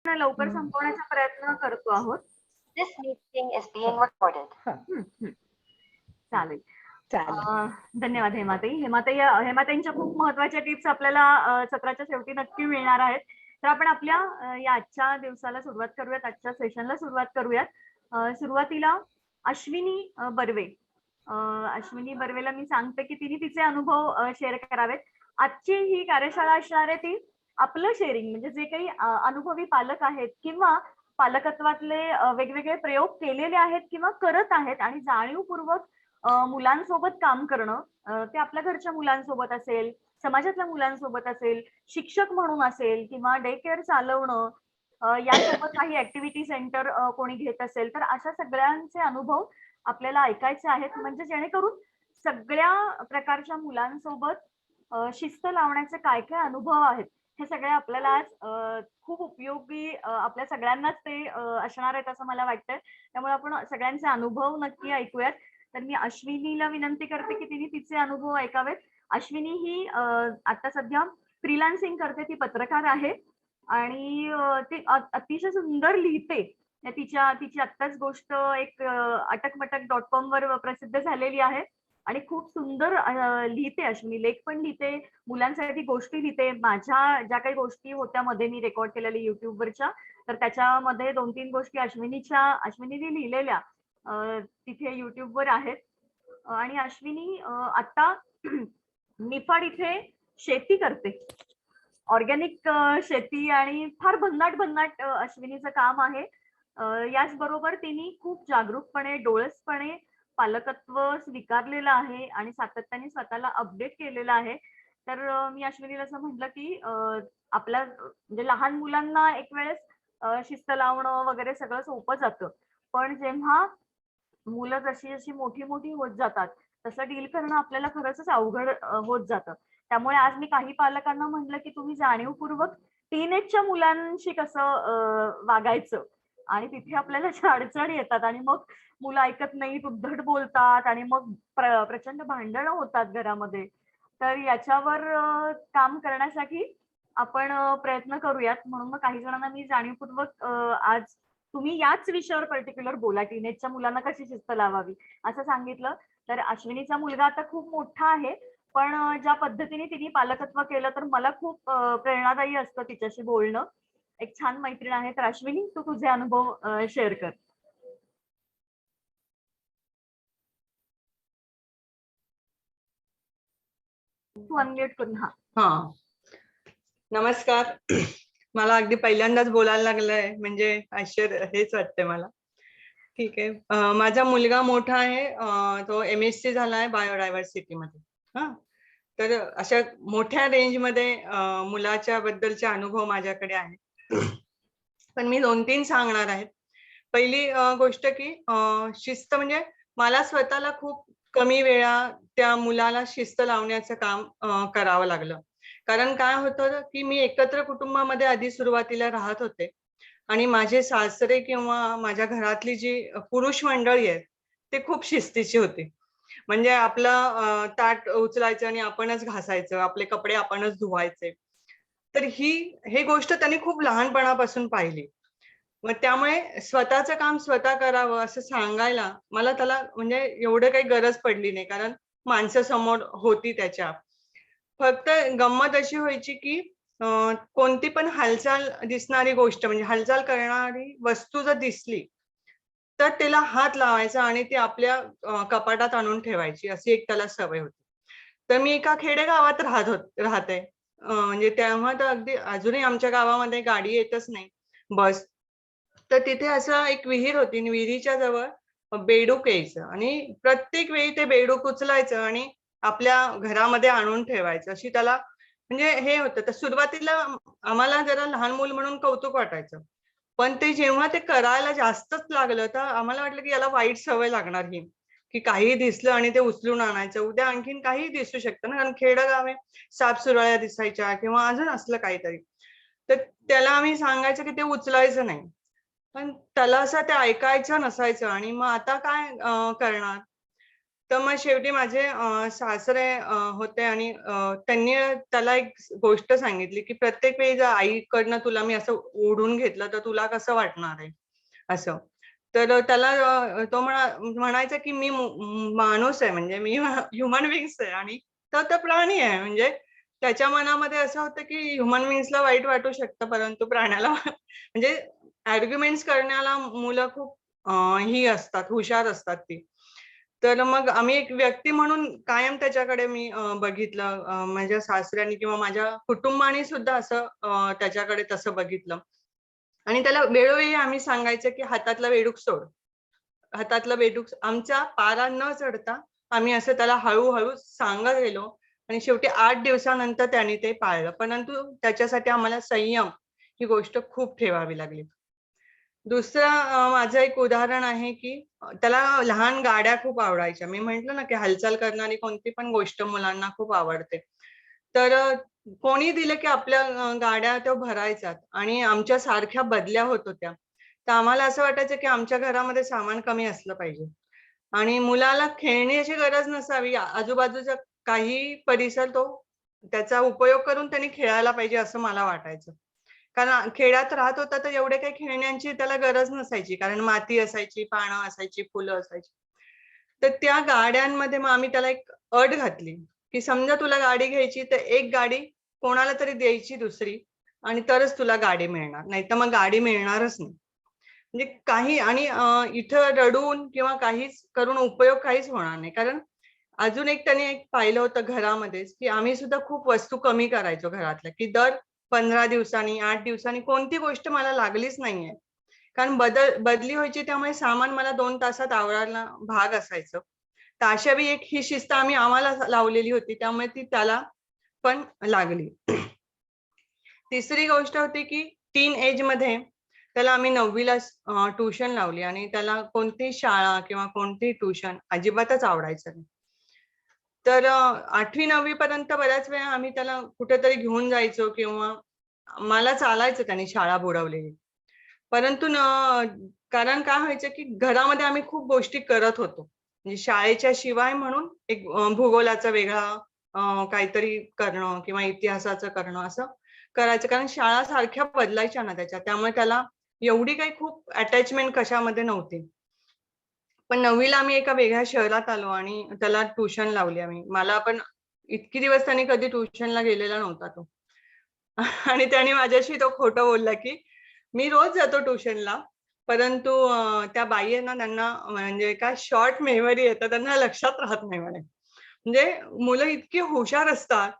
लवकर संपवण्याचा प्रयत्न करतो आहोत. This meeting is being recorded. चालेल. चालेल. धन्यवाद हेमाताई. हेमाताईंच्या खूप महत्त्वाच्या टिप्स आपल्याला सत्राच्या शेवटी नक्की मिळणार आहेत. तर आपण आपल्या या आजच्या दिवसाला सुरुवात करूयात, आजच्या सेशनला सुरुवात करूयात. सुरुवातीला अश्विनी बर्वे. अश्विनी बर्वेला मी सांगते की तिने तिचे अनुभव शेअर करावेत. आजची ही कार्यशाळा असणार आहे ती आपलं शेअरिंग, म्हणजे जे काही अनुभवी पालक आहेत किंवा पालकत्वातले वेगवेगळे प्रयोग केलेले आहेत किंवा करत आहेत आणि जाणीवपूर्वक मुलांसोबत काम करणं, ते आपल्या घरच्या मुलांसोबत असेल, समाजातल्या मुलांसोबत असेल, शिक्षक म्हणून असेल किंवा डे केअर चालवणं, यासोबत काही ऍक्टिव्हिटी सेंटर कोणी घेत असेल, तर अशा सगळ्यांचे अनुभव आपल्याला ऐकायचे आहेत, म्हणजे जेणेकरून सगळ्या प्रकारच्या मुलांसोबत शिस्त लावण्याचे काय काय अनुभव आहेत हे सगळे आपल्याला आज खूप उपयोगी आपल्या सगळ्यांनाच ते असणार आहेत असं मला वाटतंय. त्यामुळे आपण सगळ्यांचे अनुभव नक्की ऐकूयात. तर मी अश्विनीला विनंती करते की तिने तिचे अनुभव ऐकावेत. अश्विनी ही आता सध्या फ्रीलान्सिंग करते, ती पत्रकार आहे आणि ती अतिशय सुंदर लिहिते. तिची आत्ताच गोष्ट एक अटकमटक.com वर प्रसिद्ध झालेली आहे आणि खूप सुंदर लिहिते अश्विनी. लेख पण लिहिते, मुलांसाठी गोष्टी लिहिते. माझ्या ज्या काही गोष्टी होत्या मध्ये मी रेकॉर्ड केलेल्या युट्यूबवरच्या, तर त्याच्यामध्ये 2-3 गोष्टी अश्विनीने लिहिलेल्या तिथे युट्यूबवर आहेत. आणि अश्विनी आता निफाड इथे शेती करते, ऑर्गॅनिक शेती, आणि फार भन्नाट अश्विनीचं काम आहे. याचबरोबर तिने खूप जागरूकपणे, डोळसपणे पालकत्व स्वीकारलेलं आहे आणि सातत्याने स्वतःला अपडेट केलेलं आहे. तर मी अश्विनीला असं म्हटलं की आपल्या म्हणजे लहान मुलांना एक वेळेस शिस्त लावणं वगैरे सगळं सोपं जातं, पण जेव्हा मुलं जशी मोठी होत जातात तसं डील करणं आपल्याला खरंच अवघड होत जातं. त्यामुळे आज मी काही पालकांना म्हटलं की तुम्ही जाणीवपूर्वक टीनेजच्या मुलांशी कसं वागायचं, आणि तिथे आपल्याला अशा अडचणी येतात आणि मग मुलं ऐकत नाहीत, उद्धट बोलतात आणि मग प्रचंड भांडणं होतात घरामध्ये. तर याच्यावर काम करण्यासाठी आपण प्रयत्न करूयात. म्हणून मग काही जणांना मी जाणीवपूर्वक आज तुम्ही याच विषयावर पर्टिक्युलर बोला, टीनेजच्या मुलांना कशी शिस्त लावावी असं सांगितलं. तर अश्विनीचा मुलगा आता खूप मोठा आहे, पण ज्या पद्धतीने तिने पालकत्व केलं तर मला खूप प्रेरणादायी असतं तिच्याशी बोलणं. एक छान मैत्रीण आहे. तर अश्विनी, तू तुझे अनुभव शेअर कर. तू अनम्यूट करून. नमस्कार. मला अगदी पहिल्यांदाच बोलायला लागलंय, म्हणजे आश्चर्य हेच वाटतंय मला. ठीक आहे. माझा मुलगा मोठा आहे, तो MSc झालाय बायोडायव्हर्सिटी मध्ये. तर अशा मोठ्या रेंजमध्ये मुलाच्या बद्दलचे अनुभव माझ्याकडे आहेत, पण मी 2-3 सांगणार आहेत. पहिली गोष्ट की शिस्त, म्हणजे मला स्वतःला खूप कमी वेळा त्या मुलाला शिस्त लावण्याचं काम करावं लागलं. कारण काय होतं की मी एकत्र कुटुंबामध्ये आधी सुरुवातीला राहत होते आणि माझे सासरे किंवा माझ्या घरातली जी पुरुष मंडळी आहेत ते खूप शिस्तीची होती. म्हणजे आपलं ताट उचलायचं आणि आपणच घासायचं, आपले कपडे आपणच धुवायचे. तर ही गोष्ट त्यांनी खूप लहानपणापासून पाहिली. मग त्यामुळे स्वतःचं काम स्वतः करावं असं सांगायला मला त्याला म्हणजे एवढं काही गरज पडली नाही, कारण माणसं समोर होती त्याच्या. फक्त गंमत अशी व्हायची की कोणती पण हालचाल दिसणारी गोष्ट, म्हणजे हालचाल करणारी वस्तू जर दिसली तर त्याला हात लावायचा आणि ती आपल्या कपाटात आणून ठेवायची, अशी एक त्याला सवय होती. तर मी एका खेडेगावात राहते. म्हणजे तेव्हा तर अगदी अजूनही आमच्या गावामध्ये गाडी येतच नाही, बस. तर तिथे असं एक विहीर होती आणि विहिरीच्या जवळ बेडूक यायचं आणि प्रत्येक वेळी ते बेडूक उचलायचं आणि आपल्या घरामध्ये आणून ठेवायचं, अशी त्याला म्हणजे हे होतं. तर सुरुवातीला आम्हाला जरा लहान मूल म्हणून कौतुक वाटायचं, पण ते जेव्हा ते करायला जास्तच लागलं तर आम्हाला वाटलं की याला वाईट सवय लागणार ही, की काही दिसलं आणि ते उचलून आणायचं. उद्या आणखीन काही दिसू शकतं ना, कारण खेडगाव आहे, सापसुरळ्या दिसायच्या किंवा अजून असलं काहीतरी. तर त्याला आम्ही सांगायचं की ते उचलायचं नाही, पण त्याला असं ते ऐकायचं नसायचं. आणि मग आता काय करणार, तर मग शेवटी माझे सासरे होते आणि त्यांनी त्याला एक गोष्ट सांगितली, की प्रत्येक वेळी जर आईकडनं तुला मी असं ओढून घेतलं, तर तुला कसं वाटणार आहे? असं. तर त्याला तो म्हणायचा, की मी माणूस आहे म्हणजे मी ह्युमन बीइंग्स आहे आणि तो तर प्राणी आहे. म्हणजे त्याच्या मनामध्ये असं होतं, की ह्युमन बीइंग्सला वाईट वाटू शकतं, परंतु प्राण्याला म्हणजे आर्ग्युमेंट्स करण्याला मुलं खूप ही असतात, हुशार असतात ती. तर मग आम्ही एक व्यक्ती म्हणून कायम त्याच्याकडे मी बघितलं. माझ्या सासऱ्यांनी किंवा माझ्या कुटुंबाने सुद्धा असं त्याच्याकडे तसं बघितलं आणि त्याला वेळोवेळी आम्ही सांगायचं, की हातातला बेडूक सोड. हातातला बेडूक आमचा पारा न चढता आम्ही असं त्याला हळू सांगत गेलो आणि शेवटी 8 दिवसानंतर त्याने ते पाळलं. परंतु त्याच्यासाठी आम्हाला संयम ही गोष्ट खूप ठेवावी लागली. दुसरं माझं एक उदाहरण आहे, की त्याला लहान गाड्या खूप आवडायच्या. मी म्हटलं ना, की हालचाल करणारी कोणती पण गोष्ट मुलांना खूप आवडते. तर कोणी दिलं, की आपल्या गाड्या तो भरायचाच आणि आमच्या सारख्या बदल्या होत होत्या. तर आम्हाला असं वाटायचं, की आमच्या घरामध्ये सामान कमी असलं पाहिजे आणि मुलाला खेळण्याची गरज नसावी. आजूबाजूचा काही परिसर तो त्याचा उपयोग करून त्याने खेळायला पाहिजे असं मला वाटायचं. कारण खेड्यात राहत होता तर एवढे काही खेळण्यांची त्याला गरज नसायची. कारण माती असायची, पानं असायची, फुलं असायची. तर त्या गाड्यांमध्ये मग आम्ही त्याला एक अट घातली, की समजा तुला गाडी घ्यायची तर एक गाडी कोणाला तरी द्यायची दुसरी आणि तरच तुला गाडी मिळणार. नाहीतर मग गाडी मिळणारच नाही. म्हणजे काही आणि इथं रडून किंवा काहीच करून उपयोग काहीच होणार नाही. कारण अजून एक त्याने एक पाहिलं होतं घरामध्येच, की आम्ही सुद्धा खूप वस्तू कमी करायचो घरातल्या, की दर 15 दिवसांनी, 8 दिवसांनी कोणती गोष्ट मला लागलीच नाहीये. कारण बदली व्हायची त्यामुळे सामान मला 2 तासात आवरायला भाग असायचं. तर अशा वेळी एक ही शिस्त आम्ही आम्हाला लावलेली होती. त्यामुळे ती त्याला पण लागली. तिसरी गोष्ट होती, की टीन एजमध्ये त्याला आम्ही 9वी ला ट्युशन लावली आणि त्याला कोणतीही शाळा किंवा कोणतीही ट्युशन अजिबातच आवडायचं नाही. तर 8वी-9वी पर्यंत बऱ्याच वेळा आम्ही त्याला कुठेतरी घेऊन जायचो किंवा मला चालायचं त्याने शाळा बुडवलेली. परंतु कारण काय व्हायचं, की घरामध्ये आम्ही खूप गोष्टी करत होतो. म्हणजे शाळेच्या शिवाय म्हणून एक भूगोलाचा वेगळा काहीतरी करणं किंवा इतिहासाचं करणं असं करायचं. कारण शाळा सारख्या बदलायच्या ना त्याच्या. त्यामुळे त्याला एवढी काही खूप अटॅचमेंट कशामध्ये नव्हती. पण 9वी आम्ही एका वेगळ्या शहरात आलो आणि त्याला ट्युशन लावली आम्ही. मला पण इतकी दिवस त्याने कधी ट्युशनला गेलेला नव्हता तो. आणि त्याने माझ्याशी तो खोटं बोलला, की "मी रोज जातो ट्युशनला, परंतु त्या बाई आहे ना त्यांना म्हणजे काय शॉर्ट मेमरी आहे, तर त्यांना लक्षात राहत नाही" म्हणे. म्हणजे मुलं इतकी हुशार असतात,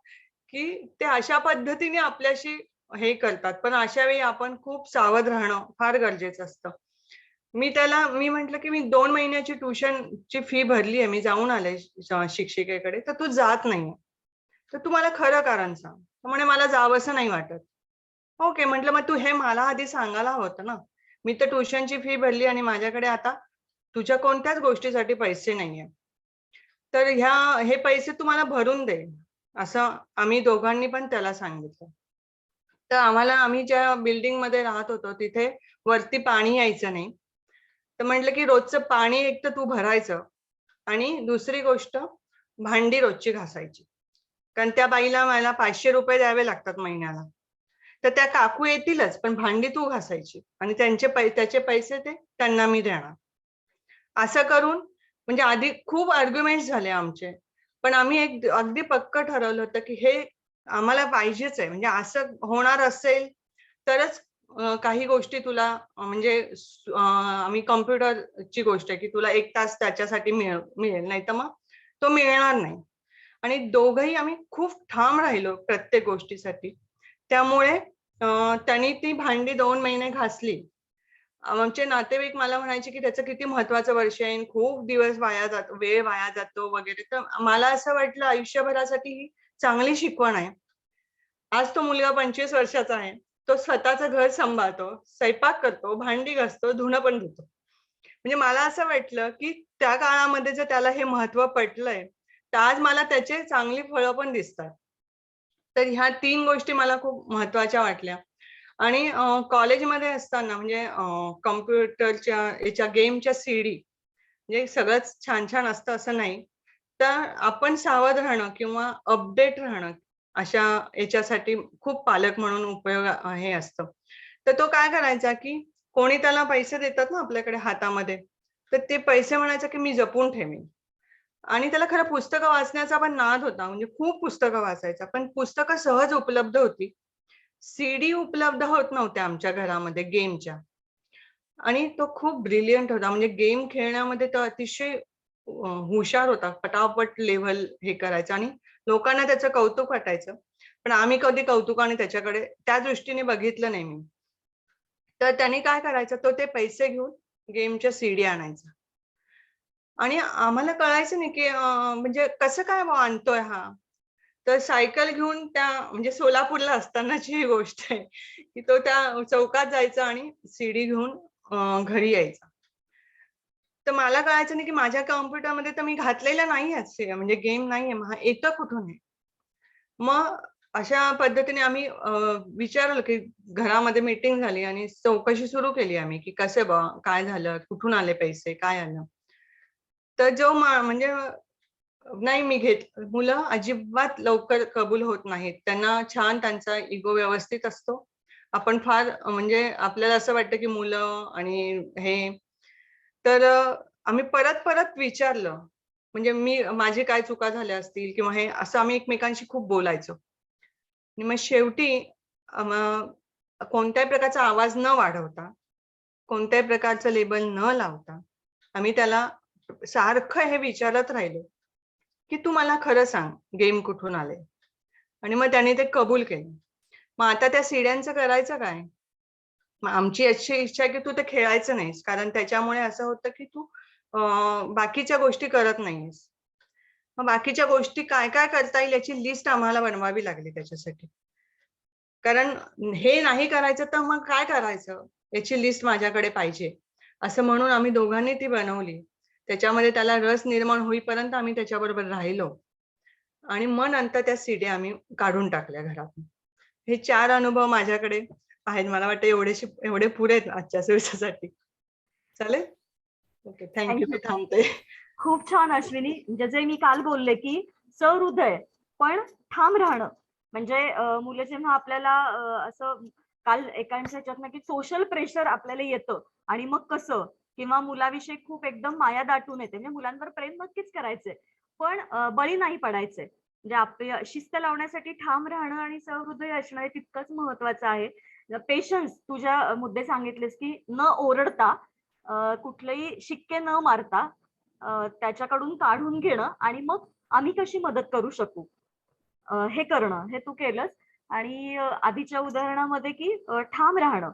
की ते अशा पद्धतीने आपल्याशी हे करतात. पण अशा वेळी आपण खूप सावध राहणं फार गरजेचं असतं. मी म्हटलं, की "मी 2 महिन्याची ट्युशनची फी भरली आहे. मी जाऊन आले शिक्षिकेकडे, तर तू जात नाहीये. तर तू मला खरं कारण सांग." तर म्हणे, "मला जावसं नाही वाटत." ओके. म्हटलं, "मग तू हे मला आधी सांगायला होतं ना. मी तर ट्युशनची फी भरली आणि माझ्याकडे आता तुझ्या कोणत्याच गोष्टीसाठी पैसे नाहीये. तर हे पैसे तू मला भरून दे." असं आम्ही दोघांनी पण त्याला सांगितलं. तर आम्ही ज्या बिल्डिंगमध्ये राहत होतो तिथे वरती पाणी यायचं नाही. तर म्हटलं, की रोजचं पाणी एक तर तू भरायचं आणि दुसरी गोष्ट भांडी रोजची घासायची. कारण त्या बाईला मला ₹500 द्यावे लागतात महिन्याला. तर त्या काकू येतीलच, पण भांडी तू घासायची आणि त्याचे पैसे ते त्यांना मी देणार. असं करून म्हणजे आधी खूप आर्ग्युमेंट्स झाले आमचे. पण आम्ही एक अगदी पक्कं ठरवलं होतं, की हे आम्हाला पाहिजेच आहे. म्हणजे असं होणार असेल तरच काही गोष्टी तुला म्हणजे आम्ही कॉम्प्युटरची गोष्ट आहे, की तुला 1 तास त्याच्यासाठी मिळेल. नाहीतर मग तो मिळणार नाही. आणि दोघंही आम्ही खूप ठाम राहिलो प्रत्येक गोष्टीसाठी. त्यामुळे त्यांनी ती भांडी 2 महिने घासली. आमचे नातेवाईक मला म्हणायचे, की त्याचं किती महत्त्वाचं वर्ष आहे. खूप दिवस वाया जातो, वेळ वाया जातो वगैरे. तर मला असं वाटलं आयुष्यभरासाठी ही चांगली शिकवण आहे. आज तो मुलगा 25 वर्षाचा आहे. तो स्वतःचं घर सांभाळतो, स्वयंपाक करतो, भांडी घासतो, धुणं पण धुतो. म्हणजे मला असं वाटलं, की त्या काळामध्ये जर त्याला हे महत्त्व पटलंय, तर आज मला त्याचे चांगली फळं पण दिसतात. तर ह्या 3 गोष्टी मला खूप महत्त्वाच्या वाटल्या. आणि कॉलेजमध्ये असताना म्हणजे कॉम्प्युटरच्या याच्या गेमच्या सीडी म्हणजे सगळंच छान-छान असतं असं नाही. तर आपण सावध राहणं किंवा अपडेट राहणं अशा याच्यासाठी खूप पालक म्हणून उपयोग हे असतं. तर तो काय करायचा, की कोणी त्याला पैसे देतात ना आपल्याकडे हातामध्ये, तर ते पैसे म्हणायचा, की मी जपून ठेवीन. आणि त्याला खरं पुस्तकं वाचण्याचा पण नाद होता. म्हणजे खूप पुस्तकं वाचायचा. पण पुस्तकं सहज उपलब्ध होती. सीडी उपलब्ध होत नव्हत्या आमच्या घरामध्ये गेमच्या. आणि तो खूप ब्रिलियंट होता. म्हणजे गेम खेळण्यामध्ये तो अतिशय हुशार होता. पटापट लेव्हल हे करायचा आणि लोकांना त्याचं कौतुक वाटायचं. पण आम्ही कधी कौतुकाने त्याच्याकडे त्या दृष्टीने बघितलं नाही मी. तर त्याने काय करायचं, तो ते पैसे घेऊन गेमच्या सीडी आणायचा. आणि आम्हाला कळायचं नाही, की म्हणजे कसं काय बुवा आणतोय हा? तर सायकल घेऊन त्या म्हणजे सोलापूरला असतानाची ही गोष्ट आहे, की तो त्या चौकात जायचा आणि सीडी घेऊन घरी यायचा. तर मला कळायचं नाही, की माझ्या कॉम्प्युटरमध्ये तर मी घातलेलं नाहीयेच म्हणजे गेम नाहीये. मग येतं कुठून हे? मग अशा पद्धतीने आम्ही विचारलं, की घरामध्ये मीटिंग झाली आणि चौकशी सुरू केली आम्ही, की "कसे बुवा? काय झालं? कुठून आले पैसे? काय आलं?" तर जो म्हणजे नाही मी घेत. मुलं अजिबात लवकर कबूल होत नाहीत. त्यांना छान त्यांचा इगो व्यवस्थित असतो. आपण फार म्हणजे आपल्याला असं वाटतं, की मुलं आणि हे तर आम्ही परत-परत विचारलं. म्हणजे माझी काय चुका झाल्या असतील किंवा हे असं आम्ही एकमेकांशी खूप बोलायचो. आणि मग शेवटी मग कोणत्याही प्रकारचा आवाज न वाढवता, कोणत्याही प्रकारचं लेबल न लावता, आम्ही त्याला सारखं हे विचारत राहिलो, की "तू मला खरं सांग, गेम कुठून आले?" आणि मग त्याने ते कबूल केलं. मग आता त्या सीड्यांचं करायचं काय? मग आमची अशी इच्छा आहे, की तू ते खेळायचं नाहीस. कारण त्याच्यामुळे असं होतं, की तू बाकीच्या गोष्टी करत नाहीयेस. मग बाकीच्या गोष्टी काय-काय करता येईल याची लिस्ट आम्हाला बनवावी लागली त्याच्यासाठी. कारण हे नाही करायचं तर मग काय करायचं? याची लिस्ट माझ्याकडे पाहिजे. असं म्हणून आम्ही दोघांनी ती बनवली. त्याच्यामध्ये त्याला रस निर्माण होईपर्यंत आम्ही त्याच्याबरोबर राहिलो आणि मग नंतर त्या सीडी आम्ही काढून टाकल्या घरातून. हे 4 अनुभव माझ्याकडे आहेत. मला वाटतं एवढे पुरेत आजच्या दिवसासाठी. चालेल? ओके. थँक थँक मी थांबते. खूप छान अश्विनी. म्हणजे जे मी काल बोलले, की सहृदय पण ठाम राहणं. म्हणजे मुलं जेव्हा आपल्याला असं काल एकांच्या ह्याच्यातनं, की सोशल प्रेशर आपल्याला येतं आणि मग कसं किंवा मुलाविषयी खूप एकदम माया दाटून येते. म्हणजे मुलांवर प्रेम नक्कीच करायचंय, पण बळी नाही पडायचंय. म्हणजे आपल्या शिस्त लावण्यासाठी ठाम राहणं आणि सहृदय असणं हे तितकंच महत्वाचं आहे. पेशन्स तुझ्या मुद्दे सांगितलेस, की न ओरडता कुठलेही शिक्के न मारता त्याच्याकडून काढून घेणं आणि मग आम्ही कशी मदत करू शकू हे करणं, हे तू केलंस आणि आधीच्या उदाहरणामध्ये की ठाम राहणं.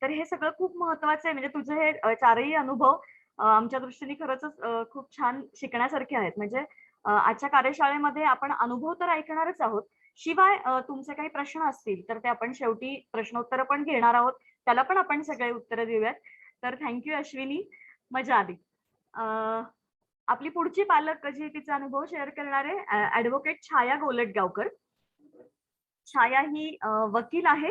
तर हे सगळं खूप महत्वाचं आहे. म्हणजे तुझे हे चारही अनुभव आमच्या दृष्टीने खरंच खूप छान शिकण्यासारखे आहेत. म्हणजे आजच्या कार्यशाळेमध्ये आपण अनुभव तर ऐकणारच आहोत. शिवाय तुमचे काही प्रश्न असतील, तर ते आपण शेवटी प्रश्नोत्तरं पण घेणार आहोत. त्याला पण आपण सगळे उत्तरं देऊयात. तर थँक अश्विनी. मजा आली. अ, आपली पुढची पालक जी तिचा अनुभव शेअर करणार आहे ॲडव्होकेट छाया गोलटगावकर. छाया ही वकील आहे.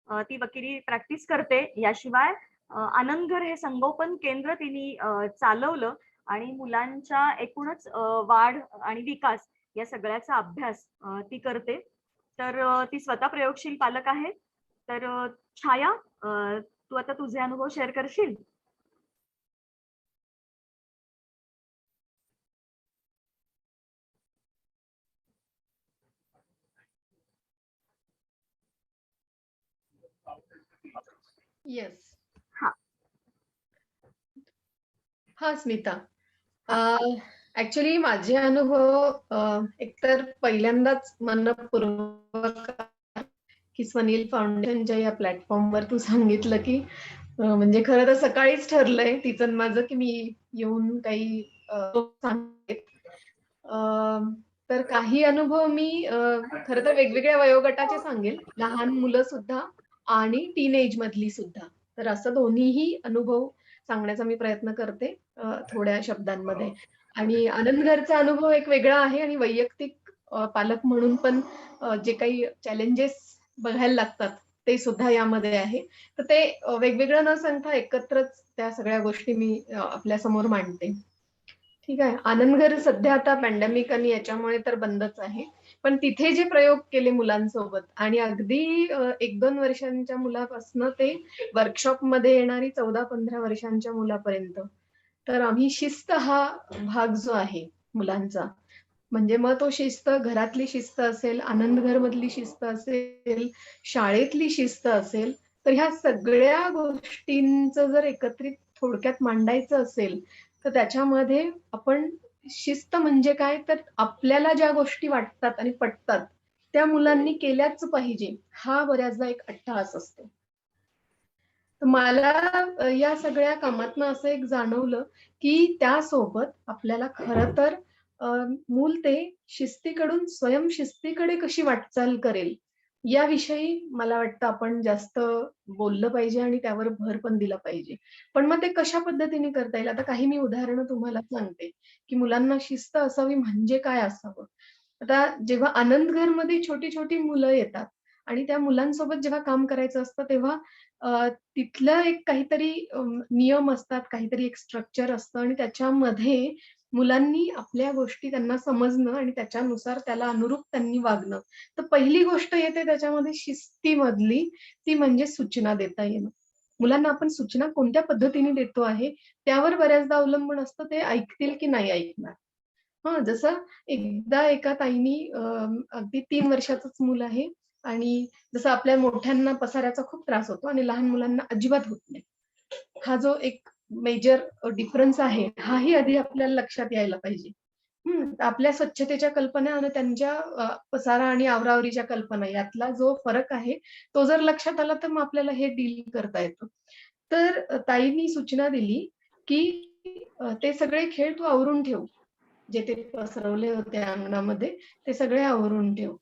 ती वकिली प्रॅक्टिस करते. याशिवाय आनंदघर हे संगोपन केंद्र तिने चालवलं आणि मुलांच्या एकूणच वाढ आणि विकास या सगळ्याचा अभ्यास ती करते. तर ती स्वतः प्रयोगशील पालक आहे. तर छाया तू आता तुझे अनुभव शेअर करशील? येस. हां, हां, स्मिता. हां. ॲक्चुअली माझे अनुभव एकतर पहिल्यांदाच मनःपूर्वक की स्वनील फाउंडेशनच्या या प्लॅटफॉर्मवर तू सांगितलं की म्हणजे खरं तर सकाळीच ठरलंय तिचं आणि माझं की मी येऊन काही सांगेन. तर काही अनुभव मी खरं तर वेगवेगळ्या वयोगटाचे सांगेल. लहान मुलं सुद्धा आणि टीन मधली सुद्धा. तर असं दोन्हीही अनुभव सांगण्याचा मी प्रयत्न करते थोड्या शब्दांमध्ये. आणि आनंदघरचा अनुभव एक वेगळा आहे आणि वैयक्तिक पालक म्हणून पण जे काही चॅलेंजेस बघायला लागतात, ते सुद्धा यामध्ये आहे. तर ते वेगवेगळं न सांगता एकत्रच त्या सगळ्या गोष्टी मी आपल्यासमोर मांडते. ठीक आहे. आनंदघर सध्या आता पॅन्डेमिक आणि याच्यामुळे तर बंदच आहे. पण तिथे जे प्रयोग केले मुलांसोबत आणि अगदी 1-2 वर्षांच्या मुलापासनं ते वर्कशॉपमध्ये येणारी 14-15 वर्षांच्या मुलापर्यंत. तर आम्ही शिस्त हा भाग जो आहे मुलांचा, म्हणजे मग तो शिस्त घरातली शिस्त असेल, आनंदघरमधली शिस्त असेल, शाळेतली शिस्त असेल, तर ह्या सगळ्या गोष्टींचं जर एकत्रित थोडक्यात मांडायचं असेल, तर त्याच्यामध्ये आपण शिस्त म्हणजे काय, तर आपल्याला ज्या गोष्टी वाटतात आणि पटतात, त्या मुलांनी केल्याच पाहिजे, हा बऱ्याचदा एक अट्टहास असतो. तर मला या सगळ्या कामातनं असं एक जाणवलं, की त्यासोबत आपल्याला खरं तर मूल ते शिस्तीकडून स्वयंशिस्तीकडे कशी वाटचाल करेल, याविषयी मला वाटतं आपण जास्त बोललं पाहिजे आणि त्यावर भर पण दिला पाहिजे. पण मग ते कशा पद्धतीने करता येईल? आता काही मी उदाहरणं तुम्हाला सांगते, की मुलांना शिस्त असावी म्हणजे काय असावं? आता जेव्हा आनंदघरमध्ये छोटी-छोटी मुलं येतात आणि त्या मुलांसोबत जेव्हा काम करायचं असतं, तेव्हा तिथलं एक काहीतरी नियम असतात, काहीतरी एक स्ट्रक्चर असतं आणि त्याच्यामध्ये मुलांनी आपल्या गोष्टी त्यांना समजणं आणि त्याच्यानुसार त्याला अनुरूप त्यांनी वागणं. तर पहिली गोष्ट येते त्याच्यामध्ये शिस्तीमधली, ती म्हणजे सूचना देता येणं. मुलांना आपण सूचना कोणत्या पद्धतीने देतो आहे, त्यावर बऱ्याचदा अवलंबून असतं ते ऐकतील की नाही ऐकणार. हां, जसं एकदा एका ताईनी अगदी 3 वर्षाचंच मूल आहे आणि जसं आपल्या मोठ्यांना पसाऱ्याचा खूप त्रास होतो आणि लहान मुलांना अजिबात होत नाही. हा जो एक मेजर डिफरन्स आहे, हाही आधी आपल्याला लक्षात यायला पाहिजे. आपल्या स्वच्छतेच्या कल्पना आणि त्यांच्या पसारा आणि आवराआवरीच्या कल्पना यातला जो फरक आहे, तो जर लक्षात आला तर मग आपल्याला हे डील करता येतं. तर ताईंनी सूचना दिली, की ते सगळे खेळ तू आवरून ठेव. जे ते पसरवले होते अंगणामध्ये, ते सगळे आवरून ठेव.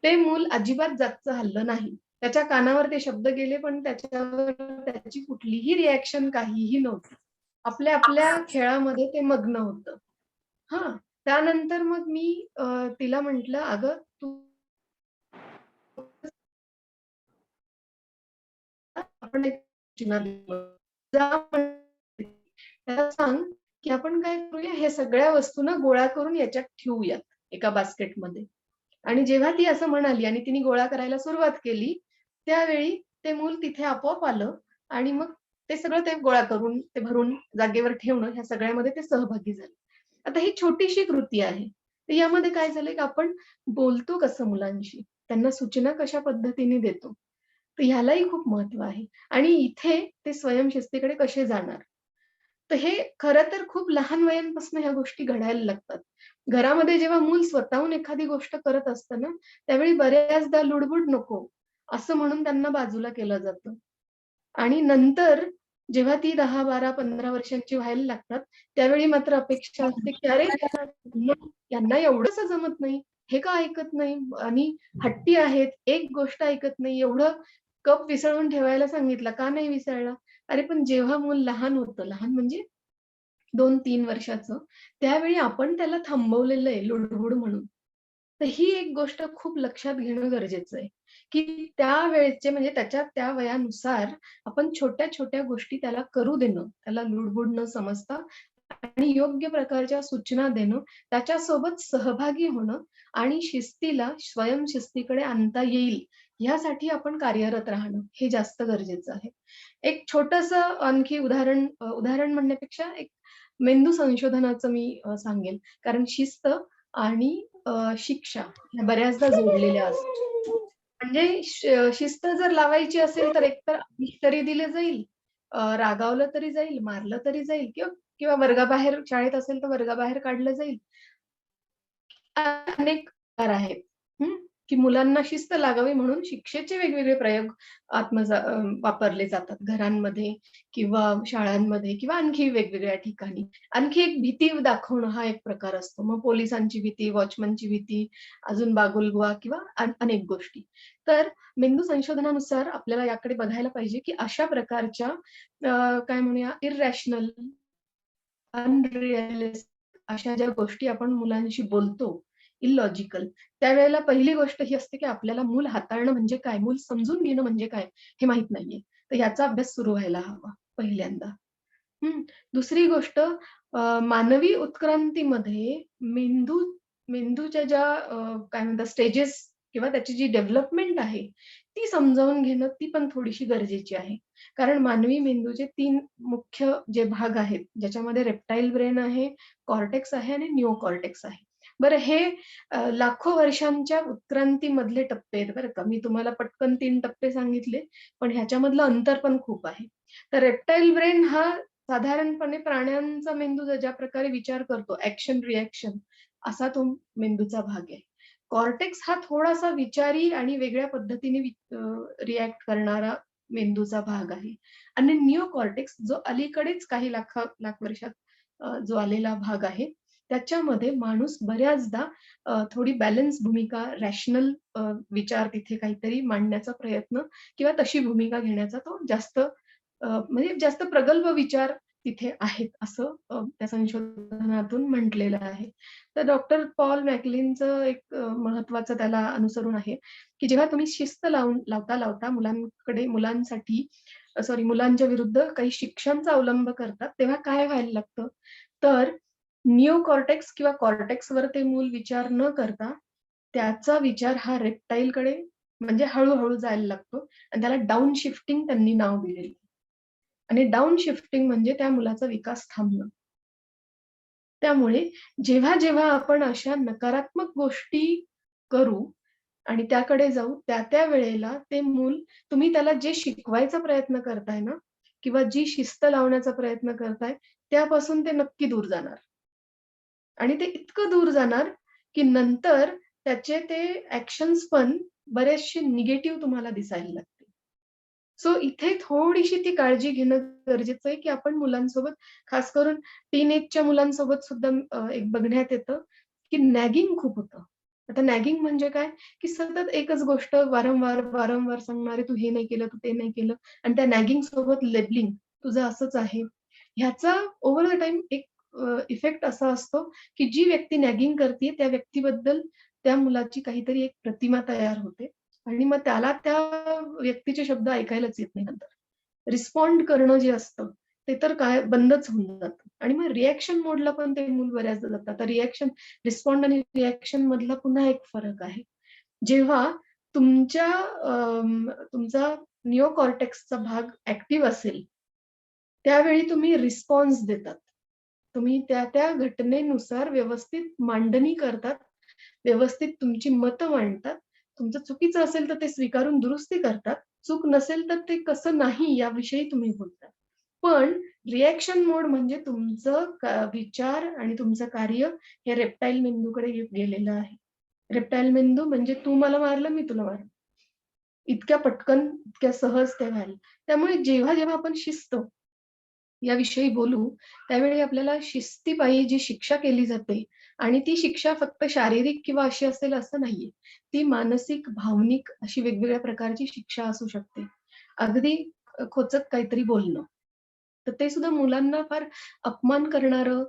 ते मूल अजिबात जागचं हललं नाही. त्याच्या कानावर ते शब्द गेले, पण त्याच्यावर त्याची कुठलीही रिएक्शन काहीही नव्हती. आपल्या खेळामध्ये ते मग्न होतं. हां. त्यानंतर मग मी तिला म्हटलं, "अगं तू आपण एक सूचना देऊ. जा म्हणे त्याला सांग, की आपण काय करूया, ह्या सगळ्या वस्तू ना गोळा करून याच्यात ठेवूयात एका बास्केटमध्ये." आणि जेव्हा ती असं म्हणाली आणि तिने गोळा करायला सुरुवात केली, त्यावेळी ते मूल तिथे आपोआप आलं आणि मग ते सगळं ते गोळा करून, ते भरून जागेवर ठेवणं, ह्या सगळ्यामध्ये ते सहभागी झाले. आता ही छोटीशी कृती आहे. तर यामध्ये काय झालंय, की आपण बोलतो कसं मुलांशी, त्यांना सूचना कशा पद्धतीने देतो, तर ह्यालाही खूप महत्त्व आहे. आणि इथे ते स्वयंशिस्तीकडे कसे जाणार? तर हे खरं तर खूप लहान वयापासून ह्या गोष्टी घडायला लागतात. घरामध्ये जेव्हा मूल स्वतःहून एखादी गोष्ट करत असतं ना, त्यावेळी बऱ्याचदा लुडबुड नको, असं म्हणून त्यांना बाजूला केलं जातं. आणि नंतर जेव्हा ती 10, 12, 15 वर्षांची व्हायला लागतात, त्यावेळी मात्र अपेक्षा असते, की "अरे, मग यांना एवढंसं जमत नाही, हे का ऐकत नाही आणि हट्टी आहेत, एक गोष्ट ऐकत नाही, एवढं कप विसळून ठेवायला सांगितलं, का नाही विसळला?" अरे, पण जेव्हा मूल लहान होतं, लहान म्हणजे 2-3 वर्षाचं, त्यावेळी आपण त्याला थांबवलेलं आहे लुडबुड म्हणून. तर ही एक गोष्ट खूप लक्षात घेणं गरजेचं आहे, की त्यावेळेचे म्हणजे त्याच्या त्या वयानुसार आपण छोट्या-छोट्या गोष्टी त्याला करू देणं, त्याला लुडबुड न समजता आणि योग्य प्रकारच्या सूचना देणं, त्याच्यासोबत सहभागी होणं आणि शिस्तीला स्वयंशिस्तीकडे आणता येईल, यासाठी आपण कार्यरत राहणं, हे जास्त गरजेचं आहे. एक छोटंसं आणखी उदाहरण म्हणण्यापेक्षा एक मेंदू संशोधनाचं मी सांगेल. कारण शिस्त आणि शिक्षा ह्या बऱ्याचदा जोडलेल्या असतात. म्हणजे शिस्त जर लावायची असेल तर एकतर आमिष तरी दिलं जाईल, रागावलं तरी जाईल, मारलं तरी जाईल किंवा किंवा वर्गाबाहेर शाळेत असेल तर वर्गाबाहेर काढलं जाईल. अनेक प्रकार आहेत. हं, की मुलांना शिस्त लागावी म्हणून शिक्षेचे वेगवेगळे प्रयोग वापरले जातात घरांमध्ये किंवा शाळांमध्ये किंवा आणखी वेगवेगळ्या ठिकाणी. आणखी एक भीती दाखवणं हा एक प्रकार असतो. मग पोलिसांची भीती, वॉचमनची भीती, अजून बागुलबुवा किंवा अनेक गोष्टी. तर मेंदू संशोधनानुसार आपल्याला याकडे बघायला पाहिजे, की अशा प्रकारच्या काय म्हणूया इररॅशनल, अनरिअलिस्टिक अशा ज्या गोष्टी आपण मुलांशी बोलतो, इलॉजिकल, त्यावेळेला पहिली गोष्ट ही असते, की आपल्याला मूल हाताळणं म्हणजे काय? मूल समजून घेणं म्हणजे काय? हे माहीत नाहीये. तर याचा अभ्यास सुरू व्हायला हवा पहिल्यांदा. हं. दुसरी गोष्ट मानवी उत्क्रांतीमध्ये मेंदूच्या ज्या काय म्हणतात स्टेजेस किंवा त्याची जी डेव्हलपमेंट आहे, ती समजावून घेणं ती पण थोडीशी गरजेची आहे. कारण मानवी मेंदूचे 3 मुख्य जे भाग आहेत, ज्याच्यामध्ये रेप्टाइल ब्रेन आहे, कॉर्टेक्स आहे आणि निओ कॉर्टेक्स आहे. बरं हे लाखो वर्षांच्या उत्क्रांतीमधले टप्पे आहेत बरं का. मी तुम्हाला पटकन 3 टप्पे सांगितले, पण ह्याच्यामधलं अंतर पण खूप आहे. तर रेप्टाइल ब्रेन हा साधारणपणे प्राण्यांचा मेंदू ज्या प्रकारे विचार करतो, ॲक्शन रिएक्शन असा तो मेंदूचा भाग आहे. कॉर्टेक्स हा थोडासा विचारी आणि वेगळ्या पद्धतीने रिएक्ट करणारा मेंदूचा भाग आहे. आणि निओ कॉर्टेक्स जो अलीकडेच काही लाख वर्षात जो आलेला भाग आहे, त्याच्यामध्ये माणूस बऱ्याचदा थोडी बॅलन्स भूमिका, रॅशनल विचार तिथे काहीतरी मांडण्याचा प्रयत्न किंवा तशी भूमिका घेण्याचा तो जास्त म्हणजे जास्त प्रगल्भ विचार तिथे आहेत असं त्या संशोधनातून म्हटलेलं आहे. तर डॉक्टर पॉल मॅकलिनचं एक महत्वाचं त्याला अनुसरून आहे, की जेव्हा तुम्ही शिस्त लावता मुलांच्या विरुद्ध काही शिक्षांचा अवलंब करतात, तेव्हा काय व्हायला लागतं? तर निओ कॉर्टेक्स किंवा कॉर्टेक्सवर ते मूल विचार न करता, त्याचा विचार हा रेप्टाइलकडे म्हणजे हळू जायला लागतो आणि त्याला डाउन शिफ्टिंग त्यांनी नाव दिलेलं. आणि डाउन शिफ्टिंग म्हणजे त्या मुलाचा विकास थांबणं. त्यामुळे जेव्हा आपण अशा नकारात्मक गोष्टी करू आणि त्याकडे जाऊ, त्या वेळेला ते मूल तुम्ही त्याला जे शिकवायचा प्रयत्न करताय ना किंवा जी शिस्त लावण्याचा प्रयत्न करताय, त्यापासून ते नक्की दूर जाणार. आणि ते इतकं दूर जाणार, की नंतर त्याचे ते ॲक्शन्स पण बरेचसे निगेटिव्ह तुम्हाला दिसायला लागतील. सो इथे थोडीशी ती काळजी घेणं गरजेचं आहे, की आपण मुलांसोबत खास करून टीनएजच्या मुलांसोबत सुद्धा एक बघण्यात येतं, की नॅगिंग खूप होतं. आता नॅगिंग म्हणजे काय, की सतत एकच गोष्ट वारंवार सांगणारे, "तू हे नाही केलं, तू ते नाही केलं" आणि त्या नॅगिंग सोबत लेबलिंग, "तुझं असंच आहे." ह्याचा ओव्हर द टाईम एक इफेक्ट असा असतो, की जी व्यक्ती नॅगिंग करतीये त्या व्यक्तीबद्दल त्या मुलाची काहीतरी एक प्रतिमा तयार होते आणि मग त्याला त्या व्यक्तीचे शब्द ऐकायलाच येत नाही नंतर. रिस्पॉन्ड करणं जे असतं, ते तर काय बंदच होऊन जातं आणि मग रिएक्शन मोडला पण ते मूल बऱ्याचदा जातं. आता रिस्पॉन्ड आणि रिएक्शन मधला पुन्हा एक फरक आहे. जेव्हा तुमचा निओ कॉर्टेक्सचा भाग ॲक्टिव्ह असेल, त्यावेळी तुम्ही रिस्पॉन्स देतात. तुम्ही त्या घटनेनुसार व्यवस्थित मांडणी करतात. व्यवस्थित तुमची मतं मांडतात. तुमचं चुकीचं असेल तर ते स्वीकारून दुरुस्ती करतात. चूक नसेल तर ते कसं नाही याविषयी तुम्ही बोलता. पण रिएक्शन मोड म्हणजे तुमचं विचार आणि तुमचं कार्य हे रेप्टाइल मेंदूकडे गेलेलं आहे. रेप्टाइल मेंदू म्हणजे तू मला मारलं, मी तुला मारलं. इतक्या पटकन, इतक्या सहज ते व्हायला. त्यामुळे जेव्हा आपण शिस्त याविषयी बोलू, त्यावेळी आपल्याला शिस्तीपायी जी शिक्षा केली जाते आणि ती शिक्षा फक्त शारीरिक किंवा अशी असेल असं नाहीये. ती मानसिक, भावनिक अशी वेगवेगळ्या प्रकारची शिक्षा असू शकते. अगदी खोचक काहीतरी बोलणं. तर ते सुद्धा मुलांना फार अपमान करणारं,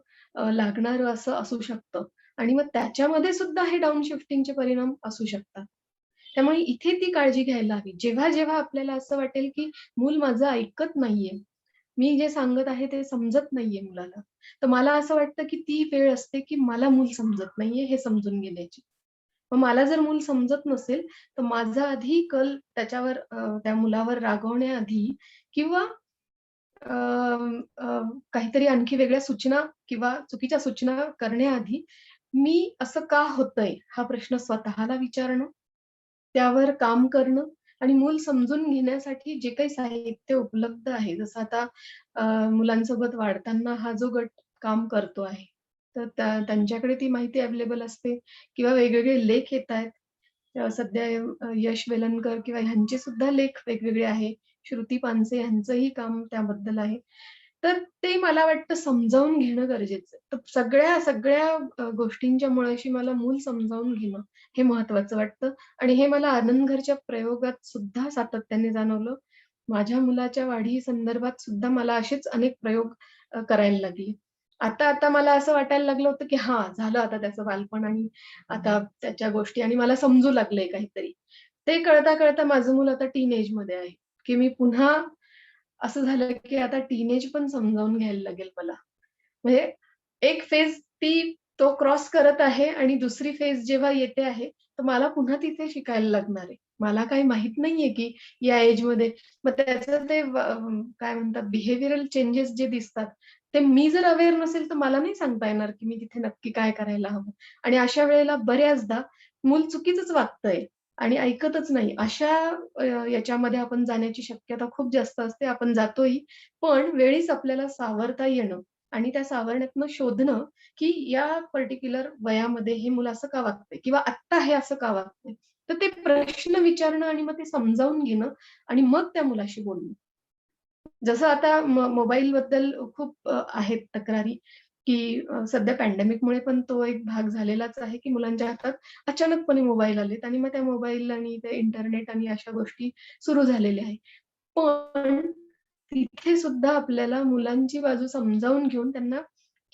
लागणारं असं असू शकतं आणि मग त्याच्यामध्ये सुद्धा हे डाउन शिफ्टिंगचे परिणाम असू शकतात. त्यामुळे इथे ती काळजी घ्यायला हवी. जेव्हा आपल्याला असं वाटेल, की मूल माझं ऐकत नाहीये, मी जे सांगत आहे ते समजत नाहीये मुलाला. तर मला असं वाटतं, की ती वेळ असते, की मला मूल समजत नाहीये हे समजून घेण्याची. मग मला जर मूल समजत नसेल, तर माझा आधी कल त्या मुलावर रागवण्याआधी किंवा अ, अ, काहीतरी आणखी वेगळ्या सूचना किंवा चुकीच्या सूचना करण्याआधी, मी असं का होतंय? हा प्रश्न स्वतःला विचारणं, त्यावर काम करणं आणि मूल समजून घेण्यासाठी जे काही साहित्य उपलब्ध आहे, जसं आता मुलांसोबत वाढताना हा जो गट काम करतो आहे, तर त्यांच्याकडे ती माहिती अवेलेबल असते किंवा वेगवेगळे लेख येतायत. सध्या यश वेलणकर किंवा ह्यांचे सुद्धा लेख वेगवेगळे आहे. श्रुती पानसे यांचंही काम त्याबद्दल आहे. तर ते मला वाटतं समजावून घेणं गरजेचं आहे. तर सगळ्या गोष्टींच्या मुळाशी मला मूल समजावून घेणं हे महत्वाचं वाटतं आणि हे मला आनंदघरच्या प्रयोगात सुद्धा सातत्याने जाणवलं. माझ्या मुलाच्या वाढी संदर्भात सुद्धा मला असेच अनेक प्रयोग करायला लागले. आता मला असं वाटायला लागलं होतं, की हां, झालं आता त्याचं बालपण आणि आता त्याच्या गोष्टी आणि मला समजू लागलंय काहीतरी. ते कळता माझं मूल आता टीनएजमध्ये आहे, की मी पुन्हा असं झालं, की आता टीनेज पण समजावून घ्यायला लागेल मला. म्हणजे एक फेज तो क्रॉस करत आहे आणि दुसरी फेज जेव्हा येते आहे, तर मला पुन्हा तिथे शिकायला लागणार आहे. मला काही माहित नाहीये, की या एजमध्ये मग त्याचं ते काय म्हणतात बिहेवियरल चेंजेस जे दिसतात, ते मी जर अवेअर नसेल, तर मला नाही सांगता येणार, की मी तिथे नक्की काय करायला हवं. आणि अशा वेळेला बऱ्याचदा मूल चुकीचंच वागतंय आणि ऐकतच नाही. अशा याच्यामध्ये आपण जाण्याची शक्यता खूप जास्त असते. आपण जातोही, पण वेळीच आपल्याला सावरता येणं आणि त्या सावरण्यातनं शोधणं, की या पर्टिक्युलर वयामध्ये हे मुलं असं का वागतंय किंवा आत्ता हे असं का वागतंय? तर ते प्रश्न विचारणं आणि मग ते समजावून घेणं आणि मग त्या मुलाशी बोलणं. जसं आता मोबाईलबद्दल खूप आहेत तक्रारी, की सध्या पॅन्डेमिकमुळे पण तो एक भाग झालेलाच आहे, की मुलांच्या हातात अचानकपणे मोबाईल आलेत आणि मग त्या मोबाईल आणि ते इंटरनेट आणि अशा गोष्टी सुरू झालेल्या आहेत. पण तिथे सुद्धा आपल्याला मुलांची बाजू समजावून घेऊन त्यांना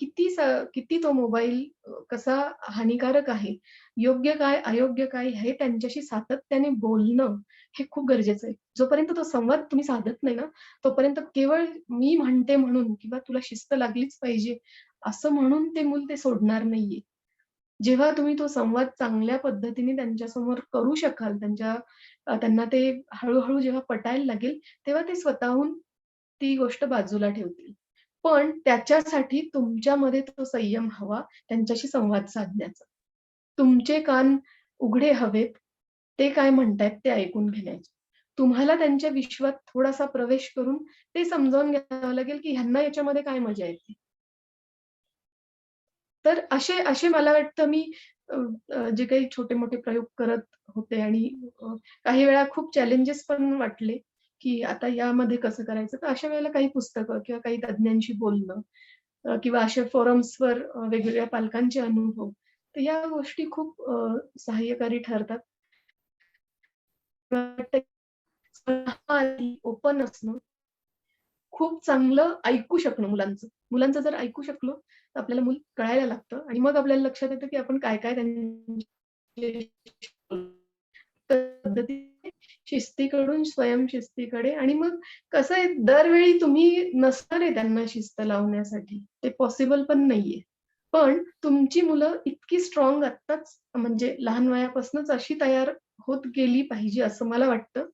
किती तो मोबाईल कसा हानिकारक आहे, योग्य काय, अयोग्य काय हे त्यांच्याशी सातत्याने बोलणं हे खूप गरजेचं आहे. जोपर्यंत तो संवाद तुम्ही साधत नाही ना, तोपर्यंत केवळ मी म्हणते म्हणून किंवा तुला शिस्त लागलीच पाहिजे, असं म्हणून ते मूल ते सोडणार नाहीये. जेव्हा तुम्ही तो संवाद चांगल्या पद्धतीने त्यांच्यासमोर करू शकाल, त्यांना ते हळू जेव्हा पटायला लागेल, तेव्हा ते स्वतःहून ती गोष्ट बाजूला ठेवतील. पण त्याच्यासाठी तुमच्यामध्ये तो संयम हवा त्यांच्याशी संवाद साधण्याचा. तुमचे कान उघडे हवेत, ते काय म्हणतायत ते ऐकून घेण्याचे. तुम्हाला त्यांच्या विश्वात थोडासा प्रवेश करून ते समजावून घ्यावं लागेल, की ह्यांना याच्यामध्ये काय मजा येते. तर असे असे मला वाटतं मी अ, जे काही छोटे-मोठे प्रयोग करत होते आणि अ, काही वेळा खूप चॅलेंजेस पण वाटले, की आता यामध्ये कसं करायचं? तर अशा वेळेला काही पुस्तकं किंवा काही तज्ञांशी बोलणं किंवा अशा फोरम्सवर वेगवेगळ्या पालकांचे अनुभव. तर या गोष्टी खूप सहाय्यकारी ठरतात. मला वाटतं ओपन असणं खूप चांगलं ऐकू शकणं मुलांचं. मुलांचं जर ऐकू शकलो, तर आपल्याला मूल कळायला लागतं आणि मग आपल्याला लक्षात येतं, की आपण काय-काय त्यांच्याशी पद्धतीने शिस्तीकडून स्वयंशिस्तीकडे आणि मग कसं आहे दरवेळी तुम्ही नसणार आहे त्यांना शिस्त लावण्यासाठी. ते पॉसिबल पण नाहीये. पण तुमची मुलं इतकी स्ट्राँग आत्ताच म्हणजे लहान वयापासूनच अशी तयार होत गेली पाहिजे असं मला वाटतं,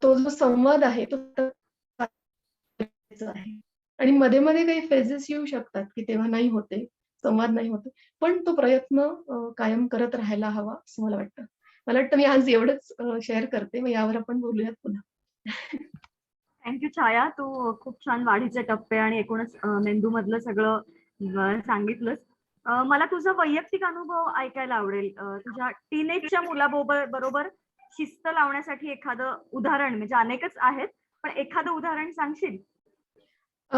तो जो संवाद आहे तो गरजेचं आहे. आणि मध्ये-मध्ये काही फेजेस येऊ शकतात, की तेव्हा नाही होते, संवाद नाही होते. पण तो प्रयत्न कायम करत राहायला हवा, असं मला वाटतं. मला वाटतं मी आज एवढंच शेअर करते. मग यावर आपण बोलूयात पुन्हा. छाया. तू खूप छान वाढीचे टप्पे आणि एकूणच मेंदूमधलं सगळं सांगितलंस. मला तुझा वैयक्तिक अनुभव ऐकायला आवडेल. तुझ्या टीनेजच्या बरोबर शिस्त लावण्यासाठी एखादं उदाहरण म्हणजे अनेकच आहेत, पण एखादं उदाहरण सांगशील? अ,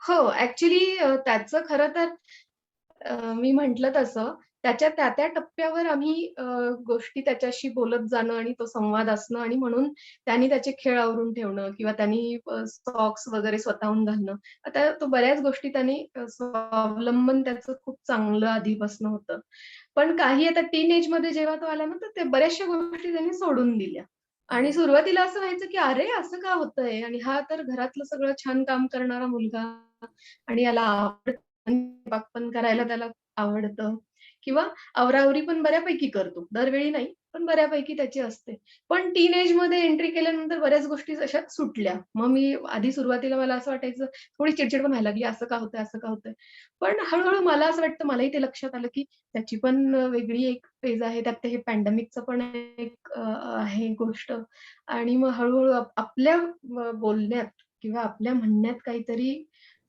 हो, ॲक्चुअली त्याचं खरं तर मी म्हटलं तसं त्याच्या त्या टप्प्यावर आम्ही गोष्टी त्याच्याशी बोलत जाणं आणि तो संवाद असणं आणि म्हणून त्याने त्याचे खेळ आवरून ठेवणं किंवा त्यांनी सॉक्स वगैरे स्वतःहून घालणं. आता तो बऱ्याच गोष्टी त्याने स्वावलंबन त्याचं खूप चांगलं आधीपासनं होतं. पण काही आता टीन एजमध्ये जेव्हा तो आला ना, तर ते बऱ्याचशा गोष्टी त्यांनी सोडून दिल्या. आणि सुरुवातीला असं व्हायचं, की "अरे, असं का होतंय? आणि हा तर घरातलं सगळं छान काम करणारा मुलगा आणि याला आवडतं स्वयंपाक पण करायला त्याला आवडतं किंवा आवराआवरी पण बऱ्यापैकी करतो. दरवेळी नाही, पण बऱ्यापैकी त्याची असते. पण टीन एजमध्ये एंट्री केल्यानंतर बऱ्याच गोष्टी अशा सुटल्या. मग मी आधी सुरुवातीला मला असं वाटायचं, थोडी चिडचिड पण व्हायला लागली, "असं का होतंय? असं का होतंय?" पण हळू मला असं वाटतं, मलाही ते लक्षात आलं, की त्याची पण वेगळी एक फेज आहे. त्यात ते हे पॅन्डेमिकचं पण एक आहे गोष्ट आणि मग हळू-हळू आपल्या बोलण्यात किंवा आपल्या म्हणण्यात काहीतरी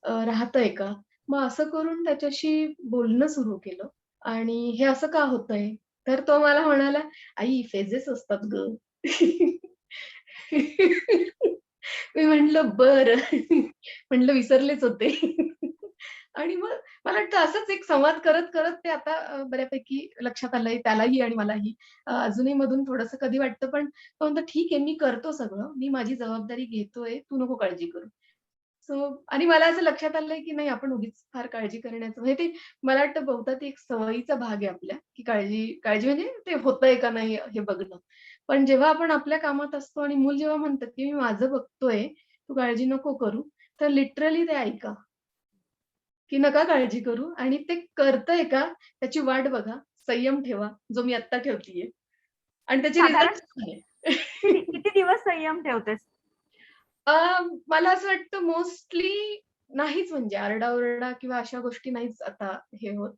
राहतंय का? मग असं करून त्याच्याशी बोलणं सुरू केलं आणि "हे असं का होतंय?" तर तो मला म्हणाला, "आई फेजेस असतात गं." मी म्हटलं, "बरं." म्हटलं विसरलेच होते. आणि मग मला वाटतं असंच एक संवाद करत ते आता बऱ्यापैकी लक्षात आलंय त्यालाही आणि मलाही. अजूनही मधून थोडंसं कधी वाटतं, पण तो म्हणतो, "ठीक आहे, मी करतो सगळं. मी माझी जबाबदारी घेतोय. तू नको काळजी करू." आणि मला असं लक्षात आलंय, की नाही आपण उगीच फार काळजी करण्याचं म्हणजे ते मला वाटतं बहुधा ती एक सवयीचा भाग आहे आपल्या, की काळजी काळजी म्हणजे ते होतंय का नाही हे बघणं. पण जेव्हा आपण आपल्या कामात असतो आणि मूल जेव्हा म्हणतं, की "मी माझं बघतोय, तू काळजी नको करू." तर लिटरली ते ऐका. की नका काळजी करू आणि ते करतंय का त्याची वाट बघा, संयम ठेवा, जो मी आत्ता ठेवतीये आणि त्याचे साधारण रिझल्ट छान आहे. किती दिवस संयम ठेवतेस? अ, मला असं वाटतं मोस्टली नाहीच म्हणजे आरडाओरडा किंवा अशा गोष्टी नाहीच आता हे होत.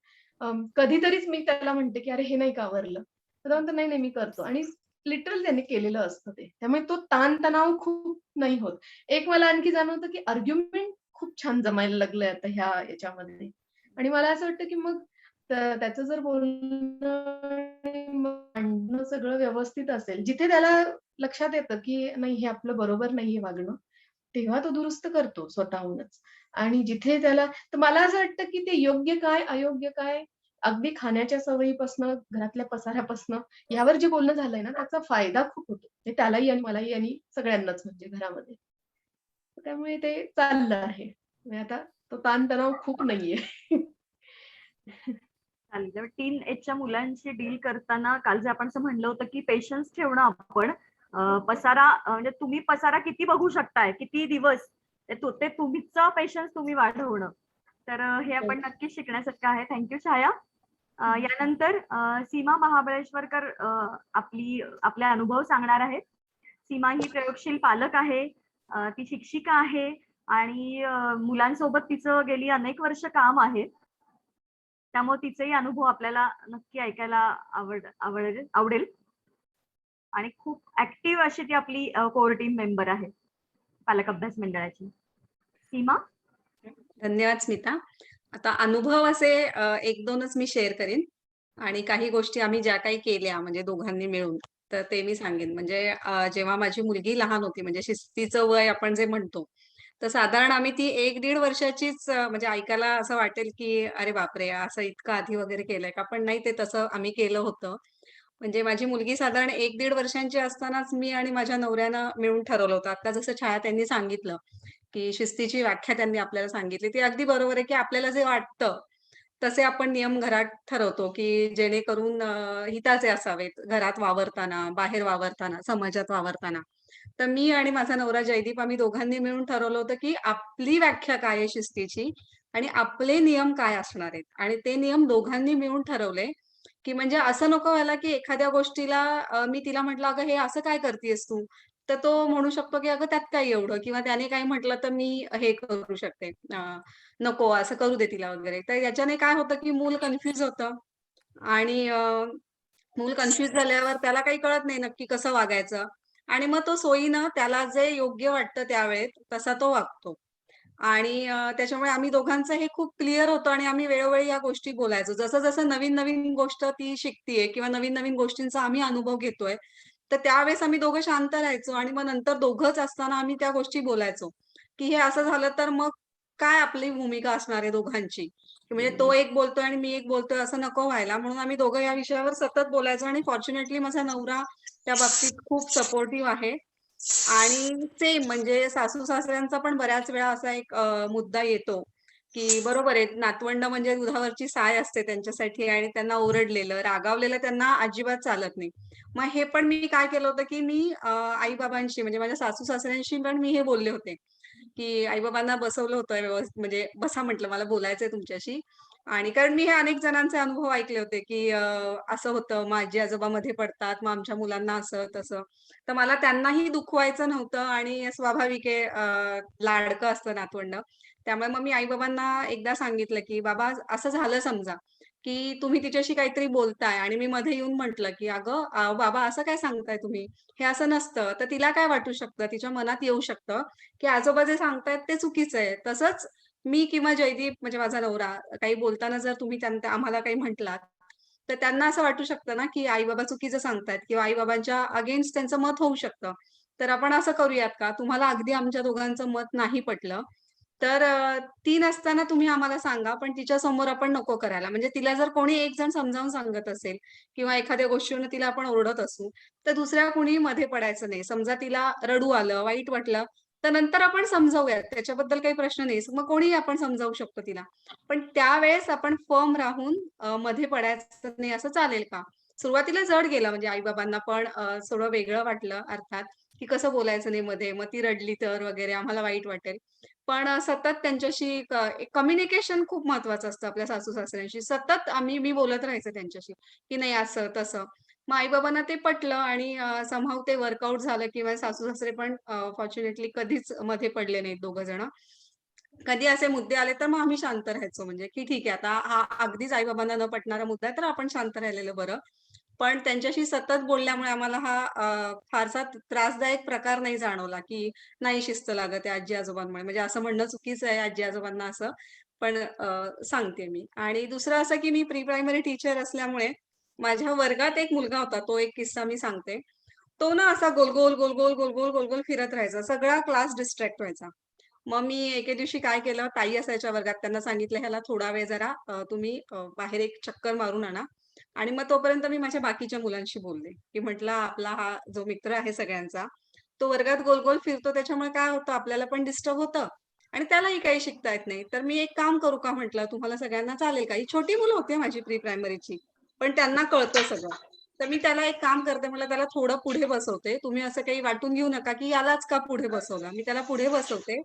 कधीतरीच मी त्याला म्हणते, की "अरे, हे नाही का आवरलं?" तर तो म्हणतो, "नाही, नाही, मी करतो." आणि लिटरली त्याने केलेलं असतं ते. त्यामुळे तो ताण-तणाव खूप नाही होत. एक मला आणखी जाणवतं, की आर्ग्युमेंट खूप छान जमायला लागलंय आता ह्या याच्यामध्ये. आणि मला असं वाटतं, की मग त्याचं जर बोलणं आणि मांडणं सगळं व्यवस्थित असेल, जिथे त्याला लक्षात येतं, की नाही हे आपलं बरोबर नाहीये वागणं, तेव्हा तो दुरुस्त करतो स्वतःहूनच. आणि जिथे त्याला तर मला असं वाटतं, की ते योग्य काय, अयोग्य काय, अगदी खाण्याच्या सवयीपासनं, घरातल्या पसाऱ्यापासनं यावर जे बोलणं झालंय ना, त्याचा फायदा खूप होतो. म्हणजे त्यालाही आणि मलाही आणि सगळ्यांनाच म्हणजे घरामध्ये. त्यामुळे ते चाललं आहे. म्हणजे आता तो ताणतणाव खूप नाहीये. चालेल. टीन एजच्या मुलांशी डील करताना काल जे आपण असं म्हणलं होतं, की पेशन्स ठेवणं आपण पसारा म्हणजे तुम्ही पसारा किती बघू शकताय, किती दिवस ते तुमचा पेशन्स तुम्ही वाढवणं. तर हे आपण नक्कीच शिकण्यासारखं आहे. थँक छाया. यानंतर सीमा महाबळेश्वरकर आपले अनुभव सांगणार आहेत. सीमा ही प्रयोगशील पालक आहे. ती शिक्षिका आहे आणि मुलांसोबत तिचं गेली अनेक वर्ष काम आहे. त्यामुळे तिचेही अनुभव आपल्याला नक्की ऐकायला आवडेल आणि खूप ऍक्टिव्ह अशी ती आपली कोर टीम मेंबर आहे पालक अभ्यास मंडळाची. सीमा? धन्यवाद स्मिता. आता अनुभव असे 1-2च मी शेअर करीन आणि काही गोष्टी आम्ही ज्या काही केल्या म्हणजे दोघांनी मिळून, तर ते मी सांगेन. म्हणजे जेव्हा माझी मुलगी लहान होती म्हणजे शिस्तीचं वय आपण जे म्हणतो, तर साधारण आम्ही ती 1-1.5 वर्षाचीच म्हणजे ऐकायला असं वाटेल, की "अरे बापरे! असं इतकं आधी वगैरे केलंय का?" पण नाही ते तसं आम्ही केलं होतं. म्हणजे माझी मुलगी साधारण 1-1.5 वर्षांची असतानाच मी आणि माझ्या नवऱ्यानं मिळून ठरवलं होतं. आता जसं छाया त्यांनी सांगितलं, की शिस्तीची व्याख्या त्यांनी आपल्याला सांगितली. ती अगदी बरोबर आहे, की आपल्याला जे वाटतं, तसे आपण नियम घरात ठरवतो, की जेणेकरून हिताचे असावेत. घरात वावरताना, बाहेर वावरताना, समाजात वावरताना. तर मी आणि माझा नवरा जयदीप आम्ही दोघांनी मिळून ठरवलं होतं, की आपली व्याख्या काय आहे शिस्तीची आणि आपले नियम काय असणार आहेत आणि ते नियम दोघांनी मिळून ठरवले, की म्हणजे असं नको व्हायला, की एखाद्या गोष्टीला मी तिला म्हटलं, "अगं, हे असं काय करतीयेस तू?" तर तो म्हणू शकतो, की "अगं, त्यात काय एवढं?" किंवा त्याने काही म्हटलं तर मी हे करू शकते, "नको, असं करू दे तिला" वगैरे. तर याच्याने काय होतं, की मूल कन्फ्यूज होतं आणि मूल कन्फ्यूज झाल्यावर त्याला काही कळत नाही नक्की कसं वागायचं आणि मग तो सोयीनं त्याला जे योग्य वाटतं त्यावेळेत तसा तो वागतो. आणि त्याच्यामुळे आम्ही दोघांचं हे खूप क्लिअर होतं आणि आम्ही वेळोवेळी या गोष्टी बोलायचो. जसं-जसं नवीन-नवीन गोष्ट ती शिकतीये किंवा नवीन-नवीन गोष्टींचा आम्ही अनुभव घेतोय, तर त्यावेळेस आम्ही दोघं शांत राहायचो आणि मग नंतर दोघंच असताना आम्ही त्या गोष्टी बोलायचो, की हे असं झालं तर मग काय आपली भूमिका असणार आहे दोघांची? म्हणजे तो एक बोलतोय आणि मी एक बोलतोय असं नको व्हायला म्हणून आम्ही दोघं या विषयावर सतत बोलायचो आणि फॉर्च्युनेटली माझा नवरा त्या बाबतीत खूप सपोर्टिव्ह आहे. आणि सेम म्हणजे सासू-सासऱ्यांचा पण बऱ्याच वेळा असा एक मुद्दा येतो, की बरोबर आहे नातवंड म्हणजे दुधावरची साय असते त्यांच्यासाठी आणि त्यांना ओरडलेलं, रागावलेलं त्यांना अजिबात चालत नाही. मग हे पण मी काय केलं होतं, की मी आई-बाबांशी म्हणजे माझ्या सासू-सासऱ्यांशी पण मी हे बोलले होते, की आई-बाबांना बसवलं होतं व्यवस्थित म्हणजे बसा म्हटलं मला बोलायचंय तुमच्याशी आणि कारण मी हे अनेक जणांचे अनुभव ऐकले होते, की असं होतं, मग आजी-आजोबा मध्ये पडतात, मग आमच्या मुलांना असं तसं. तर मला त्यांनाही दुखवायचं नव्हतं आणि स्वाभाविक आहे लाडकं असतं नातवंड. त्यामुळे मग मी आई-बाबांना एकदा सांगितलं, की "बाबा असं झालं समजा, की तुम्ही तिच्याशी काहीतरी बोलताय" आणि मी मध्ये येऊन म्हटलं, की "अगं बाबा असं काय सांगताय तुम्ही? हे असं नसतं." तर तिला काय वाटू शकतं, तिच्या मनात येऊ शकतं, की आजोबा जे सांगतायत ते चुकीचं आहे. तसंच मी किंवा जयदीप म्हणजे माझा नवरा काही बोलताना जर तुम्ही आम्हाला काही म्हटलात, तर त्यांना असं वाटू शकतं ना, की आई-बाबा चुकीचं सांगतायत किंवा आई-बाबांच्या अगेन्स्ट त्यांचं मत होऊ शकतं. तर आपण असं करूयात का? तुम्हाला अगदी आमच्या दोघांचं मत नाही पटलं, तर ती नसताना तुम्ही आम्हाला सांगा, पण तिच्यासमोर आपण नको करायला. म्हणजे तिला जर कोणी एक जण समजावून सांगत असेल किंवा एखाद्या गोष्टीवरून तिला आपण ओरडत असू, तर दुसऱ्या कुणीही मध्ये पडायचं नाही. समजा तिला रडू आलं, वाईट वाटलं, तर नंतर आपण समजावूयात. त्याच्याबद्दल काही प्रश्न नाही. मग कोणीही आपण समजावू शकतो तिला. पण त्यावेळेस आपण फर्म राहून मध्ये पडायचं नाही असं चालेल का? सुरुवातीला जड गेलं म्हणजे आई-बाबांना पण थोडं वेगळं वाटलं अर्थात, की कसं बोलायचं नाही मध्ये, मग ती रडली तर वगैरे आम्हाला वाईट वाटेल. पण सतत त्यांच्याशी कम्युनिकेशन खूप महत्वाचं असतं आपल्या सासू-सासऱ्यांशी. सतत मी बोलत राहायचं त्यांच्याशी, की नाही असं तसं. मग आई-बाबांना ते पटलं आणि समहाऊ ते वर्कआउट झालं किंवा सासू-सासरे पण फॉर्च्युनेटली कधीच मध्ये पडले नाहीत दोघं जण. कधी असे मुद्दे आले तर मग आम्ही शांत राहायचो म्हणजे, की ठीक आहे आता हा अगदीच आई-बाबांना न पटणारा मुद्दा आहे, तर आपण शांत राहिलेलं बरं. पण त्यांच्याशी सतत बोलल्यामुळे आम्हाला हा फारसा त्रासदायक प्रकार नाही जाणवला, की नाही शिस्त लागत आहे आजी-आजोबांमुळे. म्हणजे असं म्हणणं चुकीचं आहे आजी-आजोबांना असं. पण सांगते मी. आणि दुसरं असं, की मी प्री प्रायमरी टीचर असल्यामुळे माझ्या वर्गात एक मुलगा होता. तो एक किस्सा मी सांगते. तो ना असा गोल-गोल, गोल-गोल, गोल-गोल, गोल-गोल फिरत राहायचा. सगळा क्लास डिस्ट्रॅक्ट व्हायचा. मग मी एके दिवशी काय केलं, ताई असायच्या वर्गात, त्यांना सांगितलं, "ह्याला थोडा वेळ जरा तुम्ही बाहेर एक चक्कर मारून आणा." आणि मग तोपर्यंत मी माझ्या बाकीच्या मुलांशी बोलले, की म्हटलं, "आपला हा जो मित्र आहे सगळ्यांचा, तो वर्गात गोल-गोल फिरतो, त्याच्यामुळे काय होतं, आपल्याला पण डिस्टर्ब होतं आणि त्यालाही काही शिकता येत नाही. तर मी एक काम करू का?" म्हटलं, "तुम्हाला सगळ्यांना चालेल का?" ही छोटी मुलं होती माझी प्री प्रायमरीची, पण त्यांना कळतं सगळं. तर मी त्याला एक काम करते, म्हटलं, "त्याला थोडं पुढे बसवते. तुम्ही असं काही वाटून घेऊ नका, की यालाच का पुढे बसवलं." मी त्याला पुढे बसवते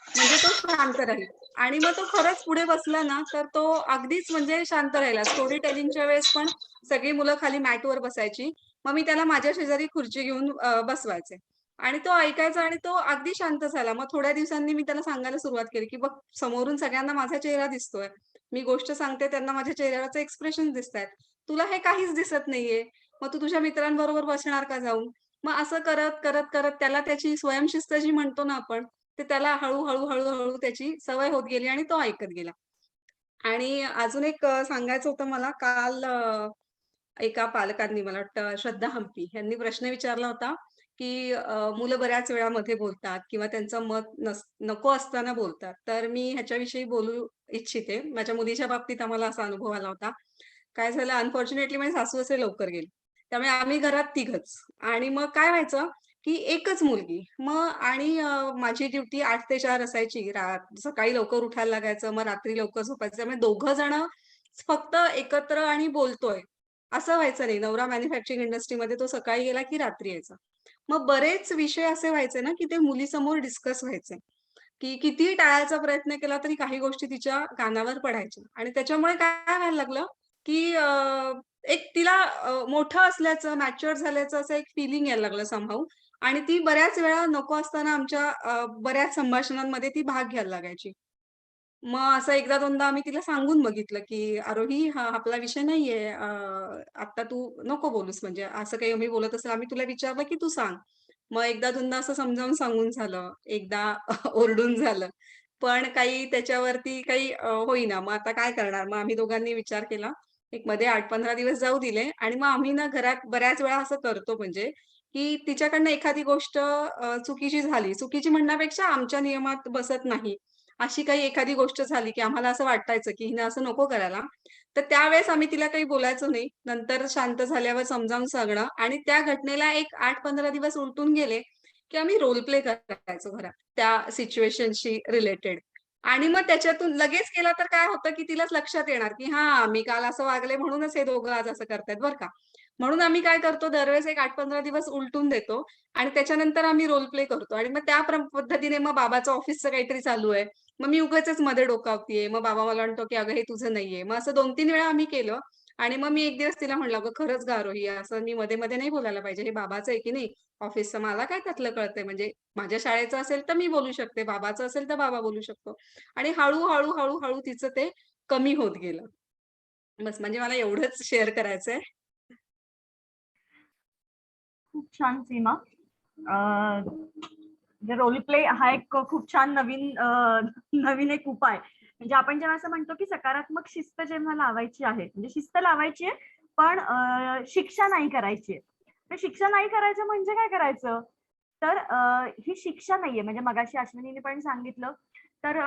म्हणजे तो शांत राहील. आणि मग तो खरंच पुढे बसला ना, तर तो अगदीच म्हणजे शांत राहिला. स्टोरी टेलिंगच्या वेळेस पण सगळी मुलं खाली मॅटवर बसायची. मग मी त्याला माझ्या शेजारी खुर्ची घेऊन बसवायचे. आणि तो ऐकायचा आणि तो अगदी शांत झाला. मग थोड्या दिवसांनी मी त्याला सांगायला सुरुवात केली, की "बघ समोरून सगळ्यांना माझा चेहरा दिसतोय. मी गोष्ट सांगते त्यांना माझ्या चेहऱ्यावरचे एक्सप्रेशन्स दिसतायत. तुला हे काहीच दिसत नाहीये. मग तू तुझ्या मित्रांबरोबर बसणार का जाऊन?" मग असं करत, करत, करत त्याला त्याची स्वयंशिस्त जी म्हणतो ना आपण, ते त्याला हळू-हळू, हळू-हळू त्याची सवय होत गेली आणि तो ऐकत गेला. आणि अजून एक सांगायचं होतं मला काल एका पालकांनी मला वाटतं श्रद्धा हंपी यांनी प्रश्न विचारला होता, की मुलं बऱ्याच वेळा मध्ये बोलतात किंवा त्यांचं मत नको असताना बोलतात. तर मी ह्याच्याविषयी बोलू इच्छिते. माझ्या मुलीच्या बाबतीत आम्हाला असा अनुभव आला होता. काय झालं अनफॉर्च्युनेटली माझे सासू-सासरे लवकर गेले. त्यामुळे आम्ही घरात तिघंच आणि मग काय व्हायचं, की एकच मुलगी. मग आणि माझी ड्युटी 8 ते 4 असायची. सकाळी लवकर उठायला लागायचं, मग रात्री लवकर झोपायचं. त्यामुळे दोघं जण फक्त एकत्र आणि बोलतोय, असं व्हायचं नाही. नवरा मॅन्युफॅक्चरिंग इंडस्ट्रीमध्ये तो सकाळी गेला की रात्री यायचा. मग बरेच विषय असे व्हायचे ना, की ते मुलीसमोर डिस्कस व्हायचे, की कितीही टाळायचा प्रयत्न केला तरी काही गोष्टी तिच्या कानावर पडायच्या आणि त्याच्यामुळे काय व्हायला लागलं, की एक तिला मोठं असल्याचं, मॅच्युअर झाल्याचं असं एक फीलिंग यायला लागलं समहाऊ आणि ती बऱ्याच वेळा नको असताना आमच्या बऱ्याच संभाषणांमध्ये ती भाग घ्यायला लागायची. मग असं एकदा दोनदा आम्ही तिला सांगून बघितलं, की "आरोही हा आपला विषय नाहीये. आता तू नको बोलूस म्हणजे असं काही आम्ही बोलत असेल आम्ही तुला विचारलं, की तू सांग." मग एकदा दोनदा असं समजावून सांगून झालं. एकदा ओरडून झालं. पण काही त्याच्यावरती काही होईना. मग आता काय करणार? मग आम्ही दोघांनी विचार केला. एक मध्ये 8-15 दिवस जाऊ दिले आणि मग आम्ही ना घरात बऱ्याच वेळा असं करतो म्हणजे, की तिच्याकडनं एखादी गोष्ट चुकीची झाली. चुकीची म्हणण्यापेक्षा आमच्या नियमात बसत नाही. अशी काही एखादी गोष्ट झाली, की आम्हाला असं वाटायचं, की हिने असं नको करायला. तर त्यावेळेस आम्ही तिला काही बोलायचो नाही. नंतर शांत झाल्यावर समजावून सांगणं आणि त्या घटनेला एक 8-15 दिवस उलटून गेले, की आम्ही रोल प्ले करायचो घरात त्या सिच्युएशनशी रिलेटेड. आणि मग त्याच्यातून लगेच केला तर काय होतं, की तिलाच लक्षात येणार, की हां, मी काल असं वागले म्हणूनच हे दोघं आज असं करतायत बरं का. म्हणून आम्ही काय करतो दरवेळेस एक 8-15 दिवस उलटून देतो आणि त्याच्यानंतर आम्ही रोल प्ले करतो आणि मग त्या पद्धतीने मग बाबाचं ऑफिसचं काहीतरी चालू आहे. मग मी उगाचच मध्ये डोकावतीये. मग बाबा मला म्हणतो, की "अगं हे तुझं नाहीये." मग असं 2-3 वेळा आम्ही केलं आणि मग मी एक दिवस तिला म्हटलं, "अगं खरंच गं आरोही असं मी मध्ये-मध्ये नाही बोलायला पाहिजे. हे बाबाचं आहे की नाही ऑफिसचं. मला काय त्यातलं कळतंय म्हणजे माझ्या शाळेचं असेल तर मी बोलू शकते. बाबाचं असेल तर बाबा बोलू शकतो." आणि हळू-हळू, हळू तिचं ते कमी होत गेलं. बस म्हणजे मला एवढंच शेअर करायचंय. खूप छान सीमा. म्हणजे रोल प्ले हा एक खूप छान नवीन नवीन एक उपाय. म्हणजे आपण जेव्हा असं म्हणतो, की सकारात्मक शिस्त जेव्हा लावायची आहे, म्हणजे शिस्त लावायची आहे, पण शिक्षा नाही करायची आहे. तर शिक्षा नाही करायचं म्हणजे काय करायचं? तर ही शिक्षा नाहीये. म्हणजे मगाशी अश्विनीने पण सांगितलं, तर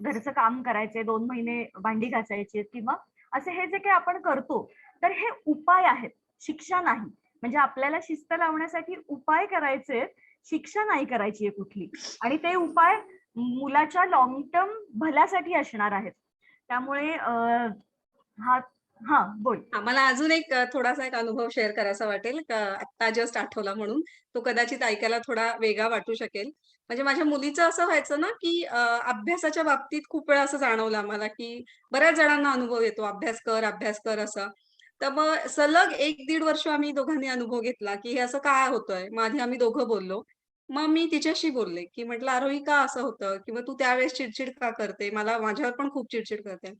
घरचं काम करायचंय, 2 महिने भांडी घासायची किंवा असे हे जे काही आपण करतो, तर हे उपाय आहेत, शिक्षा नाही. म्हणजे आपल्याला शिस्त लावण्यासाठी उपाय करायचे आहेत, शिक्षा नाही करायची आहे कुठली. आणि ते उपाय मुलाच्या लाँग टर्म भल्यासाठी असणार आहेत. त्यामुळे हा हा बोल. मला अजून एक थोडासा एक अनुभव शेअर करायचा वाटेल. आत्ता जस्ट आठवला म्हणून. तो कदाचित ऐकायला थोडा वेगळा वाटू शकेल. म्हणजे माझ्या मुलीचं असं व्हायचं ना, की अभ्यासाच्या बाबतीत खूप वेळा असं जाणवलं आम्हाला, की बऱ्याच जणांना अनुभव येतो, अभ्यास कर असं. तर मग सलग 1-1.5 वर्ष आम्ही दोघांनी अनुभव घेतला, की हे असं का होतंय? मग आधी आम्ही दोघं बोललो. मग मी तिच्याशी बोलले, की म्हटलं, "आरोही का असं होतं? किंवा तू त्यावेळेस चिड का करते? माझ्यावर पण खूप चिड करते."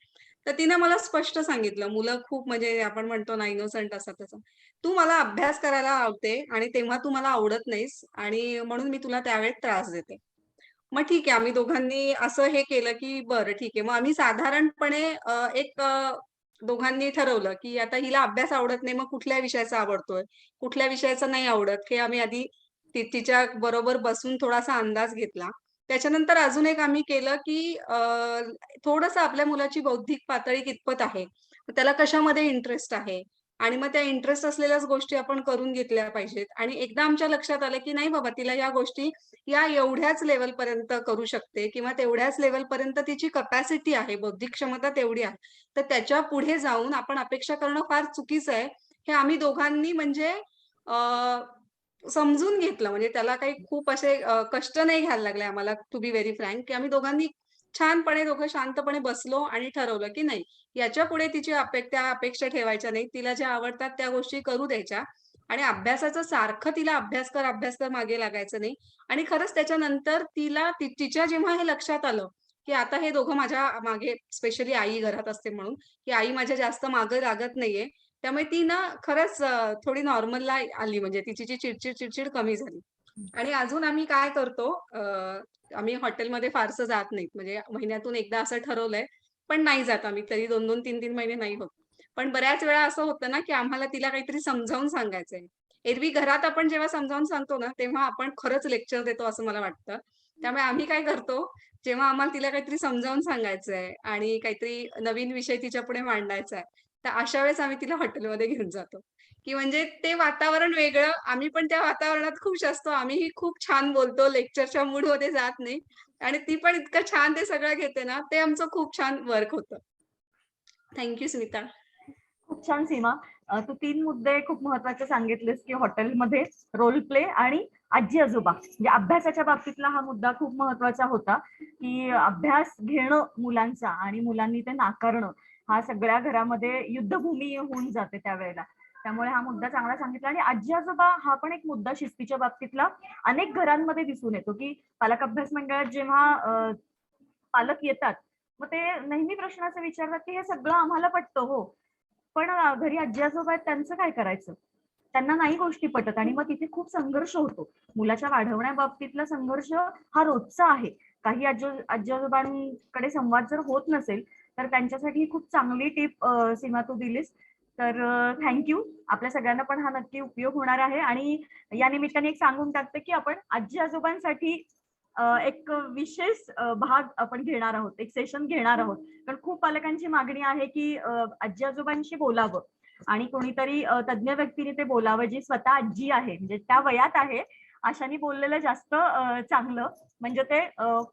तर तिने मला स्पष्ट सांगितलं, मुलं खूप म्हणजे आपण म्हणतो ना इनोसंट असतात तसं. "तू मला अभ्यास करायला लावते आणि तेव्हा तू मला आवडत नाहीस आणि म्हणून मी तुला त्यावेळेस त्रास देते." मग ठीक आहे, आम्ही दोघांनी असं हे केलं, की बरं ठीक आहे. मग आम्ही साधारणपणे दोघांनी ठरवलं, की आता हिला अभ्यास आवडत नाही, मग कुठल्या विषयाचा आवडतोय, कुठल्या विषयाचा नाही आवडत, हे आम्ही आधी तिच्या बरोबर बसून थोडासा अंदाज घेतला. त्याच्यानंतर अजून एक आम्ही केलं, की थोडंसं आपल्या मुलाची बौद्धिक पातळी कितपत आहे, त्याला कशामध्ये इंटरेस्ट आहे आणि मग त्या इंटरेस्ट असलेल्याच गोष्टी आपण करून घेतल्या पाहिजेत आणि एकदा आमच्या लक्षात आलं, की नाही बाबा तिला या गोष्टी या एवढ्याच लेव्हलपर्यंत करू शकते किंवा तेवढ्याच लेव्हलपर्यंत तिची कपॅसिटी आहे, बौद्धिक क्षमता तेवढी आहे. तर त्याच्या पुढे जाऊन आपण अपेक्षा करणं फार चुकीचं आहे. हे आम्ही दोघांनी म्हणजे अ, समजून घेतलं. म्हणजे त्याला काही खूप असे कष्ट नाही घ्यायला लागले आम्हाला टू बी व्हेरी फ्रँक, की आम्ही दोघांनी छानपणे दोघं शांतपणे बसलो आणि ठरवलं, की नाही याच्यापुढे तिची त्या अपेक्षा ठेवायच्या नाहीत. तिला ज्या आवडतात त्या गोष्टी करू द्यायच्या आणि अभ्यासाचं सारखं तिला अभ्यास कर मागे लागायचं नाही. आणि खरंच त्याच्यानंतर तिच्या जेव्हा हे लक्षात आलं, की आता हे दोघं माझ्या मागे स्पेशली आई घरात असते म्हणून, की आई माझ्या जास्त मागे लागत नाहीये. त्यामुळे ती ना खरंच थोडी नॉर्मलला आली म्हणजे तिची जी चिडचिड कमी झाली. आणि अजून आम्ही काय करतो आम्ही हॉटेलमध्ये फारसं जात नाहीत. म्हणजे महिन्यातून एकदा असं ठरवलंय, पण नाही जात आम्ही. तरी 2-2, 3-3 महिने नाही होत. पण बऱ्याच वेळा असं होतं ना, की आम्हाला तिला काहीतरी समजावून सांगायचंय. एरवी घरात आपण जेव्हा समजावून सांगतो ना, तेव्हा आपण खरंच लेक्चर देतो असं मला वाटतं. त्यामुळे आम्ही काय करतो, जेव्हा आम्हाला तिला काहीतरी समजावून सांगायचंय आणि काहीतरी नवीन विषय तिच्यापुढे मांडायचा आहे, तर अशा वेळेस आम्ही तिला हॉटेलमध्ये घेऊन जातो. की म्हणजे ते वातावरण वेगळं, आम्ही पण त्या वातावरणात खुश असतो. आम्हीही खूप छान बोलतो, लेक्चरच्या मूडमध्ये जात नाही आणि ती पण इतकं छान ते सगळं घेते ना, ते आमचं खूप छान वर्क होतं. Thank you Smita. खूप छान सीमा. तू 3 मुद्दे खूप महत्त्वाचे सांगितलेस, की हॉटेलमध्ये रोल प्ले आणि आजी-आजोबा म्हणजे अभ्यासाच्या बाबतीतला हा मुद्दा खूप महत्त्वाचा होता, की अभ्यास घेणं मुलांचा आणि मुलांनी ते नाकारणं हा सगळ्या घरामध्ये युद्धभूमी होऊन जाते त्यावेळेला. त्यामुळे हा मुद्दा चांगला सांगितला आणि आजी-आजोबा हा पण एक मुद्दा शिस्तीच्या बाबतीतला अनेक घरांमध्ये दिसून येतो, की पालक अभ्यास मंडळात जेव्हा पालक येतात, मग ते नेहमी प्रश्न असे विचारतात, की हे सगळं आम्हाला पटतं हो. पण घरी आजी-आजोबा आहेत त्यांचं काय करायचं? त्यांना नाही गोष्टी पटत आणि मग तिथे खूप संघर्ष होतो. मुलाच्या वाढवण्याबाबतीतला संघर्ष हा रोजचा आहे. काही आजी-आजोबांकडे संवाद जर होत नसेल, तर त्यांच्यासाठी ही खूप चांगली टिप सीमा तू दिलीस. तर आपल्या सगळ्यांना पण हा नक्की उपयोग होणार आहे आणि या निमित्ताने एक सांगून टाकते, की आपण आजी-आजोबांसाठी एक विशेष भाग आपण घेणार आहोत, एक सेशन घेणार आहोत. कारण खूप पालकांची मागणी आहे, की आजी-आजोबांशी बोलावं आणि कोणीतरी तज्ञ व्यक्तीने ते बोलावं, जी स्वतः आजी आहे, म्हणजे त्या वयात आहे, अशाने बोललेलं जास्त चांगलं. म्हणजे ते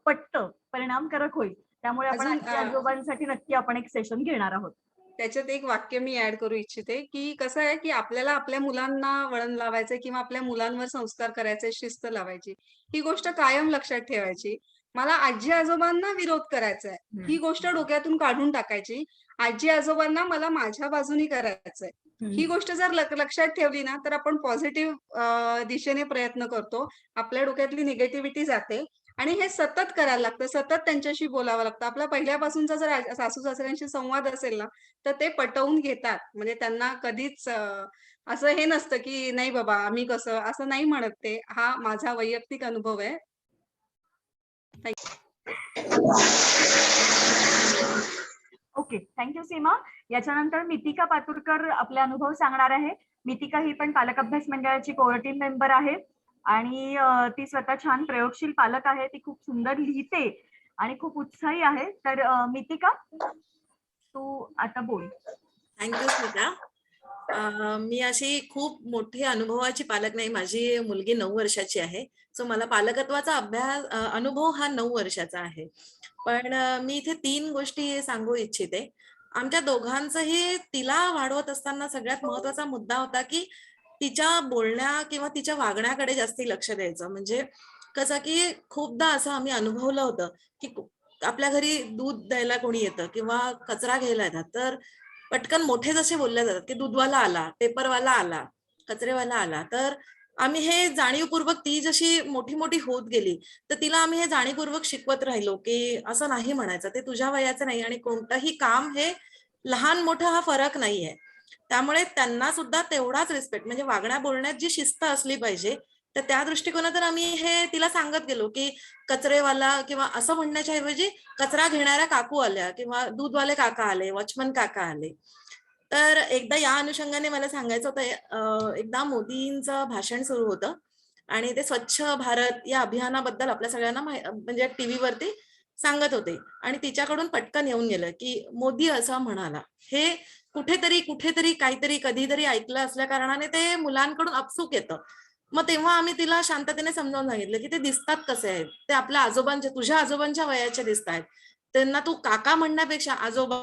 पटतं, परिणामकारक होईल. त्यामुळे आपण अजून आजी-आजोबांसाठी नक्की आपण एक सेशन घेणार आहोत. त्याच्यात एक वाक्य मी ॲड करू इच्छिते, की कसं आहे, की आपल्याला आपल्या मुलांना वळण लावायचंय किंवा आपल्या मुलांवर संस्कार करायचे, शिस्त लावायची. ही गोष्ट कायम लक्षात ठेवायची. मला आजी-आजोबांना विरोध करायचा आहे, ही गोष्ट डोक्यातून काढून टाकायची. आजी-आजोबांना मला माझ्या बाजूनी करायचंय. ही गोष्ट जर लक्षात ठेवली ना, तर आपण पॉझिटिव्ह दिशेने प्रयत्न करतो. आपल्या डोक्यातली निगेटिव्हिटी जाते आणि हे सतत करायला लागतं. सतत त्यांच्याशी बोलावं लागतं. आपला पहिल्यापासूनचा जर सासू-सासऱ्यांशी संवाद असेल ना, तर ते पटवून घेतात. म्हणजे त्यांना कधीच असं हे नसतं, की नाही बाबा आम्ही कसं, असं नाही म्हणत ते. हा माझा वैयक्तिक अनुभव आहे. ओके. सीमा. याच्यानंतर मितिका पातुरकर आपले अनुभव सांगणार आहे. मितिका ही पण पालक अभ्यास मंडळाची कोर टीम मेंबर आहे आणि ती स्वतः छान प्रयोगशील पालक आहे. ती खूप सुंदर लिहिते आणि खूप उत्साही आहे. तर मितिका, तू आता बोल. थँक्यू स्मिता. मी अशी खूप मोठी अनुभवाची पालक नाही. माझी मुलगी 9 वर्षाची आहे. सो मला पालकत्वाचा अनुभव हा 9 वर्षाचा आहे. पण मी इथे 3 गोष्टी सांगू इच्छिते. आमच्या दोघांचंही तिला वाढवत असताना सगळ्यात महत्वाचा मुद्दा होता की तिच्या बोलण्या किंवा तिच्या वागण्याकडे जास्ती लक्ष द्यायचं. म्हणजे कसं की खूपदा असं आम्ही अनुभवलं होतं की आपल्या घरी दूध द्यायला कोणी येतं किंवा कचरा घ्यायला येतात, तर पटकन मोठे जसे बोलले जातात की दूधवाला आला, पेपरवाला आला, कचरेवाला आला. तर आम्ही हे जाणीवपूर्वक ती जशी मोठी मोठी होत गेली, तर तिला आम्ही हे जाणीवपूर्वक शिकवत राहिलो की असं नाही म्हणायचं, ते तुझ्या वयाचं नाही आणि कोणतंही काम हे लहान मोठं हा फरक नाहीये. त्यामुळे त्यांना सुद्धा तेवढाच रिस्पेक्ट, म्हणजे वागण्या बोलण्यात जी शिस्त असली पाहिजे, तर त्या दृष्टिकोनातून आम्ही हे तिला सांगत गेलो की कचरेवाला किंवा असं म्हणण्याच्या ऐवजी कचरा घेणाऱ्या काकू आल्या किंवा दूधवाले काका आले, वॉचमन काका आले. तर एकदा या अनुषंगाने मला सांगायचं होतं, एकदा मोदींचं भाषण सुरू होतं आणि ते स्वच्छ भारत या अभियानाबद्दल आपल्या सगळ्यांना म्हणजे टीव्हीवरती सांगत होते आणि तिच्याकडून पटकन येऊन गेलं की मोदी असा म्हणाला. हे कुठेतरी कुठेतरी काहीतरी कधीतरी ऐकलं असल्या कारणाने ते मुलांकडून अपसूक येतं. मग तेव्हा आम्ही तिला शांततेने समजावून सांगितलं की ते दिसतात कसे आहेत, ते आपल्या आजोबांच्या, तुझ्या आजोबांच्या वयाचे दिसत आहेत. त्यांना तू काका म्हणण्यापेक्षा आजोबा,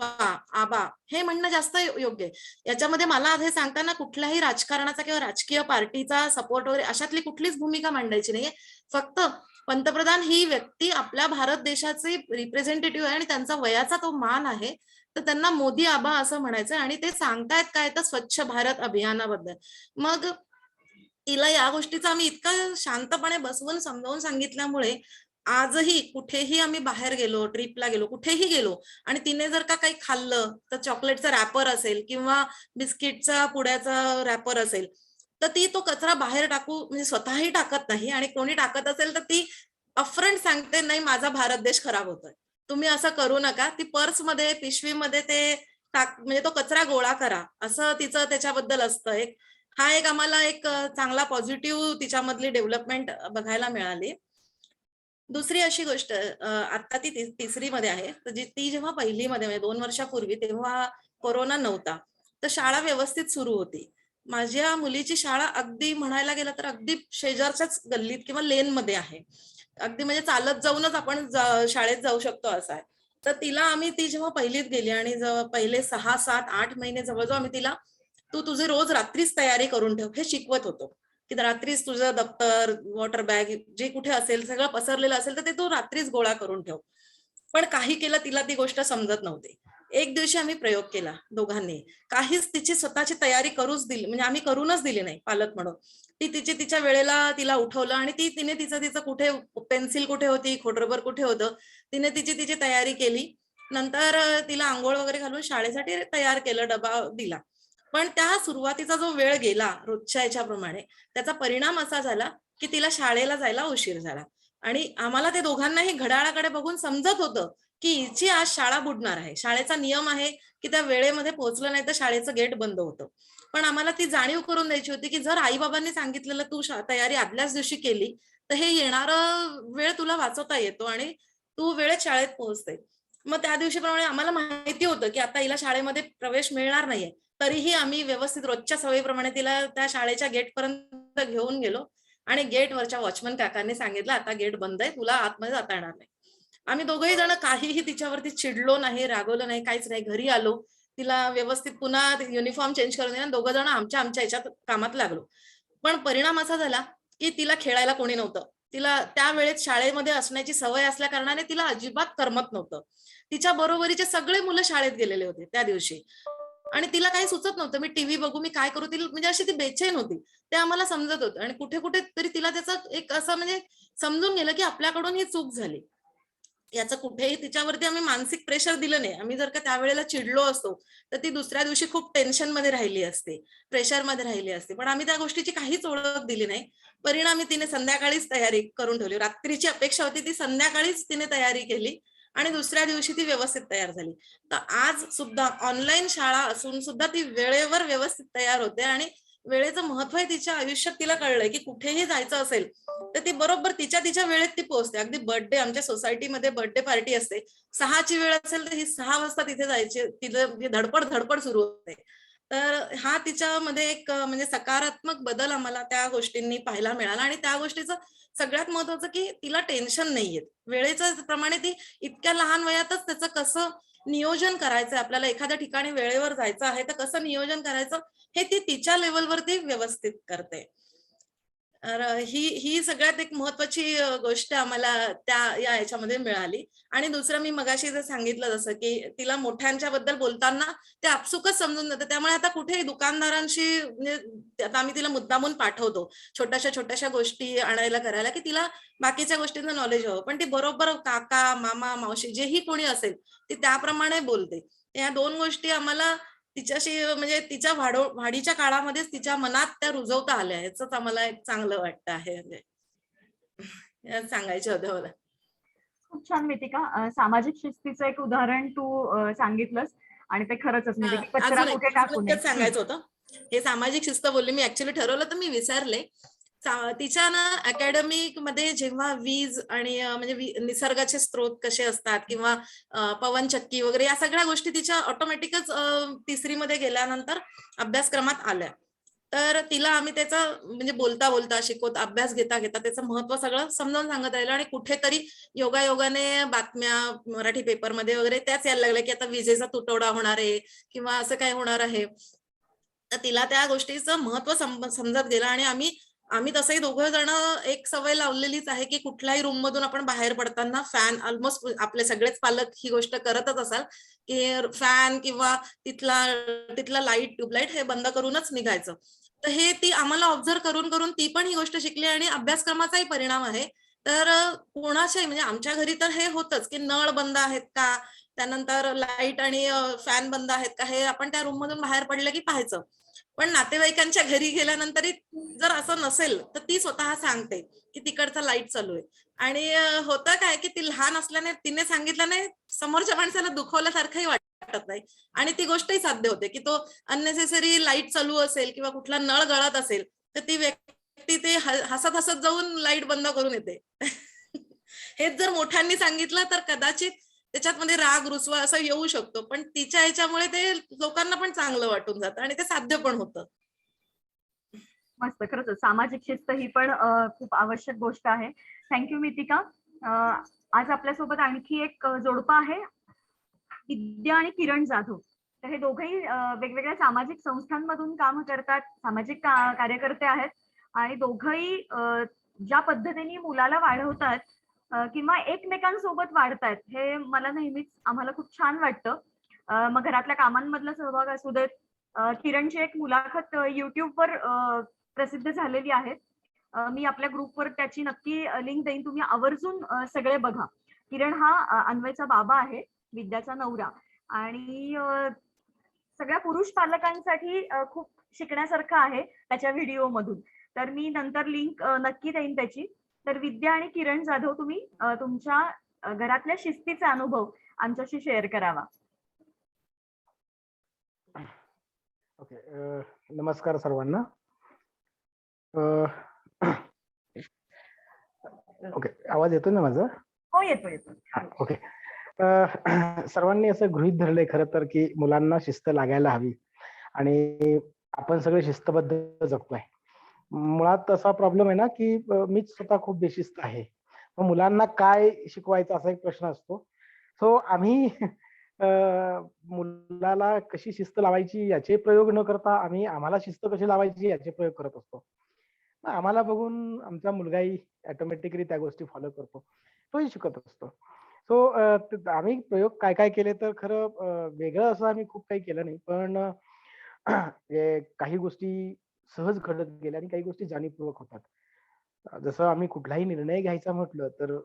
आबा हे म्हणणं जास्त योग्य आहे. याच्यामध्ये मला हे सांगताना कुठल्याही राजकारणाचा किंवा राजकीय पार्टीचा सपोर्ट वगैरे अशातली कुठलीच भूमिका मांडायची नाहीये. फक्त पंतप्रधान ही व्यक्ती आपल्या भारत देशाचे रिप्रेझेंटेटिव्ह आहे आणि त्यांचा वयाचा तो मान आहे, तर त्यांना मोदी आबा असं म्हणायचं आणि ते सांगतायत काय तर स्वच्छ भारत अभियानाबद्दल. मग तिला या गोष्टीचा आम्ही इतकं शांतपणे बसवून समजावून सांगितल्यामुळे आजही कुठेही आम्ही बाहेर गेलो, ट्रिपला गेलो, कुठेही गेलो आणि तिने जर का काही खाल्लं, तर चॉकलेटचा रॅपर असेल किंवा बिस्किटचा पुड्याचा रॅपर असेल, तर ती तो कचरा बाहेर टाकू म्हणजे स्वतःही टाकत नाही आणि कोणी टाकत असेल तर ती अपफ्रंट सांगते, नाही माझा भारत देश खराब होतोय, तुम्ही असं करू नका. ती पर्समध्ये, पिशवीमध्ये ते म्हणजे तो कचरा गोळा करा, असं तिचं त्याच्याबद्दल असतं. हा एक आम्हाला एक चांगला पॉझिटिव्ह तिच्यामधली डेव्हलपमेंट बघायला मिळाली. दुसरी अशी गोष्ट, आता ती तिसरीमध्ये आहे, तर ती जेव्हा पहिलीमध्ये म्हणजे 2 वर्षापूर्वी तेव्हा कोरोना नव्हता, तर शाळा व्यवस्थित सुरू होती. माझ्या मुलीची शाळा अगदी म्हणायला गेलं तर अगदी शेजारच्याच गल्लीत किंवा लेनमध्ये आहे. अगदी म्हणजे चालत जाऊनच आपण शाळेत जाऊ शकतो असं आहे. तर तिला आम्ही, ती जेव्हा पहिलीत गेली आणि पहिले 6, 7, 8 महिने जवळजवळ आम्ही तिला तू तुझे रोज रात्रीच तयारी करून ठेव हे शिकवत होतो, की रात्रीच तुझं दप्तर, वॉटर बॅग जे कुठे असेल सगळं पसरलेलं असेल तर ते तू रात्रीच गोळा करून ठेव. पण काही केलं तिला ती गोष्ट समजत नव्हती. एक दिवशी आम्ही प्रयोग केला दोघांनी, काहीच तिची स्वतःची तयारी करूच दिली, म्हणजे आम्ही करूनच दिली नाही पालक म्हणून. ती तिच्या वेळेला तिला उठवलं आणि तिने तिचं कुठे पेन्सिल कुठे होती, खोडरबर कुठे होतं, तिने तिची तयारी केली. नंतर तिला आंघोळ वगैरे घालून शाळेसाठी तयार केलं, डबा दिला. पण त्या सुरुवातीचा जो वेळ गेला रोजच्या याच्याप्रमाणे, त्याचा परिणाम असा झाला की तिला शाळेला जायला उशीर झाला आणि आम्हाला ते दोघांनाही घड्याळाकडे बघून समजत होतं की हिची आज शाळा बुडणार आहे. शाळेचा नियम आहे की त्या वेळेमध्ये पोहोचलं नाही तर शाळेचं गेट बंद होतं. पण आम्हाला ती जाणीव करून द्यायची होती की जर आई बाबांनी सांगितलेलं तू तयारी आदल्याच दिवशी केली तर हे येणारं वेळ तुला वाचवता येतो आणि तू वेळेत शाळेत पोहोचते. मग त्या दिवशीप्रमाणे आम्हाला माहिती होतं की आता हिला शाळेमध्ये प्रवेश मिळणार नाहीये, तरीही आम्ही व्यवस्थित रोजच्या सवयीप्रमाणे तिला त्या शाळेच्या गेटपर्यंत घेऊन गेलो आणि गेटवरच्या वॉचमन काकांनी सांगितलं आता गेट बंद आहे, तुला आतमध्ये जाता येणार नाही. आम्ही दोघंही जण काहीही तिच्यावरती चिडलो नाही, रागवलं नाही, काहीच नाही. घरी आलो, तिला व्यवस्थित पुन्हा युनिफॉर्म चेंज करून दिला, दोघं जण आमच्या याच्यात कामात लागलो. पण परिणाम असा झाला की तिला खेळायला कोणी नव्हतं. तिला त्या वेळेत शाळेमध्ये असण्याची सवय असल्या कारणाने तिला अजिबात करमत नव्हतं. तिच्या बरोबरीचे सगळे मुलं शाळेत गेलेले होते त्या दिवशी आणि तिला काही सुचत नव्हतं, मी टीव्ही बघू, मी काय करू, तिला म्हणजे अशी ती बेचैन होती. ते आम्हाला समजत होतं आणि कुठे कुठे तरी तिला त्याचं एक असं म्हणजे समजून गेलं की आपल्याकडून ही चूक झाली. याचं कुठेही तिच्यावरती आम्ही मानसिक प्रेशर दिलं नाही. आम्ही जर का त्यावेळेला चिडलो असतो तर ती दुसऱ्या दिवशी खूप टेन्शन मध्ये राहिली असते, प्रेशर मध्ये राहिली असते. पण आम्ही त्या गोष्टीची काहीच ओळख दिली नाही. परिणामी तिने संध्याकाळीच तयारी करून ठेवली. रात्रीची अपेक्षा होती, ती संध्याकाळीच तिने तयारी केली आणि दुसऱ्या दिवशी ती व्यवस्थित तयार झाली. तर आज सुद्धा ऑनलाईन शाळा असून सुद्धा ती वेळेवर व्यवस्थित तयार होते आणि वेळेचं महत्व आहे तिच्या आयुष्यात तिला कळलंय की कुठेही जायचं असेल तर ती बरोबर तिच्या वेळेत ती पोहोचते. अगदी बर्थडे, आमच्या सोसायटीमध्ये बर्थडे पार्टी असते, 6ची वेळ असेल तर ही 6 वाजता तिथे जायची, तिचं धडपड सुरू होते. तर हा तिच्यामध्ये एक म्हणजे सकारात्मक बदल आम्हाला त्या गोष्टींनी पाहायला मिळाला आणि त्या गोष्टीचं सगळ्यात महत्वाचं की तिला टेन्शन नाहीये. वेळेच्या प्रमाणे ती इतक्या लहान वयातच त्याचं कसं नियोजन करायचंय, आपल्याला एखाद्या ठिकाणी वेळेवर जायचं आहे तर कसं नियोजन करायचं हे ती तिच्या लेवलवरती व्यवस्थित करते. तर ही सगळ्यात एक महत्वाची गोष्ट आम्हाला त्या या ह्याच्यामध्ये मिळाली. आणि दुसरं मी मगाशी जर सांगितलं जसं की तिला मोठ्यांच्या बद्दल बोलताना ते आपसुकच समजून जातं. त्यामुळे आता कुठेही दुकानदारांशी म्हणजे आता आम्ही तिला मुद्दामून पाठवतो छोट्याशा गोष्टी आणायला करायला, की तिला बाकीच्या गोष्टींचं नॉलेज हवं. पण ती बरोबर काका, मामा, मावशी जेही कोणी असेल ती त्याप्रमाणे बोलते. या 2 गोष्टी आम्हाला तिच्याशी म्हणजे तिच्या वाढीच्या काळामध्येच तिच्या मनात त्या रुजवता आल्या. ह्याचंच आम्हाला एक चांगलं वाटतं आहे म्हणजे. हे सांगायचं होतं मला. खूप छान मितिका. सामाजिक शिस्तीचं एक उदाहरण तू सांगितलंस आणि ते खरंच म्हणजे की कचरा अजून कुठे टाकू नये. एकच सांगायचं होतं. हे सामाजिक शिस्त बोलली मी ऍक्च्युली ठरवलं तर मी विसरले. तिच्या ना अकॅडमिक मध्ये जेव्हा वीज आणि म्हणजे निसर्गाचे स्रोत कसे असतात किंवा पवनचक्की वगैरे या सगळ्या गोष्टी तिच्या ऑटोमॅटिकच 3री मध्ये गेल्यानंतर अभ्यासक्रमात आल्या. तर तिला आम्ही त्याचा म्हणजे बोलता शिकवत अभ्यास घेता त्याचं महत्व सगळं समजावून सांगत राहिलो. आणि कुठेतरी योगायोगाने बातम्या मराठी पेपरमध्ये वगैरे त्याच यायला लागल्या की आता विजेचा तुटवडा होणार आहे किंवा असं काय होणार आहे. तर तिला त्या गोष्टीचं महत्व समजत गेलं. आणि आम्ही तसंही दोघं जण एक सवय लावलेलीच आहे की कुठल्याही रूम मधून आपण बाहेर पडताना फॅन ऑलमोस्ट आपले सगळेच पालक ही गोष्ट करतच असाल की फॅन किंवा तिथला लाईट ट्यूबलाईट हे बंद करूनच निघायचं. तर हे ती आम्हाला ऑब्झर्व करून ती पण ही गोष्ट शिकली आणि अभ्यासक्रमाचाही परिणाम आहे. तर कोणाच्याही म्हणजे आमच्या घरी तर हे होतच की नळ बंद आहेत का, त्यानंतर लाईट आणि फॅन बंद आहेत का हे आपण त्या रूम मधून बाहेर पडलं की पाहायचं. पण नातेवाईकांच्या घरी गेल्यानंतरही जर असं नसेल तर ती स्वतः सांगते की तिकडचा लाईट चालू आहे. आणि होतं काय की ती लहान असल्याने तिने सांगितल्याने समोरच्या माणसाला दुखवल्यासारखंही वाटत नाही आणि ती गोष्टही साध्य होते की तो अननेसेसरी लाईट चालू असेल किंवा कुठला नळ गळत असेल तर ती व्यक्ती ते हसत हसत जाऊन लाईट बंद करून येते. हेच जर मोठ्यांनी सांगितलं तर कदाचित त्याच्यामध्ये राग रुसवा असं येऊ शकतो. पण तिच्या ह्याच्यामुळे ते लोकांना पण चांगलं वाटून जातं आणि ते साध्य पण होतं. मस्त. खरंच सामाजिक शिस्त ही पण खूप आवश्यक गोष्ट आहे. थँक्यू मितिका. आज आपल्यासोबत आणखी एक जोडपं आहे, विद्या आणि किरण जाधव. तर हे दोघंही वेगवेगळ्या सामाजिक संस्थांमधून काम करतात, सामाजिक कार्यकर्ते आहेत आणि दोघंही ज्या पद्धतीने मुलाला वाढवतात किंवा एकमेकांसोबत वाढतायत हे मला नेहमीच आम्हाला खूप छान वाटतं. मग घरातल्या कामांमधला सहभाग असू देत. किरणची एक मुलाखत युट्यूबवर प्रसिद्ध झालेली आहे. मी आपल्या ग्रुपवर त्याची नक्की लिंक देईन, तुम्ही आवर्जून सगळे बघा. किरण हा अन्वयचा बाबा आहे, विद्याचा नवरा. आणि सगळ्या पुरुष पालकांसाठी खूप शिकण्यासारखं आहे त्याच्या व्हिडिओ मधून. तर मी नंतर लिंक नक्की देईन त्याची. तर विद्या आणि किरण जाधव तुम्ही तुमच्या घरातल्या शिस्तीचा अनुभव आमच्याशी शेअर करावा. ओके. नमस्कार सर्वांना. ओके, आवाज येतो ना माझा? हो, येतो. ओके. सर्वांनी असं गृहीत धरलंय खरं तर की मुलांना शिस्त लागायला हवी आणि आपण सगळे शिस्तबद्ध जगतोय. मुळात असा प्रॉब्लेम आहे ना की मीच स्वतः खूप बेशिस्त आहे. मग मुलांना काय शिकवायचं असा एक प्रश्न असतो. सो आम्ही मुलाला कशी शिस्त लावायची याचे प्रयोग न करता आम्ही आम्हाला शिस्त कशी लावायची याचे प्रयोग करत असतो. आम्हाला बघून आमचा मुलगाही ऑटोमॅटिकली त्या गोष्टी फॉलो करतो, तोही शिकत असतो. सो आम्ही प्रयोग काय काय केले तर खरं वेगळं असं आम्ही खूप काही केलं नाही, पण काही गोष्टी सहज घडत गेल्या आणि काही गोष्टी जाणीवपूर्वक होतात. जसं आम्ही कुठलाही निर्णय घ्यायचा म्हटलं तर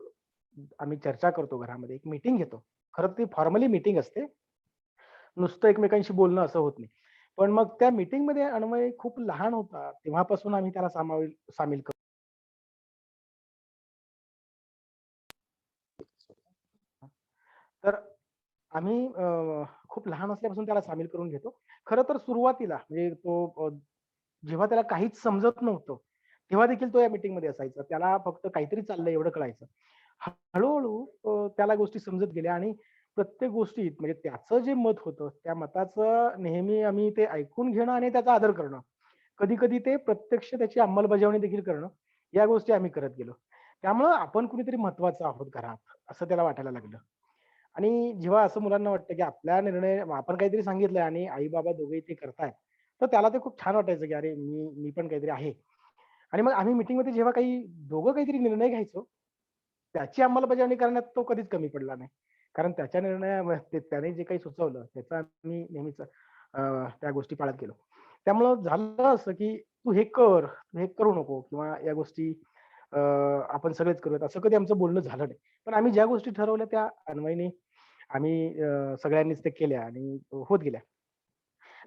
आम्ही चर्चा करतो घरामध्ये, एक मीटिंग घेतो. खरं ती फॉर्मली मीटिंग असते, नुसतं एकमेकांशी बोलणं असं होत नाही. पण मग त्या मीटिंग मध्ये अन्वय खूप लहान होता तेव्हापासून आम्ही त्याला सामील करतो. तर आम्ही खूप लहान असल्यापासून त्याला सामील करून घेतो. खरं तर सुरुवातीला म्हणजे तो जेव्हा त्याला काहीच समजत नव्हतं तेव्हा देखील तो या मीटिंग मध्ये असायचा. त्याला फक्त काहीतरी चाललंय एवढं कळायचं. हळूहळू त्याला गोष्टी समजत गेल्या आणि प्रत्येक गोष्टीत म्हणजे त्याचं जे मत होतं त्या मताचं नेहमी आम्ही ते ऐकून घेणं आणि त्याचा आदर करणं, कधी कधी ते प्रत्यक्ष त्याची अंमलबजावणी देखील करणं, या गोष्टी आम्ही करत गेलो. त्यामुळं आपण कुणीतरी महत्वाचं आहोत घरात असं त्याला वाटायला लागलं. आणि जेव्हा असं मुलांना वाटतं की आपला निर्णय आपण काहीतरी सांगितलंय आणि आई बाबा दोघेही ते करतायत, तर त्याला ते खूप छान वाटायचं की अरे मी पण काहीतरी आहे. आणि मग आम्ही मीटिंगमध्ये जेव्हा काही दोघं काहीतरी निर्णय घ्यायचो, त्याची अंमलबजावणी करण्यात तो कधीच कमी पडला नाही. कारण त्याच्या त्याने जे काही सुचवलं त्याचा आम्ही नेहमीच त्या गोष्टी पाळत गेलो. त्यामुळं झालं असं की तू हे कर, तू हे करू नको किंवा या गोष्टी आपण सगळेच करूयात असं कधी आमचं बोलणं झालं नाही. पण आम्ही ज्या गोष्टी ठरवल्या त्या अन्वयने आम्ही सगळ्यांनीच ते केल्या आणि होत गेल्या.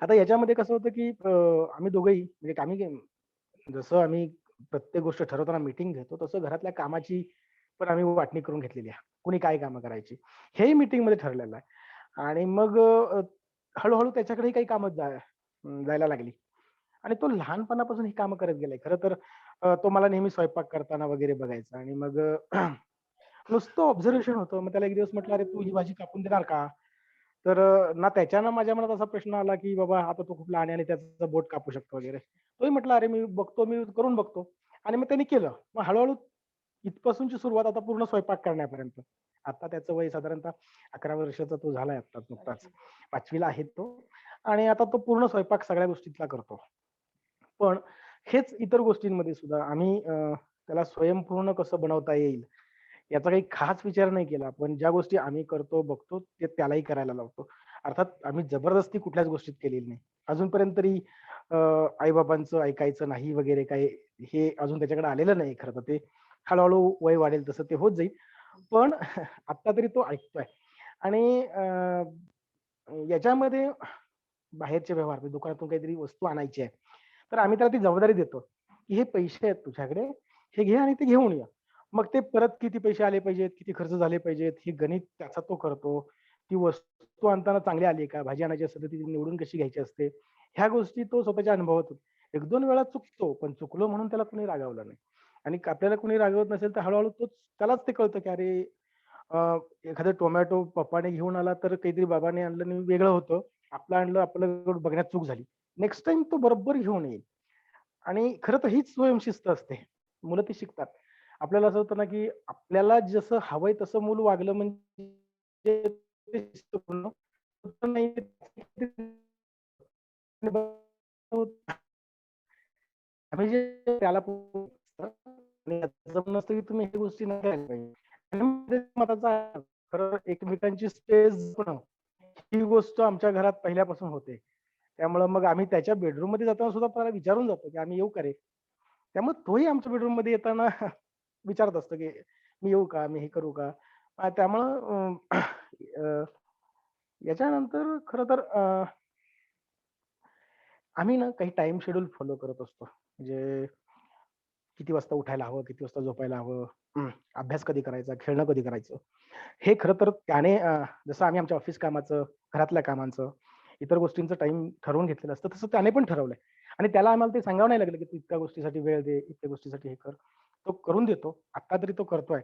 आता याच्यामध्ये कसं होतं की आम्ही दोघंही म्हणजे जसं आम्ही प्रत्येक गोष्ट ठरवताना मीटिंग घेतो, तसं घरातल्या कामाची पण आम्ही वाटणी करून घेतलेली आहे. कुणी काय कामं करायची, हेही मीटिंगमध्ये ठरलेलं आहे. आणि मग हळू-हळू त्याच्याकडेही काही कामं जायला लागली. आणि तो लहानपणापासून ही कामं करत गेलाय. खरं तर तो मला नेहमी स्वयंपाक करताना वगैरे बघायचा आणि मग नुसतं ऑब्झर्वेशन होतं. मग त्याला एक दिवस म्हटलं, "अरे, तू ही भाजी कापून देणार का?" तर ना त्याच्या ना माझ्या मनात असा प्रश्न आला, की बाबा आता तो खूप लहान आहे आणि त्याचं बोट कापू शकतो वगैरे. तोही म्हटला, "अरे, मी बघतो, मी करून बघतो." आणि मग त्याने केलं. मग हळू इथपासूनची सुरुवात आता पूर्ण स्वयंपाक करण्यापर्यंत. आता त्याचं वय साधारणतः 11 वर्षाचा तो झालाय आत्ताच नुकताच. 5वी ला आहे तो आणि आता तो पूर्ण स्वयंपाक सगळ्या गोष्टीतला करतो. पण हेच इतर गोष्टींमध्ये सुद्धा आम्ही त्याला स्वयंपूर्ण कसं बनवता येईल याचा काही खास विचार नाही केला. पण ज्या गोष्टी आम्ही करतो, बघतो ते त्यालाही करायला लावतो. अर्थात आम्ही जबरदस्ती कुठल्याच गोष्टीत केलेली नाही. अजूनपर्यंत तरी आई-बाबांचं ऐकायचं नाही वगैरे काही हे अजून त्याच्याकडे आलेलं नाही खरं तर. ते हळू वय वाढेल तसं ते होत जाईल. पण आत्ता तरी तो ऐकतोय आणि याच्यामध्ये बाहेरचे व्यवहार म्हणजे दुकानातून काहीतरी वस्तू आणायची आहे. तर आम्ही त्याला ती जबाबदारी देतो, की हे पैसे आहेत तुझ्याकडे, हे घे आणि ते घेऊन ये. मग ते परत किती पैसे आले पाहिजेत, किती खर्च झाले पाहिजेत, हे गणित त्याचा तो करतो. ती वस्तू आणताना चांगली आली का? भाजी आणायची असते तर ती निवडून कशी घ्यायची असते. ह्या गोष्टी तो स्वतःच्या अनुभवातून 1-2 वेळा चुकतो, पण चुकलो म्हणून त्याला कोणी रागावलं नाही. आणि आपल्याला कोणी रागवत नसेल तर हळू त्यालाच ते कळतं, की अरे एखादं टोमॅटो पप्पाने घेऊन आला तर काहीतरी बाबाने आणलं आणि वेगळं होतं. आपलं आणलं, आपलं बघण्यात चूक झाली. नेक्स्ट टाईम तो बरोबर घेऊन येईल. आणि खरं तर हीच स्वयंशिस्त असते. मुलं ती शिकतात. आपल्याला असं होतं ना, की आपल्याला जसं हवंय तसं मूल वागलं म्हणजे ते शिस्तपूर्ण होतं नाही. आम्ही जे त्याला आणि याचं म्हणणं असतं, की तुम्ही ह्या गोष्टी नाही करायला पाहिजे. आणि माझ्या मताचा खरं एकमेकांची स्पेस ही गोष्ट आमच्या घरात पहिल्यापासून होते. त्यामुळं मग आम्ही त्याच्या बेडरूममध्ये जाताना सुद्धा त्याला विचारून जातो, की आम्ही येऊ का रे? त्यामुळे तोही आमच्या बेडरूममध्ये येताना विचारत असतो, की "मी येऊ का? मी हे करू का?" त्यामुळं अ, याच्यानंतर खरं तर आम्ही ना काही टाईम शेड्यूल फॉलो करत असतो. म्हणजे किती वाजता उठायला हवं, किती वाजता झोपायला हवं, अभ्यास कधी करायचा, खेळणं कधी करायचं. हे खरं तर त्याने जसं आम्ही आमच्या ऑफिस कामाचं, घरातल्या कामांचं, इतर गोष्टींचं टाईम ठरवून घेतलेलं असतं, तसं त्याने पण ठरवलंय. आणि त्याला आम्हाला ते सांगावं नाही लागलं, की तू इतक्या गोष्टीसाठी वेळ दे, इतक्या गोष्टीसाठी हे कर. तो करून देतो. आत्ता तरी तो करतोय.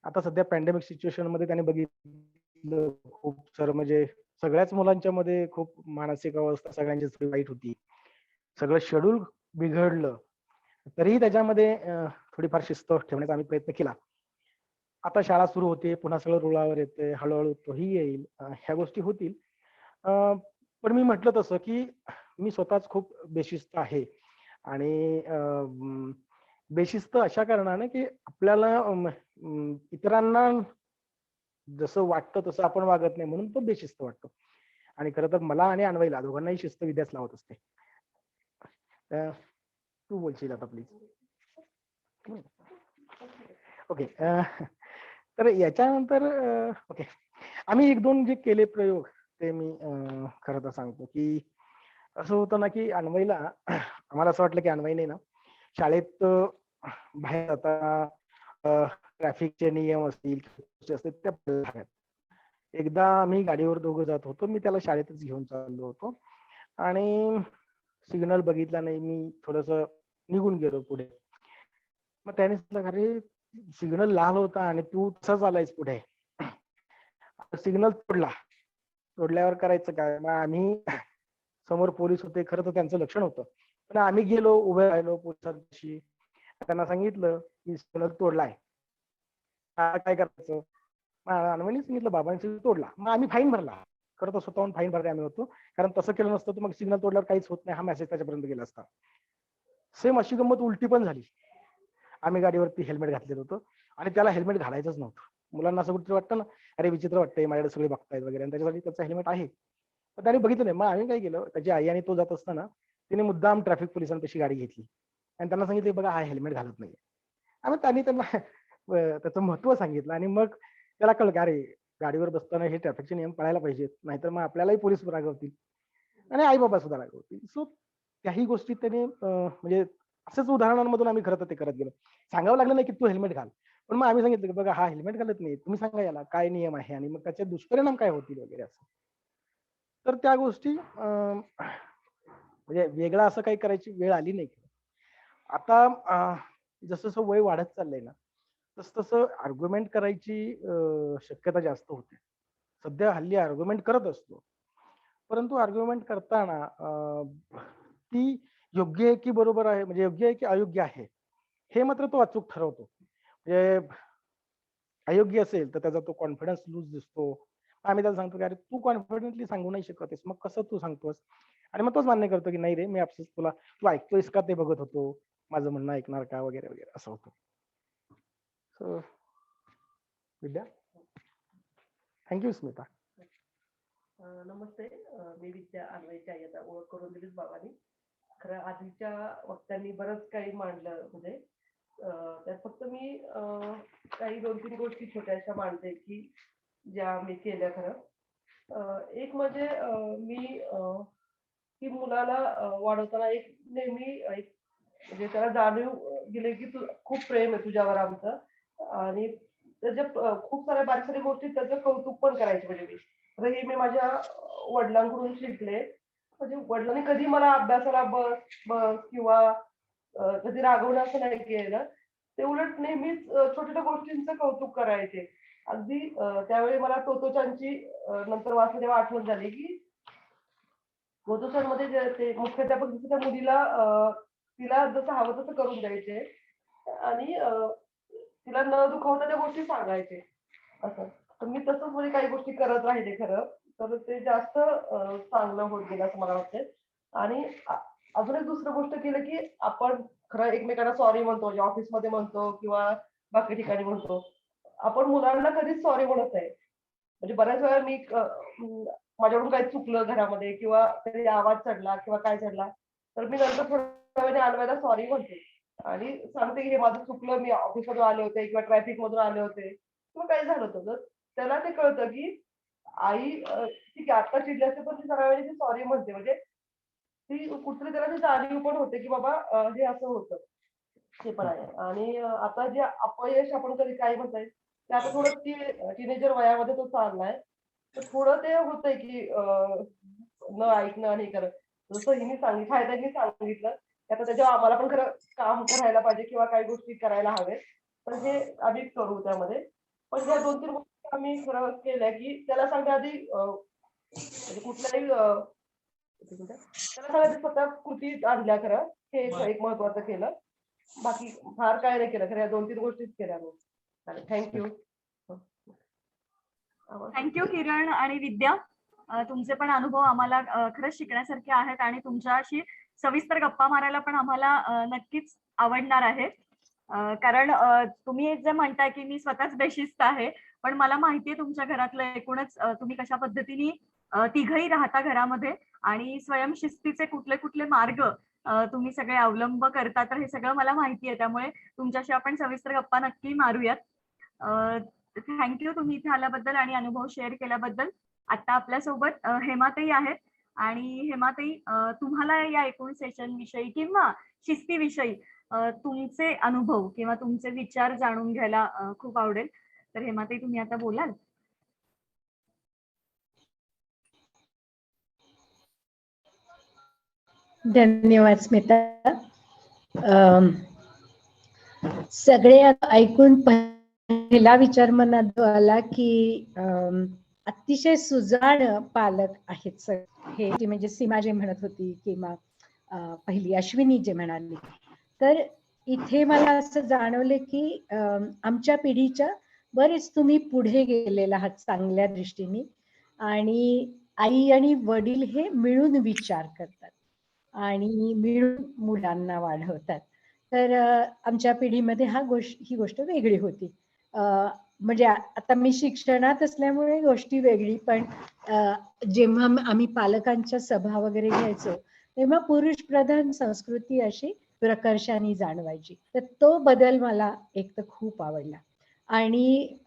आता सध्या पॅन्डेमिक सिच्युएशनमध्ये त्याने बघितलं खूप सारं म्हणजे सगळ्याच मुलांच्यामध्ये खूप मानसिक अवस्था सगळ्यांचीच वाईट होती. सगळं शेड्यूल बिघडलं. तरीही त्याच्यामध्ये थोडीफार शिस्त ठेवण्याचा आम्ही प्रयत्न केला. आता शाळा सुरू होते, पुन्हा सगळं रुळावर येतंय, हळू-हळू तोही येईल. ह्या गोष्टी होतील. अ, पण मी म्हटलं तसं, की मी स्वतःच खूप बेशिस्त आहे आणि बेशिस्त अशा कारणाने, की आपल्याला इतरांना जसं वाटतं तसं आपण वागत नाही म्हणून तो बेशिस्त वाटतो. आणि खरं तर मला आणि अन्वयला दोघांनाही शिस्त विद्याच लावत असते. अ, तू बोलशील आता प्लीज. ओके. तर याच्यानंतर ओके. आम्ही 1-2 जे केले प्रयोग ते मी खरं तर सांगतो, की असं होतं ना, की अन्वयला आम्हाला असं वाटलं, की अन्वयने ना शाळेत बाहेर जाताना ट्रॅफिकचे नियम असतील, गोष्टी असतील त्या पाळायला हव्यात. एकदा आम्ही गाडीवर दोघं जात होतो. मी त्याला शाळेतच घेऊन चाललो होतो आणि सिग्नल बघितला नाही. मी थोडंसं निघून गेलो पुढे. मग त्याने सांगितलं, "अरे, सिग्नल लाल होता आणि तू तसाच आलायस पुढे." सिग्नल तोडला. तोडल्यावर करायचं काय? मग आम्ही समोर पोलीस होते. खरं तर त्यांचं लक्षण होतं. पण आम्ही गेलो, उभे राहिलो पोलिसांपाशी. त्यांना सांगितलं, की सिग्नल तोडलाय. आता काय करायचं? मग अन्वयने सांगितलं बाबांनी तोडला. मग आम्ही फाईन भरला. खरं तर स्वतःहून फाईन भरले आम्ही होतो, कारण तसं केलं नसतं तर मग सिग्नल तोडल्यावर काहीच होत नाही हा मेसेज त्याच्यापर्यंत गेला असता. सेम अशी गंमत उलटी पण झाली. आम्ही गाडीवरती हेल्मेट घातलेलं होतं आणि त्याला हेल्मेट घालायचंच नव्हतं. मुलांना असं कुठेतरी वाटतं ना, अरे विचित्र वाटतंय माझ्याकडे सगळे बघतायत वगैरे, आणि त्याच्यासाठी त्याचं हेल्मेट आहे. तर त्याने बघितलं नाही. मग आम्ही काय केलं, त्याची आई आणि तो जात असताना तिने मुद्दाम ट्रॅफिक पोलिसांपाशी गाडी घेतली आणि त्यांना सांगितलं बघा हा हेल्मेट घालत नाही. आणि त्यांनी त्यांना त्याचं महत्व सांगितलं आणि मग त्याला कळलं की अरे गाडीवर बसताना हे ट्रॅफिकचे नियम पाळायला पाहिजेत, नाहीतर मग आपल्यालाही पोलीस रागवतील आणि आई बाबा सुद्धा रागवतील. सो त्याही गोष्टी त्याने म्हणजे असंच उदाहरणांमधून आम्ही खरं तर ते करत गेलो. सांगावं लागलं नाही की तू हेल्मेट घाल, पण मग आम्ही सांगितलं की बघा हा हेल्मेट घालत नाही, तुम्ही सांगा याला काय नियम आहे आणि मग त्याचे दुष्परिणाम काय होतील वगैरे असं. तर त्या गोष्टी म्हणजे वेगळं असं काही करायची वेळ आली नाही. आता जसं जसं वय वाढत चाललंय ना, तसं तसं आर्ग्युमेंट करायची शक्यता जास्त होते. सध्या हल्ली आर्ग्युमेंट करत असतो, परंतु आर्ग्युमेंट करताना ती योग्य आहे की बरोबर आहे, म्हणजे योग्य आहे की अयोग्य आहे, हे मात्र तो अचूक ठरवतो. म्हणजे अयोग्य असेल तर त्याचा तो कॉन्फिडन्स लूज दिसतो. आम्ही त्याला सांगतो की अरे तू कॉन्फिडेंटली सांगू नाही शकत आहेस, मग कसं तू सांगतोस? आणि मग तोच मान्य करतो की नाही रे, मी आपसूक तुला तू ऐकतोयस का ते बघत होतो, माझं म्हणणं ऐकणार का वगैरे वगैरे असं होतं. सो विद्या, थँक्यू स्मिता. नमस्ते. मी विद्या अन्वयची आई. आता ओळख करून दिलीच बाबांनी. खरं आधीच्या वक्त्यांनी बरंच काही मांडलं, म्हणजे त्यात फक्त मी काही 2-3 गोष्टी छोट्याशा मांडते की ज्या मी केल्या खरं. एक म्हणजे मी की मुलाला वाढवताना एक नेहमी एक म्हणजे त्याला जाणीव दिली की तू खूप प्रेम आहे तुझ्यावर आमचं, आणि त्याच्या खूप साऱ्या बारीक गोष्टी त्याचं कौतुक पण करायचे. म्हणजे मी तर हे मी माझ्या वडिलांकडून शिकले. म्हणजे वडिलांनी कधी मला अभ्यासाला बस बस किंवा कधी रागवणं असं नाही केलं. ते उलट नेहमीच छोट्या गोष्टींचं कौतुक करायचे. अगदी त्यावेळी मला तोत्ताेचानची नंतर वाचली तेव्हा आठवण झाली की तोत्ताेचानमध्ये जे ते मुख्याध्यापक जसं त्या मुलीला तिला जसं हवं तसं करून द्यायचे आणि तिला न दुखावता त्या गोष्टी सांगायचे असं. तर मी तसंच म्हणजे काही गोष्टी करत राहिले खरं. तर ते जास्त चांगलं होत गेलं असं मला वाटतंय. आणि अजून एक दुसरं गोष्ट केलं की आपण खरं एकमेकांना सॉरी म्हणतो, म्हणजे ऑफिसमध्ये म्हणतो किंवा बाकी ठिकाणी म्हणतो. आपण मुलांना कधीच सॉरी म्हणत नाही. म्हणजे बऱ्याच वेळा मी माझ्याकडून काही चुकलं घरामध्ये किंवा कधी आवाज चढला किंवा काय चढला, तर मी नंतर थोड्या वेळाने अन्वयला सॉरी म्हणते आणि सांगते की हे माझं चुकलं, मी ऑफिसमधून आले होते किंवा ट्रॅफिक मधून आले होते किंवा काय झालं होतं. तर त्याला ते कळतं की आई ठीक आहे आता चिडली असते, पण ती सगळ्या वेळी सॉरी म्हणते. म्हणजे ती कुठेतरी त्याला ती जाणीव पण होते की बाबा हे असं होतं. ते पण आहे. आणि आता जे अपयश आपण कधी काय म्हणताय, ते आता थोडं टीनेजर वयामध्ये तो चाललाय. तर थोडं ते होतंय की न ऐकणं आणि हे करत. जसं हिने सांगितलं, फायद्यांनी सांगितलं, की आता त्याच्यावर आम्हाला पण खरं काम करायला पाहिजे किंवा काही गोष्टी करायला हवे. तर हे आम्ही करू त्यामध्ये. पण ह्या 2-3 गोष्टी आम्ही खरं केल्या की त्याला सांगण्याआधी म्हणजे कुठल्याही त्याला सांगायचं स्वतः कृती आणल्या खरं. हे एक महत्वाचं केलं. बाकी फार काय नाही केलं खरं. या 2-3 गोष्टीच केल्या मी. चालेल, थँक्यू. थँक्यू किरण आणि विद्या. तुमचे पण अनुभव आम्हाला खरंच शिकण्यासारखे आहेत आणि तुमच्याशी सविस्तर गप्पा मारायला पण आम्हाला नक्कीच आवडणार आहे. कारण तुम्ही जे म्हणताय की मी स्वतःच बेशिस्त आहे, पण मला माहितीये तुमच्या घरातलं एकूणच तुम्ही कशा पद्धतीने तिघही राहता घरामध्ये आणि स्वयंशिस्तीचे कुठले कुठले मार्ग तुम्ही सगळे अवलंब करता, तर हे सगळं मला माहिती आहे. त्यामुळे तुमच्याशी आपण सविस्तर गप्पा नक्की मारूयात. थँक्यू तुम्ही इथे आल्याबद्दल आणि अनुभव शेअर केल्याबद्दल. आता आपल्यासोबत हेमाताई आहेत आणि हेमाताई, तुम्हाला या एकूण सेशन विषयी किंवा शिस्तीविषयी तुमचे अनुभव किंवा तुमचे विचार जाणून घ्यायला खूप आवडेल. तर हेमाताई तुम्ही आता बोलाल. धन्यवाद स्मिता. सगळे ऐकून पहिला विचार मनात आला की अतिशय सुजाण पालक आहेत हे, म्हणजे सीमा जे म्हणत होती किंवा पहिली अश्विनी जे म्हणाली. तर इथे मला असं जाणवलं की आमच्या पिढीच्या बरेच तुम्ही पुढे गेलेला आहात चांगल्या दृष्टीने, आणि आई आणि वडील हे मिळून विचार करतात आणि मिळून मुलांना वाढवतात. तर आमच्या पिढीमध्ये ही गोष्ट वेगळी होती. म्हणजे आता मी शिक्षणात असल्यामुळे गोष्टी वेगळी, पण जेव्हा आम्ही पालकांच्या सभा वगैरे घ्यायचो तेव्हा पुरुष प्रधान संस्कृती अशी प्रकर्षाने जाणवायची. तर तो बदल मला एक तर खूप आवडला. आणि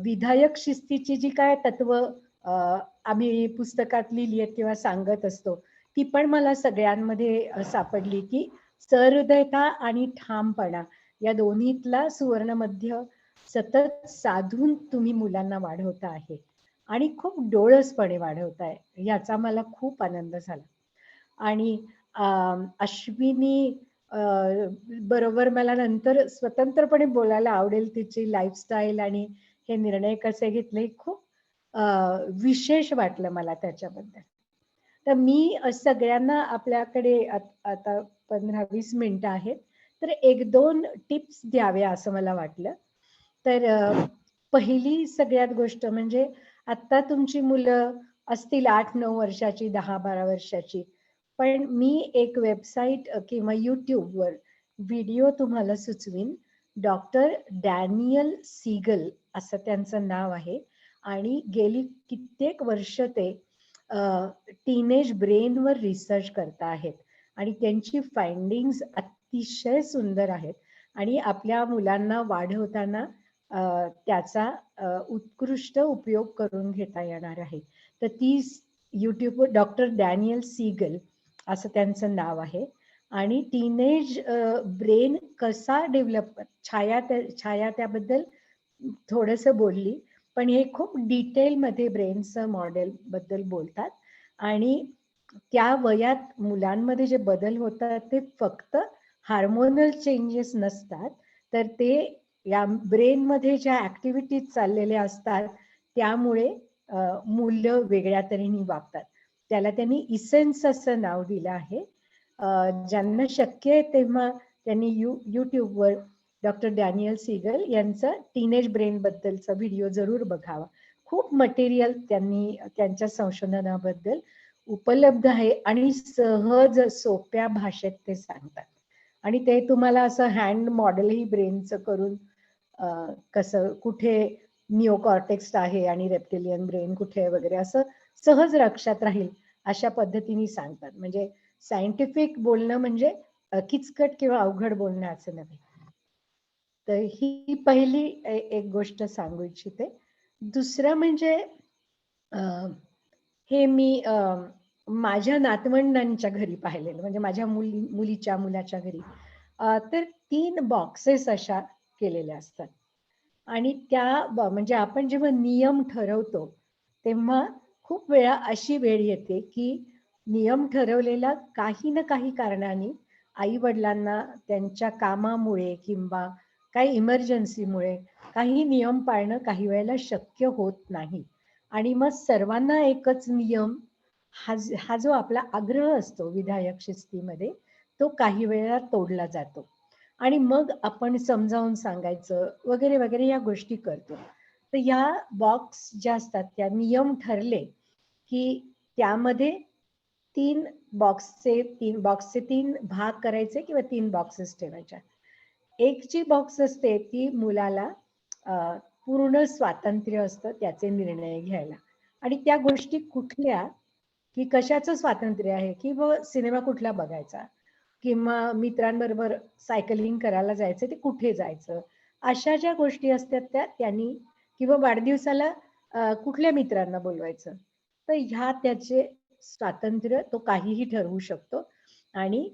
विधायक शिस्तीची जी काय तत्व आम्ही पुस्तकात लिहिली आहेत किंवा सांगत असतो, ती पण मला सगळ्यांमध्ये सापडली, की सहृदयता आणि ठामपणा या दोन्हीतला सुवर्ण मध्य सतत साधून तुम्ही मुलांना वाढवता आहे आणि खूप डोळसपणे वाढवताय, याचा मला खूप आनंद झाला. आणि अश्विनी बरोबर मला नंतर स्वतंत्रपणे बोलायला आवडेल. तिची लाईफस्टाईल आणि हे निर्णय कसे घेतले खूप विशेष वाटलं मला त्याच्याबद्दल. तर मी सगळ्यांना आपल्याकडे आता 15-20 मिनिटं आहेत, तर 1-2 टिप्स द्याव्या असं मला वाटलं. तर पहिली सगळ्यात गोष्ट म्हणजे आता तुमची मुलं असतील 8-9 वर्षाची, 10-12 वर्षाची, पण मी एक वेबसाईट किंवा YouTubeवर व्हिडिओ तुम्हाला सुचवीन. डॉक्टर डॅनियल सीगल असं त्यांचं नाव आहे आणि गेली कित्येक वर्ष ते टीनेज ब्रेनवर रिसर्च करता आहेत आणि त्यांची फाइंडिंग्स अतिशय सुंदर आहेत आणि आपल्या मुलांना वाढवताना त्याचा उत्कृष्ट उपयोग करून घेता येणार आहे. तर ती YouTubeवर डॉक्टर डॅनियल सीगल असं त्यांचं नाव आहे आणि टीनेज ब्रेन कसा डेव्हलप, छाया त्याबद्दल थोडंसं बोलली, पण हे खूप डिटेलमध्ये ब्रेनचं मॉडेल बद्दल बोलतात. आणि त्या वयात मुलांमध्ये जे बदल होतात ते फक्त हार्मोनल चेंजेस नसतात, तर ते या ब्रेनमध्ये ज्या ऍक्टिव्हिटीज चाललेल्या असतात त्यामुळे मूल्य वेगळ्या तऱ्हेने वागतात. त्याला त्यांनी इसेन्स असं नाव दिलं आहे. ज्यांना शक्य आहे तेव्हा त्यांनी YouTubeवर डॉक्टर डॅनियल सीगल यांचा टीनेज ब्रेन बद्दलचा व्हिडिओ जरूर बघावा. खूप मटेरियल त्यांनी त्यांच्या संशोधनाबद्दल उपलब्ध आहे आणि सहज सोप्या भाषेत ते सांगतात. आणि ते तुम्हाला असं हँड मॉडेलही ब्रेनचं करून कसं कुठे निओकॉर्टेक्स आहे आणि रेप्टिलियन ब्रेन कुठे वगैरे असं सहज लक्षात राहील अशा पद्धतीने सांगतात. म्हणजे सायंटिफिक बोलणं म्हणजे किचकट किंवा अवघड बोलणं असं नव्हे. तर ही पहिली एक गोष्ट सांगू इच्छिते. दुसरं म्हणजे हे मी माझ्या नातवंडांच्या घरी पाहिलेलं, म्हणजे माझ्या मुलीच्या मुलाच्या घरी. तर 3 बॉक्सेस अशा केलेल्या असतात आणि त्या म्हणजे आपण जेव्हा नियम ठरवतो तेव्हा खूप वेळा अशी वेळ येते की नियम ठरवलेला काही ना काही कारणाने आई वडिलांना त्यांच्या कामामुळे किंवा काही इमर्जन्सीमुळे काही नियम पाळणं काही वेळेला शक्य होत नाही. आणि मग सर्वांना एकच नियम हा जो आपला आग्रह असतो विधायक शिस्तीमध्ये, तो काही वेळा तोडला जातो आणि मग आपण समजावून सांगायचं वगैरे वगैरे या गोष्टी करतो. तर या बॉक्स ज्या असतात त्या नियम ठरले की त्यामध्ये 3 बॉक्सचे 3 भाग करायचे किंवा 3 बॉक्सेस ठेवायच्या. एक जी बॉक्स असते ती मुलाला पूर्ण स्वातंत्र्य असतं त्याचे निर्णय घ्यायला. आणि त्या गोष्टी कुठल्या की कशाचं स्वातंत्र्य आहे की सिनेमा कुठला बघायचा किंवा मित्रांबरोबर सायकलिंग करायला जायचं ते कुठे जायचं, अशा ज्या गोष्टी असतात त्या त्यांनी, किंवा वाढदिवसाला कुठल्या मित्रांना बोलवायचं, तर ह्या त्याचे स्वातंत्र्य तो काहीही ठरवू शकतो. आणि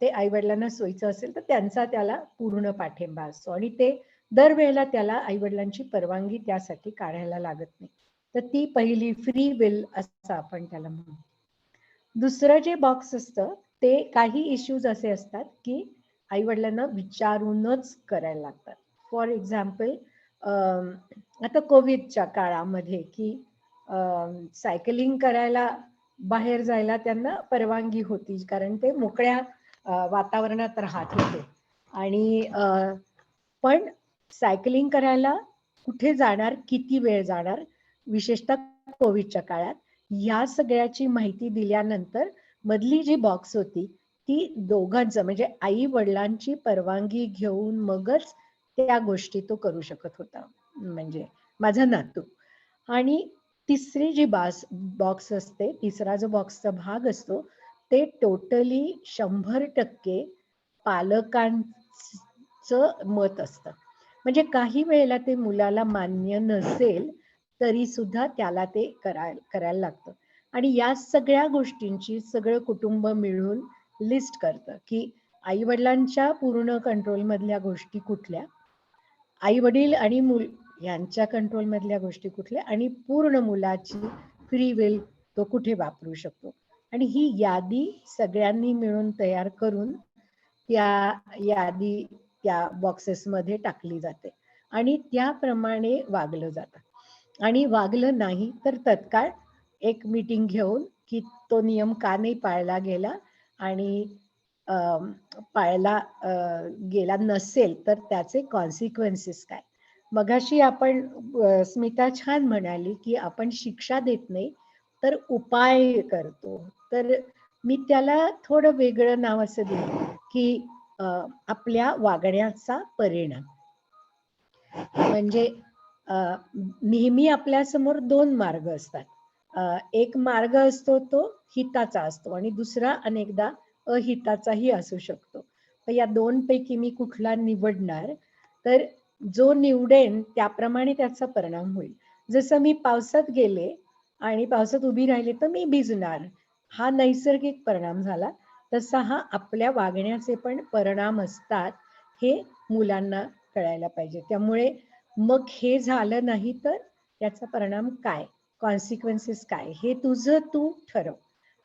ते आई वडिलांना सोयीचं असेल तर त्यांचा त्याला पूर्ण पाठिंबा असतो आणि ते दरवेळेला त्याला आई वडिलांची परवानगी त्यासाठी काढायला लागत नाही. तर ती पहिली फ्री विल असं आपण त्याला म्हणू. दुसरं जे बॉक्स असतं ते काही इश्यूज असे असतात की आई वडिलांना विचारूनच करायला लागतात. फॉर एक्झाम्पल आता कोविडच्या काळामध्ये की सायकलिंग करायला बाहेर जायला त्यांना परवानगी होती कारण ते मोकळ्या वातावरणात राहत होते. आणि पण सायकलिंग करायला कुठे जाणार, किती वेळ जाणार, विशेषतः कोविडच्या काळात या सगळ्याची माहिती दिल्यानंतर मधली जी बॉक्स होती ती दोघांचं म्हणजे आई वडिलांची परवानगी घेऊन मगच त्या गोष्टी तो करू शकत होता, म्हणजे माझा नातू. आणि तिसरी जी बॉक्स असते, तिसरा जो बॉक्सचा भाग असतो ते टोटली 100% पालकांचं मत असतं. म्हणजे काही वेळेला ते मुलाला मान्य नसेल तरी सुद्धा त्याला ते करायला लागतं. आणि या सगळ्या गोष्टींची सगळं कुटुंब मिळून लिस्ट करतं की आई वडिलांच्या पूर्ण कंट्रोल मधल्या गोष्टी कुठल्या, आई वडील आणि मूल यांच्या कंट्रोल मधल्या गोष्टी कुठल्या, आणि पूर्ण मुलाची फ्री विल तो कुठे वापरू शकतो. आणि ही यादी सगळ्यांनी मिळून तयार करून त्या यादी त्या बॉक्सेस मध्ये टाकली जाते आणि त्याप्रमाणे वागलं जातं. आणि वागलं नाही तर तत्काळ एक मीटिंग घेऊन की तो नियम का नाही पाळला गेला, आणि पाळला गेला नसेल तर त्याचे कॉन्सिक्वेन्सेस काय. मगाशी आपण स्मिता छान म्हणाली की आपण शिक्षा देत नाही तर उपाय करतो. तर मी त्याला थोडं वेगळं नाव असं दिलं की आपल्या वागण्याचा परिणाम. म्हणजे नेहमी आपल्या समोर दोन मार्ग असतात. एक मार्ग असतो तो हिताचा असतो आणि दुसरा अनेकदा अहिताचाही असू शकतो. तर या दोन पैकी मी कुठला निवडणार, तर जो निवडेन त्याप्रमाणे त्याचा परिणाम होईल. जसं मी पावसात गेले आणि पावसात उभी राहिले तर मी भिजणार, हा नैसर्गिक परिणाम झाला. तसा हा आपल्या वागण्याचे पण परिणाम असतात, हे मुलांना कळायला पाहिजे. त्यामुळे मग हे झालं नाही तर त्याचा परिणाम काय, कॉन्सिक्वेन्सेस काय, हे तुझं तू ठरव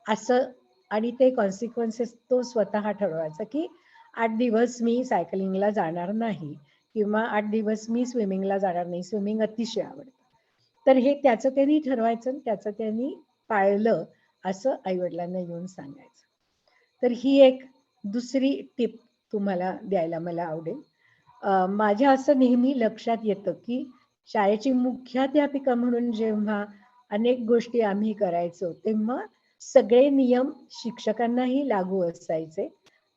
असं. आणि ते कॉन्सिक्वेन्सेस तो स्वतः ठरवायचा की 8 दिवस मी सायकलिंगला जाणार नाही किंवा 8 दिवस मी स्विमिंगला जाणार नाही, स्विमिंग अतिशय आवडतं. तर हे त्याचं त्यांनी ठरवायचं, त्याचं त्यांनी पाळलं असं आईवडिलांना येऊन सांगायचं. तर ही एक दुसरी टिप तुम्हाला द्यायला मला आवडेल. माझ्या असं नेहमी लक्षात येतं की शाळेची मुख्याध्यापिका म्हणून जेव्हा अनेक गोष्टी आम्ही करायचो तेव्हा सगळे नियम शिक्षकांनाही लागू असायचे.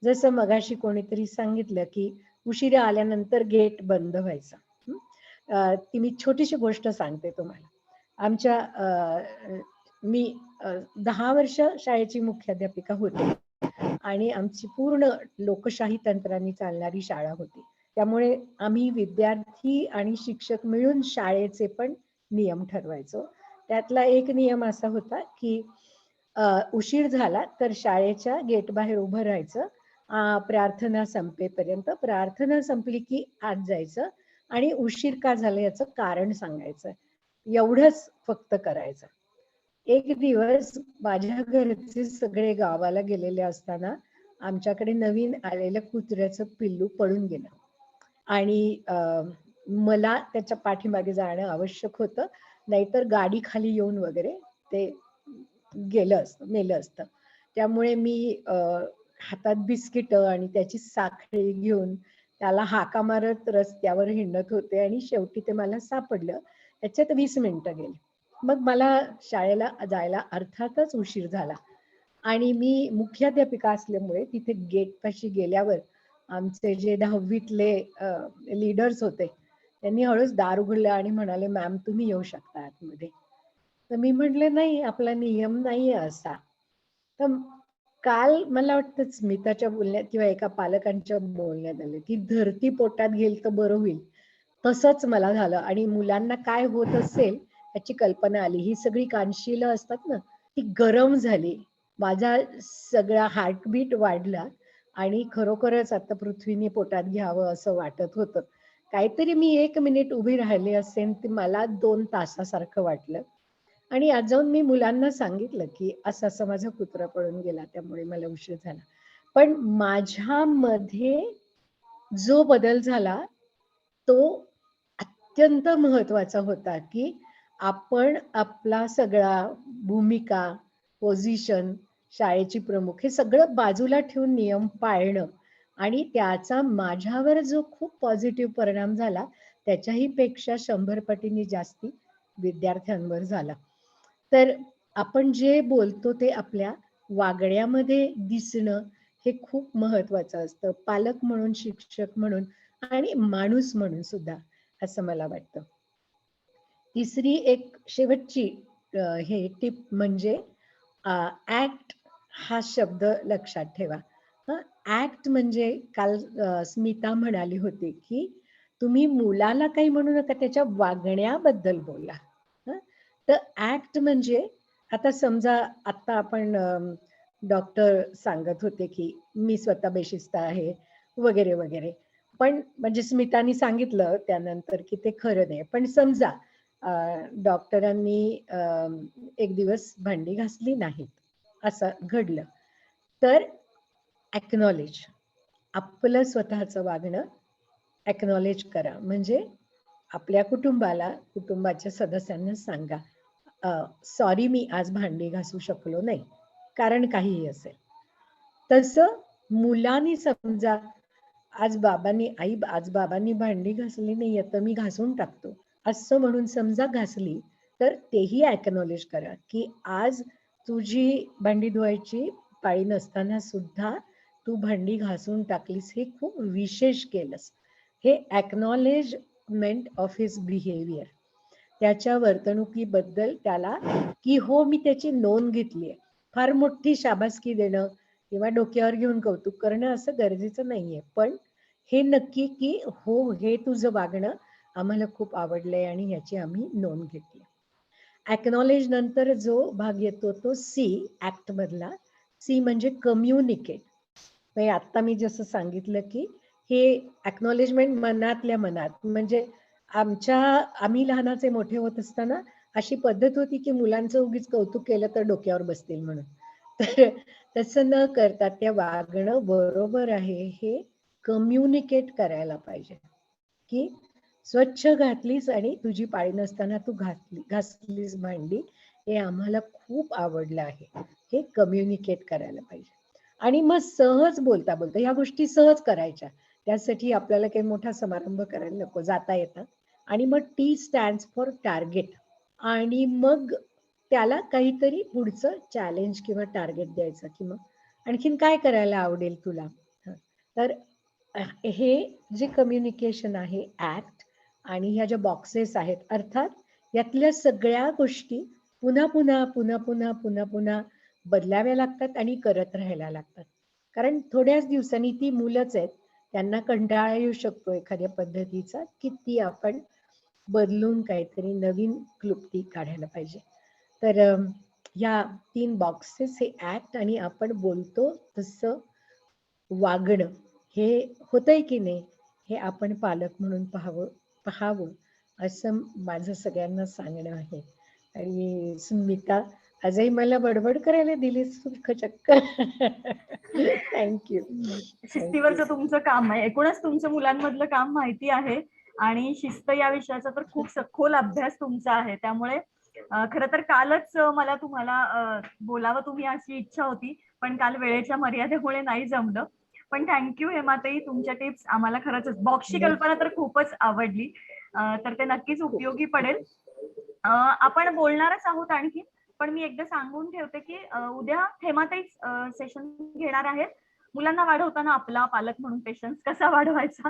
जसं मगाशी कोणीतरी सांगितलं की उशिरा आल्यानंतर गेट बंद व्हायचा. ती मी छोटीशी गोष्ट सांगते तुम्हाला. मी 10 वर्ष शाळेची मुख्याध्यापिका होते आणि आमची पूर्ण लोकशाही तंत्राने चालणारी शाळा होती. त्यामुळे आम्ही विद्यार्थी आणि शिक्षक मिळून शाळेचे पण नियम ठरवायचो. त्यातला एक नियम असा होता की उशीर झाला तर शाळेच्या गेट बाहेर उभं राहायचं, प्रार्थना संपेपर्यंत. प्रार्थना संपली की आत जायचं आणि उशीर का झाला याचं कारण सांगायचं. एवढंच फक्त करायचं. एक दिवस माझ्या घरचे सगळे गावाला गेलेले असताना आमच्याकडे नवीन आलेलं कुत्र्याचं पिल्लू पळून गेलं आणि मला त्याच्या पाठीमागे जाणं आवश्यक होतं, नाहीतर गाडी खाली येऊन वगैरे ते मेलं असतं. त्यामुळे मी हातात बिस्किट आणि त्याची साखळी घेऊन त्याला हाका मारत रस्त्यावर हिंडत होते आणि शेवटी ते मला सापडलं. त्याच्यात 20 मिनिटं गेली. मग मला शाळेला जायला अर्थातच उशीर झाला आणि मी मुख्याध्यापिका असल्यामुळे तिथे गेट पाशी गेल्यावर आमचे जे 10वीतले लीडर्स होते त्यांनी हळूच दार उघडलं आणि म्हणाले, मॅम तुम्ही येऊ शकता आतमध्ये. तर मी म्हटले नाही, आपला नियम नाहीये असा. तर काल मला वाटतं स्मिताच्या बोलण्यात किंवा एका पालकांच्या बोलण्यात आलं की धरती पोटात घेईल तर बरं होईल. तसंच मला झालं आणि मुलांना काय होत असेल याची कल्पना आली. ही सगळी कानशिलं असतात ना, ती गरम झाली. माझा सगळा हार्टबीट वाढला आणि खरोखरच आता पृथ्वीने पोटात घ्यावं असं वाटत होतं. काहीतरी मी 1 मिनिट उभी राहिले असेल ते मला 2 तासासारखं वाटलं. आणि आज जाऊन मी मुलांना सांगितलं की असं असं माझा कुत्रा पळून गेला, त्यामुळे मला उशीर झाला. पण माझ्यामध्ये जो बदल झाला तो अत्यंत महत्वाचा होता की आपण आपला सगळा भूमिका, पोझिशन, शाळेची प्रमुख हे सगळं बाजूला ठेवून नियम पाळणं आणि त्याचा माझ्यावर जो खूप पॉझिटिव्ह परिणाम झाला त्याच्याही पेक्षा 100 पटींनी जास्ती विद्यार्थ्यांवर झाला. तर आपण जे बोलतो ते आपल्या वागण्यामध्ये दिसणं हे खूप महत्वाचं असतं, पालक म्हणून, शिक्षक म्हणून आणि माणूस म्हणून सुद्धा, असं मला वाटतं. तिसरी एक शेवटची हे टिप म्हणजे ऍक्ट हा शब्द लक्षात ठेवा. ऍक्ट म्हणजे काल स्मिता म्हणाली होती की तुम्ही मुलाला काही म्हणू नका, त्याच्या वागण्याबद्दल बोला. तर ऍक्ट म्हणजे आता समजा आता आपण डॉक्टर सांगत होते की मी स्वतः बेशिस्त आहे वगैरे वगैरे, पण म्हणजे स्मितानी सांगितलं त्यानंतर की ते खरं नाही. पण समजा डॉक्टरांनी एक दिवस भांडी घासली नाहीत असं घडलं, तर ॲक्नॉलेज, आपलं स्वतःचं वागणं ॲक्नॉलेज करा. म्हणजे आपल्या कुटुंबाला, कुटुंबाच्या सदस्यांना सांगा, सॉरी मी आज भांडी घासू शकलो नाही, कारण काहीही असेल. तसं मुलांनी समजा आज बाबांनी भांडी घासली नाहीये तर मी घासून टाकतो असं म्हणून समजा घासली, तर तेही ॲक्नॉलेज करा की आज तुझी भांडी धुवायची पाळी नसताना सुद्धा तू भांडी घासून टाकलीस, हे खूप विशेष केलंस. हे ॲक्नॉलेजमेंट ऑफ हिज बिहेवियर, त्याच्या वर्तणुकीबद्दल त्याला की हो मी त्याची नोंद घेतलीये. फार मोठी शाबासकी देणं किंवा डोक्यावर घेऊन कौतुक करणं असं गरजेचं नाहीये, पण हे नक्की की हो हे तुझं वागणं आम्हाला खूप आवडलंय आणि याची आम्ही नोंद घेतली. ॲक्नॉलेज नंतर जो भाग येतो तो सी, ऍक्ट मधला सी म्हणजे कम्युनिकेट. म्हणजे आता मी जसं सांगितलं की हे ॲक्नॉलेजमेंट मनातल्या मनात, म्हणजे आम्ही लहानाचे मोठे होत असताना अशी पद्धत होती की मुलांचं उगीच कौतुक केलं तर डोक्यावर बसतील म्हणून. तर तसं न करता त्या वागणं बरोबर आहे हे कम्युनिकेट करायला पाहिजे की स्वच्छ घातलीस आणि तुझी पाळी नसताना तू घासलीस भांडी, हे आम्हाला खूप आवडलं आहे, हे कम्युनिकेट करायला पाहिजे. आणि मग सहज बोलता बोलता ह्या गोष्टी सहज करायच्या, त्यासाठी आपल्याला काही मोठा समारंभ करायला नको, जाता येतात. आणि मग टी स्टँड्स फॉर टार्गेट, आणि मग त्याला काहीतरी पुढचं चॅलेंज किंवा टार्गेट द्यायचं की मग आणखीन काय करायला आवडेल तुला. तर हे जे कम्युनिकेशन आहे ऍक्ट, आणि ह्या ज्या बॉक्सेस आहेत अर्थात यातल्या सगळ्या गोष्टी पुन्हा पुन्हा पुन्हा पुन्हा पुन्हा पुन्हा बदलाव्या लागतात आणि करत राहायला लागतात. कारण थोड्याच दिवसांनी ती मुलंच आहेत, त्यांना कंटाळा येऊ शकतो एखाद्या पद्धतीचा, किती आपण बदलून काहीतरी नवीन क्लुप्ती काढायला पाहिजे. तर ह्या 3 बॉक्सेस हे ऍक्ट आणि आपण बोलतो तसं वागणं हे होतंय की नाही हे आपण पालक म्हणून पाहावं असं माझं सगळ्यांना सांगणं आहे. आणि स्मिता आजही मला बडबड करायला दिलीस चक्क. थँक्यू. शिस्तीवरचं तुमचं काम आहे, एकूणच तुमचं मुलांमधलं काम माहिती आहे आणि शिस्त या विषयाचा तर खूप सखोल अभ्यास तुमचा आहे. त्यामुळे खरं तर कालच मला तुम्हाला बोलावं तुम्ही अशी इच्छा होती, पण काल वेळेच्या मर्यादेमुळे नाही जमलं. पण थँक्यू हेमाताई, तुमच्या टिप्स आम्हाला खरंच, बॉक्सची कल्पना तर खूपच आवडली, तर ते नक्कीच उपयोगी पडेल. आपण बोलणारच आहोत आणखी, पण मी एकदा सांगून ठेवते की उद्या हेमाताई सेशन घेणार आहेत. मुलांना वाढवताना आपला पालक म्हणून पेशन्स कसा वाढवायचा,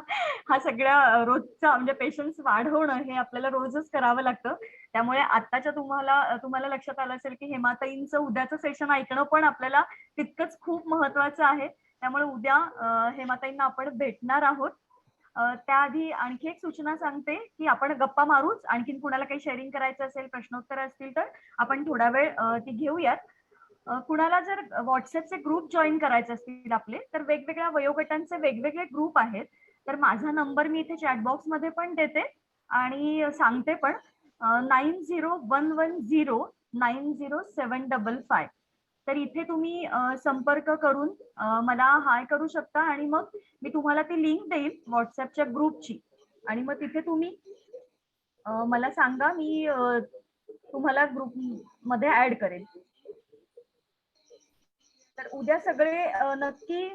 हा सगळ्या रोजचा म्हणजे पेशन्स वाढवणं हे आपल्याला रोजच करावं लागतं. त्यामुळे आत्ताच्या तुम्हाला लक्षात आलं असेल की हेमाताईंचं उद्याचं सेशन ऐकणं पण आपल्याला तितकंच खूप महत्वाचं आहे. त्यामुळे उद्या हेमाताईंना आपण भेटणार आहोत. त्याआधी आणखी एक सूचना सांगते की आपण गप्पा मारूच, आणखीन कुणाला काही शेअरिंग करायचं असेल, प्रश्नोत्तर असतील तर आपण थोडा वेळ ती घेऊयात. कुणाला जर व्हॉट्सअपचे ग्रुप जॉईन करायचे असतील आपले, तर वेगवेगळ्या वयोगटांचे वेगवेगळे ग्रुप आहेत. तर माझा नंबर मी इथे चॅटबॉक्स मध्ये पण देते आणि सांगते पण, 9011090755. तर इथे तुम्ही संपर्क करून मला हाय करू शकता आणि मग मी तुम्हाला ती लिंक देईल व्हॉट्सअपच्या ग्रुपची, आणि मग तिथे तुम्ही मला सांगा, मी तुम्हाला ग्रुप मध्ये ऍड करेल. तर उद्या सगळे नक्की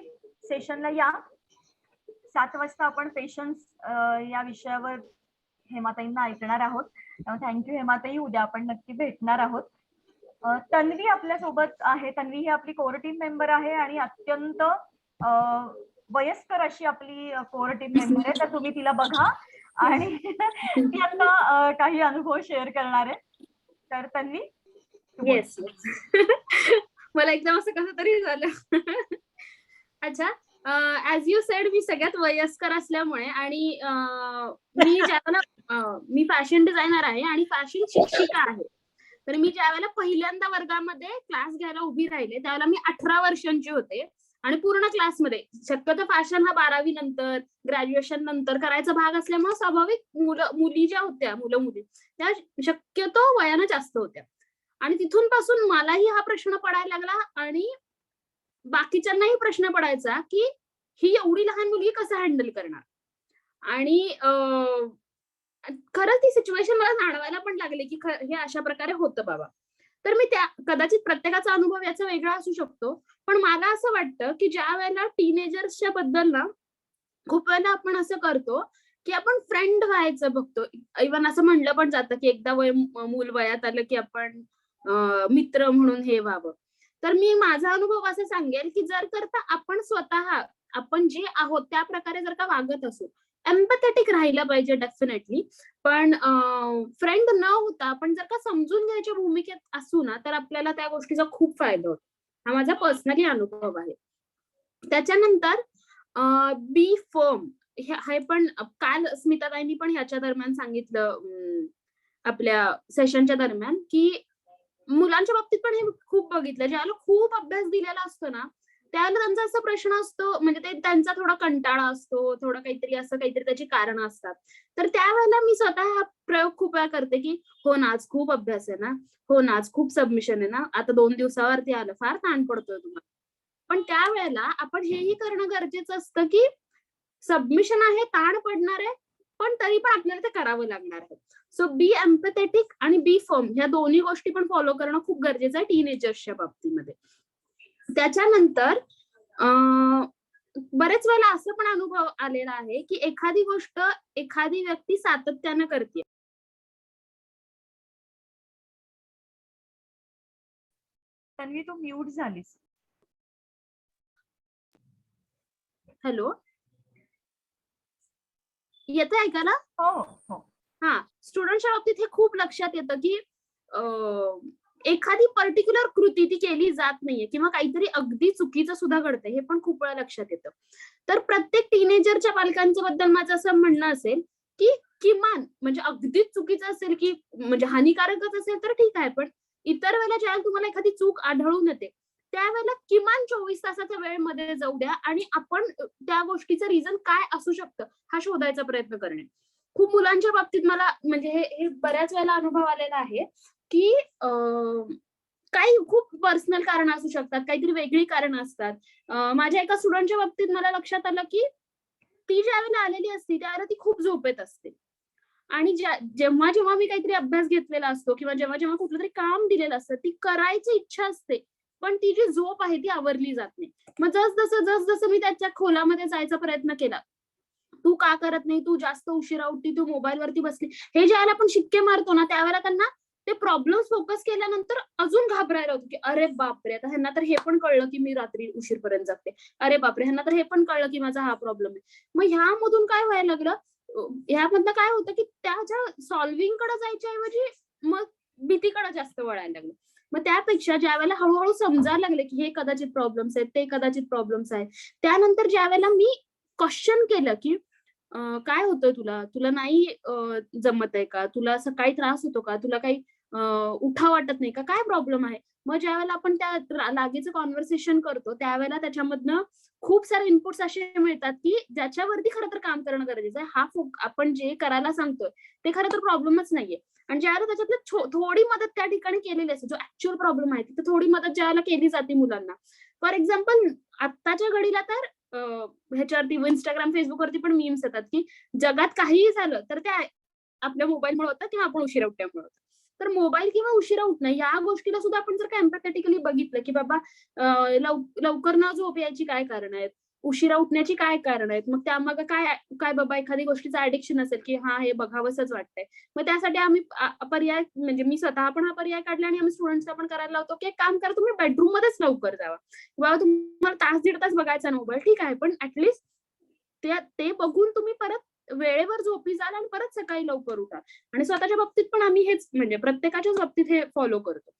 सेशनला या 7 वाजता आपण पेशन्स या विषयावर हेमाताईंना ऐकणार आहोत. थँक्यू हेमाताई. उद्या आपण नक्की भेटणार आहोत. तन्वी आपल्या सोबत आहे. तन्वी ही आपली कोर टीम मेंबर आहे आणि अत्यंत वयस्कर अशी आपली कोर टीम मेंबर आहे. तर तुम्ही तिला बघा आणि ती आता काही अनुभव शेअर करणार आहे. तर तन्वी तू बोल. येस मला एकदम असं कसं तरी झालं. अच्छा, ऍज यू सेड मी सगळ्यात वयस्कर असल्यामुळे आणि मी ज्यावेळेला मी फॅशन डिझायनर आहे आणि फॅशन शिक्षिका आहे. तर मी ज्यावेळेला पहिल्यांदा वर्गामध्ये क्लास घ्यायला उभी राहिले त्यावेळेला मी 18 वर्षांची होते आणि पूर्ण क्लासमध्ये शक्यतो फॅशन हा 12वी नंतर ग्रॅज्युएशन नंतर करायचा भाग असल्यामुळे स्वाभाविक मुली ज्या होत्या मुली त्या शक्यतो वयानं जास्त होत्या आणि तिथून पासून मलाही हा प्रश्न पडायला लागला आणि बाकीच्यांनाही प्रश्न पडायचा की ही एवढी लहान मुलगी कसं हँडल करणार. आणि खरंच ती सिच्युएशन मला जाणवायला पण लागली की हे अशा प्रकारे होतं बाबा. तर मी त्या कदाचित प्रत्येकाचा अनुभव याचा वेगळा असू शकतो पण मला असं वाटतं की ज्या वेळेला टीनेजर्सच्या बद्दल ना खूप वेळेला आपण असं करतो की आपण फ्रेंड व्हायचं बघतो. इव्हन असं म्हणलं पण जातं की एकदा मूल वयात आलं की आपण मित्र म्हणून हे व्हावं. तर मी माझा अनुभव असं सांगेल की जर करता आपण स्वतः आपण जे आहोत त्या प्रकारे जर का वागत असू एम्पॅथेटिक राहिलं पाहिजे डेफिनेटली. पण फ्रेंड न होता आपण जर का समजून घ्यायच्या भूमिकेत असू ना तर आपल्याला त्या गोष्टीचा खूप फायदा होतो. हा माझा पर्सनली अनुभव आहे. त्याच्यानंतर बी फर्म हे पण काल स्मिताताईंनी पण ह्याच्या दरम्यान सांगितलं आपल्या सेशनच्या दरम्यान की मुलांच्या बाबतीत पण हे खूप बघितलं ज्याला खूप अभ्यास दिलेला असतो ना त्याला त्यांचा असा प्रश्न असतो म्हणजे ते त्यांचा थोडा कंटाळा असतो थोडं काहीतरी त्याची कारणं असतात. तर त्यावेळेला मी स्वतः हा प्रयोग खूप वेळा करते की हो ना आज खूप अभ्यास आहे ना, हो ना आज खूप सबमिशन आहे ना, आता 2 दिवसावरती आलं फार ताण पडतोय तुम्हाला. पण त्यावेळेला आपण हेही करणं गरजेचं असतं की सबमिशन आहे ताण पडणार आहे पण तरी पण आपल्याला ते करावं लागणार आहे. सो बी एम्पॅथेटिक आणि बी फर्म ह्या दोन्ही गोष्टी पण फॉलो करणं खूप गरजेचं आहे टीनेजर्सच्या बाबतीमध्ये. त्याच्यानंतर बरेच वेळेला असं पण अनुभव आलेला आहे की एखादी गोष्ट एखादी व्यक्ती सातत्यानं करते. तन्वी तू म्यूट झालीस. हॅलो येतंय ऐकायला? हो हो. हा स्टुडंटच्या बाबतीत हे खूप लक्षात येतं की एखादी पर्टिक्युलर कृती ती केली जात नाहीये किंवा काहीतरी अगदी चुकीचं सुद्धा घडतंय हे पण खूप वेळा लक्षात येतं. तर प्रत्येक टीनेजरच्या पालकांच्या बद्दल माझं असं म्हणणं असेल की किमान म्हणजे अगदीच चुकीचं असेल की म्हणजे हानिकारकच असेल तर ठीक आहे पण इतर वेळेला ज्यावेळेला तुम्हाला एखादी चूक आढळून येते त्यावेळेला किमान 24 तासाच्या वेळेमध्ये जाऊ द्या आणि आपण त्या गोष्टीचं रिझन काय असू शकतं हा शोधायचा प्रयत्न करणे. खूप मुलांच्या बाबतीत मला म्हणजे हे बऱ्याच वेळेला अनुभव आलेला आहे की काही खूप पर्सनल कारण असू शकतात काहीतरी वेगळी कारण असतात. माझ्या एका स्टुडंटच्या बाबतीत मला लक्षात आलं की ती ज्यावेळेला आलेली असते त्यावेळेला ती खूप झोपेत असते आणि जेव्हा जेव्हा मी काहीतरी अभ्यास घेतलेला असतो किंवा जेव्हा जेव्हा कुठलं तरी काम दिलेलं असतं ती करायची इच्छा असते पण ती जी झोप आहे ती आवरली जात नाही. मग जसं मी त्याच्या खोलामध्ये जायचा प्रयत्न केला तू का करत नाही तू जास्त उशिरा उठती तू मोबाईल वरती बसली हे ज्यावेळेला आपण शिक्के मारतो ना त्यावेळेला त्यांना ते प्रॉब्लेम फोकस केल्यानंतर अजून घाबरायला होतं की अरे बापरे आता ह्यांना तर हे पण कळलं की मी रात्री उशीरपर्यंत जाते, अरे बापरे ह्यांना तर हे पण कळलं की माझा हा प्रॉब्लेम आहे. मग ह्यामधून काय व्हायला लागलं ह्यामधनं काय होतं की त्याच्या सॉल्व्हिंग कडे जायच्या ऐवजी मग भीतीकडे जास्त वळायला लागलं. मग त्यापेक्षा ज्या वेळेला हळूहळू समजायला लागले की हे कदाचित प्रॉब्लेम्स आहेत ते कदाचित प्रॉब्लेम्स आहेत त्यानंतर ज्या वेळेला मी क्वेश्चन केलं की काय होतंय तुला नाही जमत आहे का, तुला असं काही त्रास होतो का, तुला काही उठा वाटत नाही का, काय प्रॉब्लेम आहे. मग ज्या वेळेला आपण त्या लागेचं कॉन्व्हर्सेशन करतो त्यावेळेला त्याच्यामधनं खूप सारे इनपुट्स असे मिळतात की ज्याच्यावरती खरं तर काम करणं गरजेचं आहे. आपण जे करायला सांगतोय ते खरं तर प्रॉब्लेमच नाहीये आणि ज्यावेळेला त्याच्यातलं थोडी मदत त्या ठिकाणी केलेली असते जो ऍक्च्युअल प्रॉब्लेम आहे तिथे थोडी मदत ज्यावेळेला केली जाते मुलांना. फॉर एक्झाम्पल आत्ताच्या घडीला तर ह्याच्यावरती इंस्टाग्राम फेसबुकवरती पण मीम्स येतात की जगात काहीही झालं तर ते आपल्या मोबाईलमुळे होतं किंवा आपण उशिरा उठल्यामुळे होतं. तर मोबाईल किंवा उशिरा उठणं या गोष्टीला सुद्धा आपण जर का एम्पॅथेटिकली बघितलं की बाबा लवकर न झोप यायची काय कारण आहेत, उशिरा उठण्याची काय कारण आहेत, मग त्यामागे काय काय बाबा एखादी गोष्टीचं ऍडिक्शन असेल की हा हे बघावंसच वाटतंय, मग त्यासाठी आम्ही पर्याय म्हणजे मी स्वतः पण हा पर्याय काढला आणि आम्ही स्टुडंट्सला पण करायला लावतो की एक काम करा, तुम्ही बेडरूम मध्येच लवकर जावा. बाबा तुम्हाला तास दीड तास बघायचा मोबाईल ठीक आहे, पण ऍटलीस्ट ते बघून तुम्ही परत वेळेवर झोपी जाल आणि परत सकाळी लवकर उठा. आणि स्वतःच्या बाबतीत पण आम्ही हेच म्हणजे प्रत्येकाच्याच बाबतीत हे फॉलो करतो.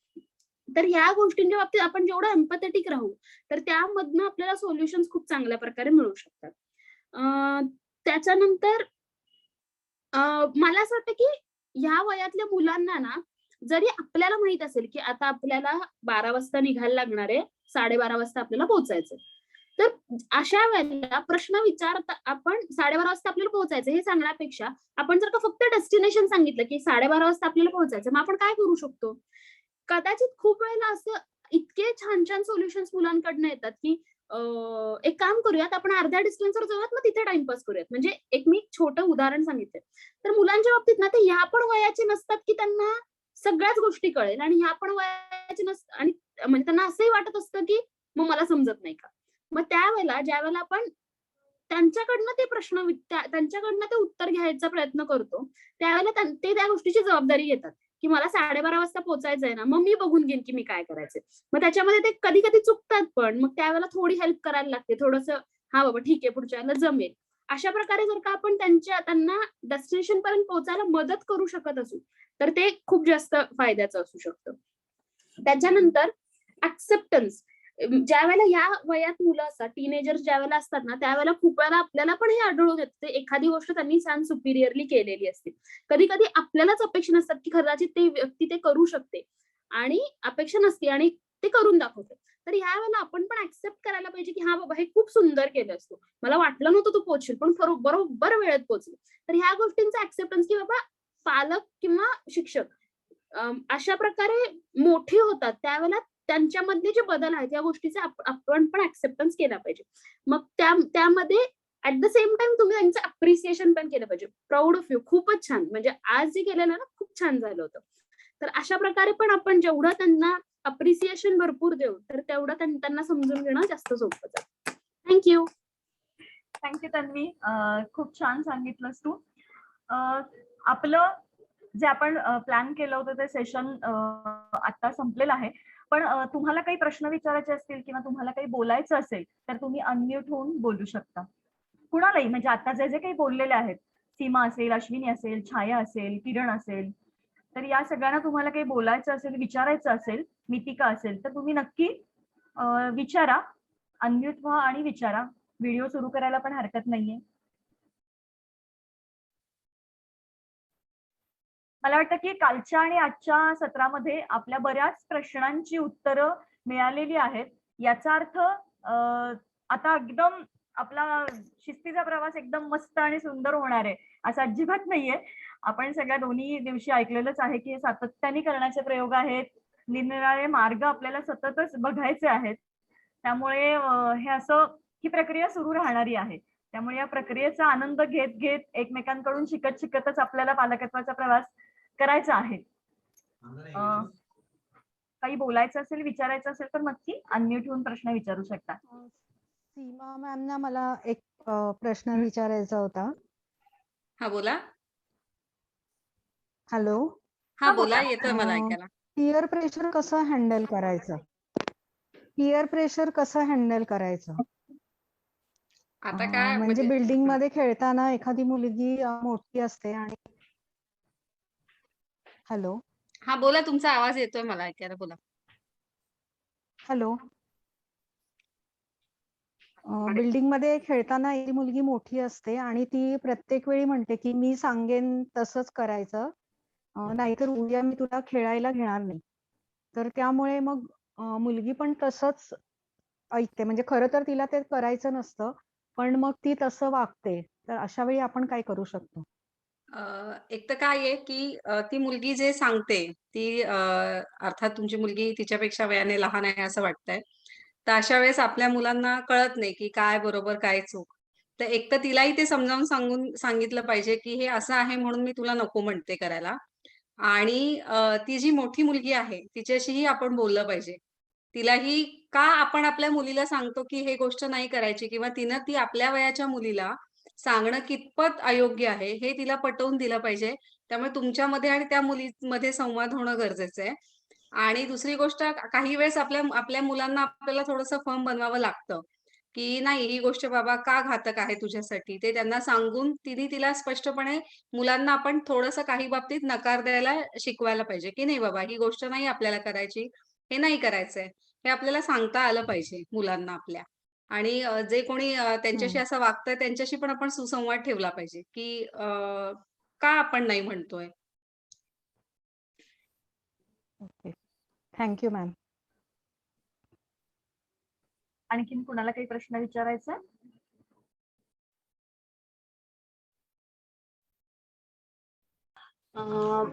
तर ह्या गोष्टींच्या बाबतीत आपण जेवढं एम्पॅथेटिक राहू तर त्यामधनं आपल्याला सोल्युशन्स खूप चांगल्या प्रकारे मिळू शकतात. त्याच्यानंतर मला असं वाटतं की ह्या वयातल्या मुलांना ना जरी आपल्याला माहित असेल की आता आपल्याला 12 वाजता निघायला लागणार आहे, 12:30 वाजता आपल्याला पोहोचायचं, तर अशा वेळेला प्रश्न विचारता आपण 12:30 वाजता आपल्याला पोहोचायचं हे सांगण्यापेक्षा आपण जर का फक्त डेस्टिनेशन सांगितलं की 12:30 वाजता आपल्याला पोहोचायचं, मग आपण काय करू शकतो? कदाचित खूप वेळेला असं इतके छान छान सोल्युशन्स मुलांकडनं येतात की एक काम करूयात, आपण अर्ध्या डिस्टन्सवर जाऊयात, मग तिथे टाइमपास करूयात. म्हणजे एक मी छोटं उदाहरण सांगितलं. तर मुलांच्या बाबतीत ना ते ह्या पण वयाचे नसतात की त्यांना सगळ्याच गोष्टी कळेल आणि ह्या पण वयाचे नसतात आणि म्हणजे त्यांना असंही वाटत असतं की मग मला समजत नाही का. मग त्यावेळेला ज्यावेळेला आपण त्यांच्याकडनं ते प्रश्न त्यांच्याकडनं ते उत्तर घ्यायचा प्रयत्न करतो, त्यावेळेला ते त्या गोष्टीची जबाबदारी घेतात की मला 12:30 वाजता पोहोचायचंय ना, मग मी बघून घेईन की मी काय करायचंय. मग त्याच्यामध्ये ते कधी कधी चुकतात पण मग त्यावेळेला थोडी हेल्प करायला लागते, थोडंसं हा बाबा ठीक आहे पुढच्या वेळेला जमेल. अशा प्रकारे जर का आपण त्यांना डेस्टिनेशन पर्यंत पोहोचायला मदत करू शकत असू तर ते खूप जास्त फायद्याचं असू शकतं. त्याच्यानंतर ऍक्सेप्टन्स, ज्या वेळेला या वयात मुलं असतात, टीनेजर्स ज्या वेळेला असतात ना, त्यावेळेला खूप वेळेला आपल्याला पण हे आढळून येतं एखादी गोष्ट त्यांनी छान सुपिरियरली केलेली असते. कधी कधी आपल्यालाच अपेक्षा नसतात की कदाचित ते व्यक्ती ते करू शकते आणि अपेक्षा नसते आणि ते करून दाखवते. तर ह्या वेळेला आपण पण ऍक्सेप्ट करायला पाहिजे की हा बाबा हे खूप सुंदर केलं असतो, मला वाटलं नव्हतं तू पोहोचशील पण बरोबर वेळेत पोहोचली. तर ह्या गोष्टींचा ऍक्सेप्टन्स की बाबा पालक किंवा शिक्षक अशा प्रकारे मोठे होतात त्यावेळेला त्यांच्यामधले जे बदल आहेत या गोष्टीचा आपण पण ऍक्सेप्टन्स केला पाहिजे. मग त्यामध्ये ऍट द सेम टाइम तुम्ही त्यांचं अप्रिसिएशन पण केलं पाहिजे. प्राऊड ऑफ यू, खूपच छान, म्हणजे आज जे केलेलं ना खूप छान झालं होतं. तर अशा प्रकारे पण आपण जेवढं त्यांना अप्रिसिएशन भरपूर देऊ तर तेवढं त्यांना समजून घेणं जास्त सोपं जातं. थँक्यू. थँक्यू तन्वी, खूप छान सांगितलंस तू. आपलं जे आपण प्लॅन केलं होतं ते सेशन आता संपलेलं आहे, पण तुम्हाला काही प्रश्न विचारायचे असतील किंवा तुम्हाला काही बोलायचं असेल तर तुम्ही अनम्यूट होऊन बोलू शकता. कुणालाही, म्हणजे आता जे जे काही बोललेले आहेत, सीमा असेल, अश्विनी असेल, छाया असेल, किरण असेल, तर या सगळ्यांना तुम्हाला काही बोलायचं असेल, विचारायचं असेल, मितिका असेल, तर तुम्ही नक्की विचारा, अनम्यूट व्हा आणि विचारा. व्हिडिओ सुरू करायला पण हरकत नाहीये. मला वाटतं की कालच्या आणि आजच्या सत्रामध्ये आपल्या बऱ्याच प्रश्नांची उत्तरं मिळालेली आहेत. याचा अर्थ आता एकदम आपला शिस्तीचा प्रवास एकदम मस्त आणि सुंदर होणार आहे असं अजिबात नाहीये. आपण सगळ्या दोन्ही दिवशी ऐकलेलंच आहे की सातत्याने करण्याचे प्रयोग आहेत, निरनिराळे मार्ग आपल्याला सततच बघायचे आहेत. त्यामुळे हे असं ही प्रक्रिया सुरू राहणारी आहे. त्यामुळे या प्रक्रियेचा आनंद घेत घेत एकमेकांकडून शिकतच आपल्याला पालकत्वाचा प्रवास करायचा आहे. काही बोलायचं असेल, विचारायचं असेल तर नक्की अनम्यूट होऊन प्रश्न विचारू शकता. सीमा मॅमना मला एक प्रश्न विचारायचा होता. हा बोला. हॅलो. हा बोला, येतोय मला ऐकायला. पियर प्रेशर कसं हँडल करायचं? पियर प्रेशर कसं हँडल करायचं? आता काय म्हणजे बिल्डिंग मध्ये खेळताना एखादी मुलगी मोठी असते आणि हॅलो. हा बोला, तुमचा आवाज येतोय मला ऐकायला, बोला. हॅलो. बिल्डिंग मध्ये खेळताना एक मुलगी मोठी असते आणि ती प्रत्येक वेळी म्हणते की मी सांगेन तसंच करायचं, नाहीतर उद्या मी तुला खेळायला घेणार नाही. तर त्यामुळे मग मुलगी पण तसंच ऐकते, म्हणजे खरं तर तिला ते करायचं नसतं पण मग ती तसं वागते. तर अशा वेळी आपण काय करू शकतो? एक तर काय आहे की ती मुलगी जे सांगते ती अर्थात तुमची मुलगी तिच्यापेक्षा वयाने लहान आहे असं वाटतंय. तर अशा वेळेस आपल्या मुलांना कळत नाही की काय बरोबर काय चूक. तर एक तर तिलाही ते समजावून सांगितलं पाहिजे की हे असं आहे म्हणून मी तुला नको म्हणते करायला. आणि ती जी मोठी मुलगी आहे तिच्याशीही आपण बोललं पाहिजे तिलाही का आपण आपल्या मुलीला सांगतो की हे गोष्ट नाही करायची किंवा तिनं ती आपल्या वयाच्या मुलीला सांगणं कितपत अयोग्य आहे हे तिला पटवून दिलं पाहिजे. त्यामुळे तुमच्यामध्ये आणि त्या मुलीमध्ये संवाद होणं गरजेचं आहे. आणि दुसरी गोष्ट काही वेळेस आपल्या आपल्या मुलांना आपल्याला थोडंसं फर्म बनवावं लागतं, की नाही ही गोष्ट बाबा का घातक आहे तुझ्यासाठी, ते त्यांना सांगून तिला स्पष्टपणे मुलांना आपण थोडंसं काही बाबतीत नकार द्यायला शिकवायला पाहिजे, की नाही बाबा ही गोष्ट नाही आपल्याला करायची, हे नाही करायचंय. हे आपल्याला सांगता आलं पाहिजे मुलांना आपल्या. आणि जे कोणी त्यांच्याशी असं वागतंय त्यांच्याशी पण आपण सुसंवाद ठेवला पाहिजे, की का आपण नाही म्हणतोय. ओके. Thank you ma'am. आणखीन कुणाला काही प्रश्न विचारायचा आहे?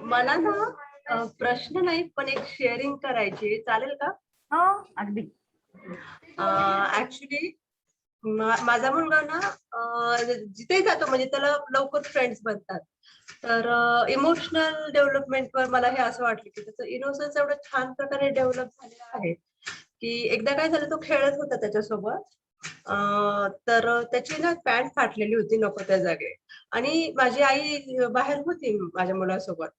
मला ना प्रश्न नाही पण एक शेअरिंग करायची चालेल का? हो अगदी. ऍक्च्युली माझा मुलगा ना जिथे जातो म्हणजे त्याला लवकर फ्रेंड्स बनतात. तर इमोशनल डेव्हलपमेंटवर मला हे असं वाटलं की त्याचं इनोसन्स एवढं छान प्रकारे डेव्हलप झालेलं आहे की एकदा काय झालं, तो खेळत होता त्याच्यासोबत, तर त्याची ना पॅन्ट फाटलेली होती नको त्या जागे, आणि माझी आई बाहेर होती माझ्या मुलासोबत.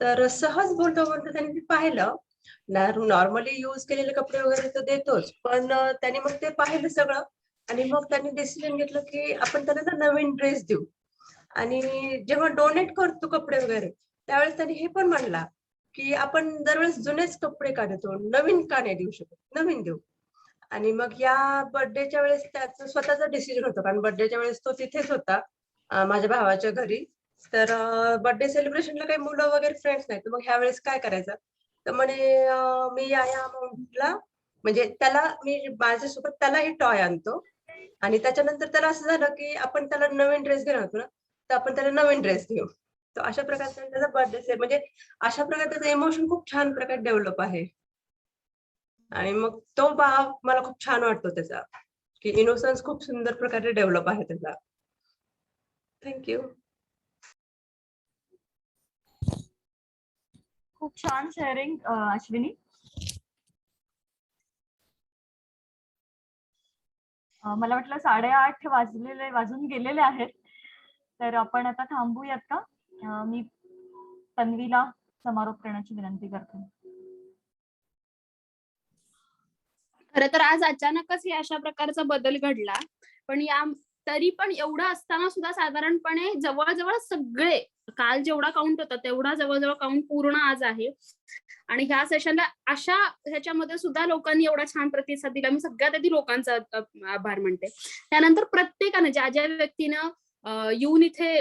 तर सहज बोलता बोलता त्यांनी ते पाहिलं. नॉर्मली यूज केलेले कपडे वगैरे तर देतोच, पण त्यांनी मग ते पाहिलं सगळं आणि मग त्यांनी डिसिजन घेतलं की आपण त्यांना ना नवीन ड्रेस देऊ. आणि जेव्हा डोनेट करतो कपडे वगैरे त्यावेळेस त्यांनी हे पण म्हणला की आपण दरवेळेस जुनेच कपडे का देतो, नवीन का नाही देऊ शकत, नवीन देऊ. आणि मग या बर्थडेच्या वेळेस त्याचं स्वतःचा डिसिजन होतं, कारण बर्थडेच्या वेळेस तो तिथेच होता माझ्या भावाच्या घरी. तर बर्थडे सेलिब्रेशनला काही मुलं वगैरे फ्रेंड्स नाही, तर मग ह्या वेळेस काय करायचं, तर म्हणे मी या अमाऊंटला म्हणजे त्याला मी माझ्यासोबत त्यालाही टॉय आणतो. आणि त्याच्यानंतर त्याला असं झालं की आपण त्याला नवीन ड्रेस घेणार होतो ना, तर आपण त्याला नवीन ड्रेस देऊ. तर अशा प्रकारे त्याचा बर्थडे म्हणजे अशा प्रकारे त्याचं इमोशन खूप छान प्रकारे डेव्हलप आहे. आणि मग तो भाव मला खूप छान वाटतो त्याचा, की इनोसन्स खूप सुंदर प्रकारे डेव्हलप आहे त्याचा. थँक्यू. खूप छान शेअरिंग अश्विनी. मला वाटलं 8:30 वाजून गेलेले आहेत, तर आपण आता थांबूयात का? मी तन्वीला समारोप करण्याची विनंती करते. खरं तर आज अचानकच हे अशा प्रकारचा बदल घडला, पण तरी पण एवढं असताना सुद्धा साधारणपणे जवळजवळ सगळे काल जेवढा काउंट होता तेवढा जवळजवळ काउंट पूर्ण आज आहे. आणि ह्या सेशनला अशा ह्याच्यामध्ये सुद्धा लोकांनी एवढा छान प्रतिसाद दिला. मी सगळ्यात आधी लोकांचा आभार मानते. त्यानंतर प्रत्येकानं ज्या व्यक्तीनं येऊन इथे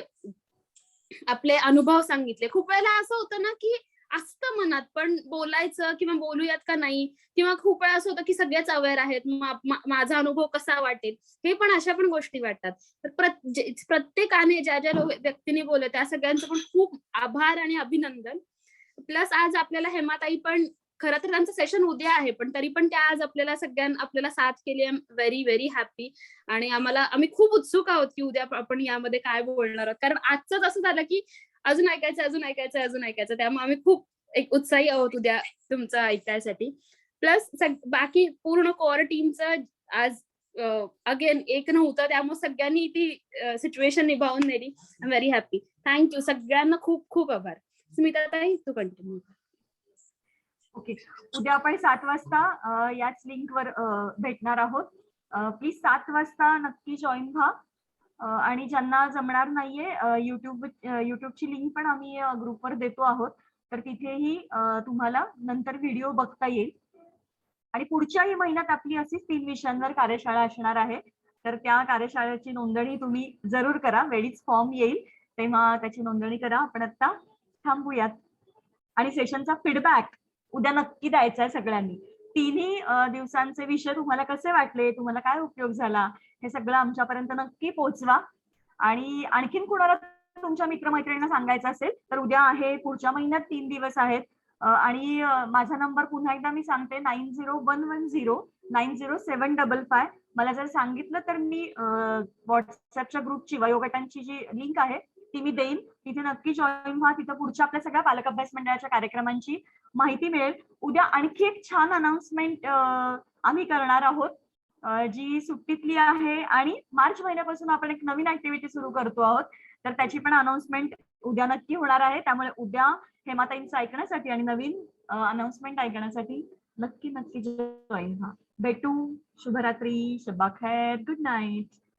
आपले अनुभव सांगितले. खूप वेळेला असं होतं ना की असतं मनात पण बोलायचं किंवा बोलूयात का नाही, किंवा खूप वेळा असं होतं की सगळेच अवेअर आहेत, माझा अनुभव कसा वाटेल, हे पण अशा पण गोष्टी वाटतात. तर प्रत्येकाने ज्या व्यक्तीने बोलले त्या सगळ्यांचं पण खूप आभार आणि अभिनंदन. प्लस आज आपल्याला हेमाताई पण, खरं तर त्यांचं सेशन उद्या आहे, पण तरी पण त्या आज आपल्याला साथ केली. Very very happy. आणि आम्ही खूप उत्सुक आहोत की उद्या आपण यामध्ये काय बोलणार आहोत, कारण आजच असं झालं की अजून ऐकायचं. त्यामुळे आम्ही खूप एक उत्साही आहोत उद्या तुमचं ऐकायसाठी. प्लस बाकी पूर्ण कोर टीमचं आज अगेन एक नव्हतं, त्यामुळे सगळ्यांनी ती सिच्युएशन निभावून नेली. I am very happy. Thank you सगळ्यांना, खूप खूप आभार. स्मिता ताई तू कंटिन्यू. ओके, उद्या आपण 7 वाजता याच लिंकवर भेटणार आहोत. प्लीज 7 वाजता नक्की जॉईन व्हा. आणि ज्यांना जमणार नाहीये, युट्यूबची लिंक पण आम्ही ग्रुपवर देतो आहोत, तर तिथेही तुम्हाला नंतर व्हिडिओ बघता येईल. आणि पुढच्याही महिन्यात आपली अशीच 3 विषयांवर कार्यशाळा असणार आहे, तर त्या कार्यशाळेची नोंदणी तुम्ही जरूर करा. वेळीच फॉर्म येईल तेव्हा त्याची नोंदणी करा. आपण आता थांबूयात. आणि सेशनचा फीडबॅक उद्या नक्की द्यायचा आहे सगळ्यांनी. 3ही दिवसांचे विषय तुम्हाला कसे वाटले, तुम्हाला काय उपयोग झाला, हे सगळं आमच्यापर्यंत नक्की पोहोचवा. आणि आणखीन कुणाला तुमच्या मित्रमैत्रिणींना सांगायचं असेल तर उद्या आहे, पुढच्या महिन्यात 3 दिवस आहेत. आणि माझा नंबर पुन्हा एकदा मी सांगते, 9011090755. मला जर सांगितलं तर मी व्हॉट्सअपच्या ग्रुपची वयोगटांची जी लिंक आहे ती मी देईन. तिथे नक्की जॉईन व्हा. तिथं पुढच्या आपल्या सगळ्या पालक अभ्यास मंडळाच्या कार्यक्रमांची माहिती मिळेल. उद्या आणखी एक छान अनाउन्समेंट आम्ही करणार आहोत, जी सुट्टीतली आहे आणि मार्च महिन्यापासून आपण एक नवीन ऍक्टिव्हिटी सुरू करतो आहोत. तर त्याची पण अनाउन्समेंट उद्या नक्की होणार आहे. त्यामुळे उद्या हेमाताईंचं ऐकण्यासाठी आणि नवीन अनाउन्समेंट ऐकण्यासाठी नक्की जॉईन व्हा. भेटू. शुभरात्री. शब्बा खैर. Good night.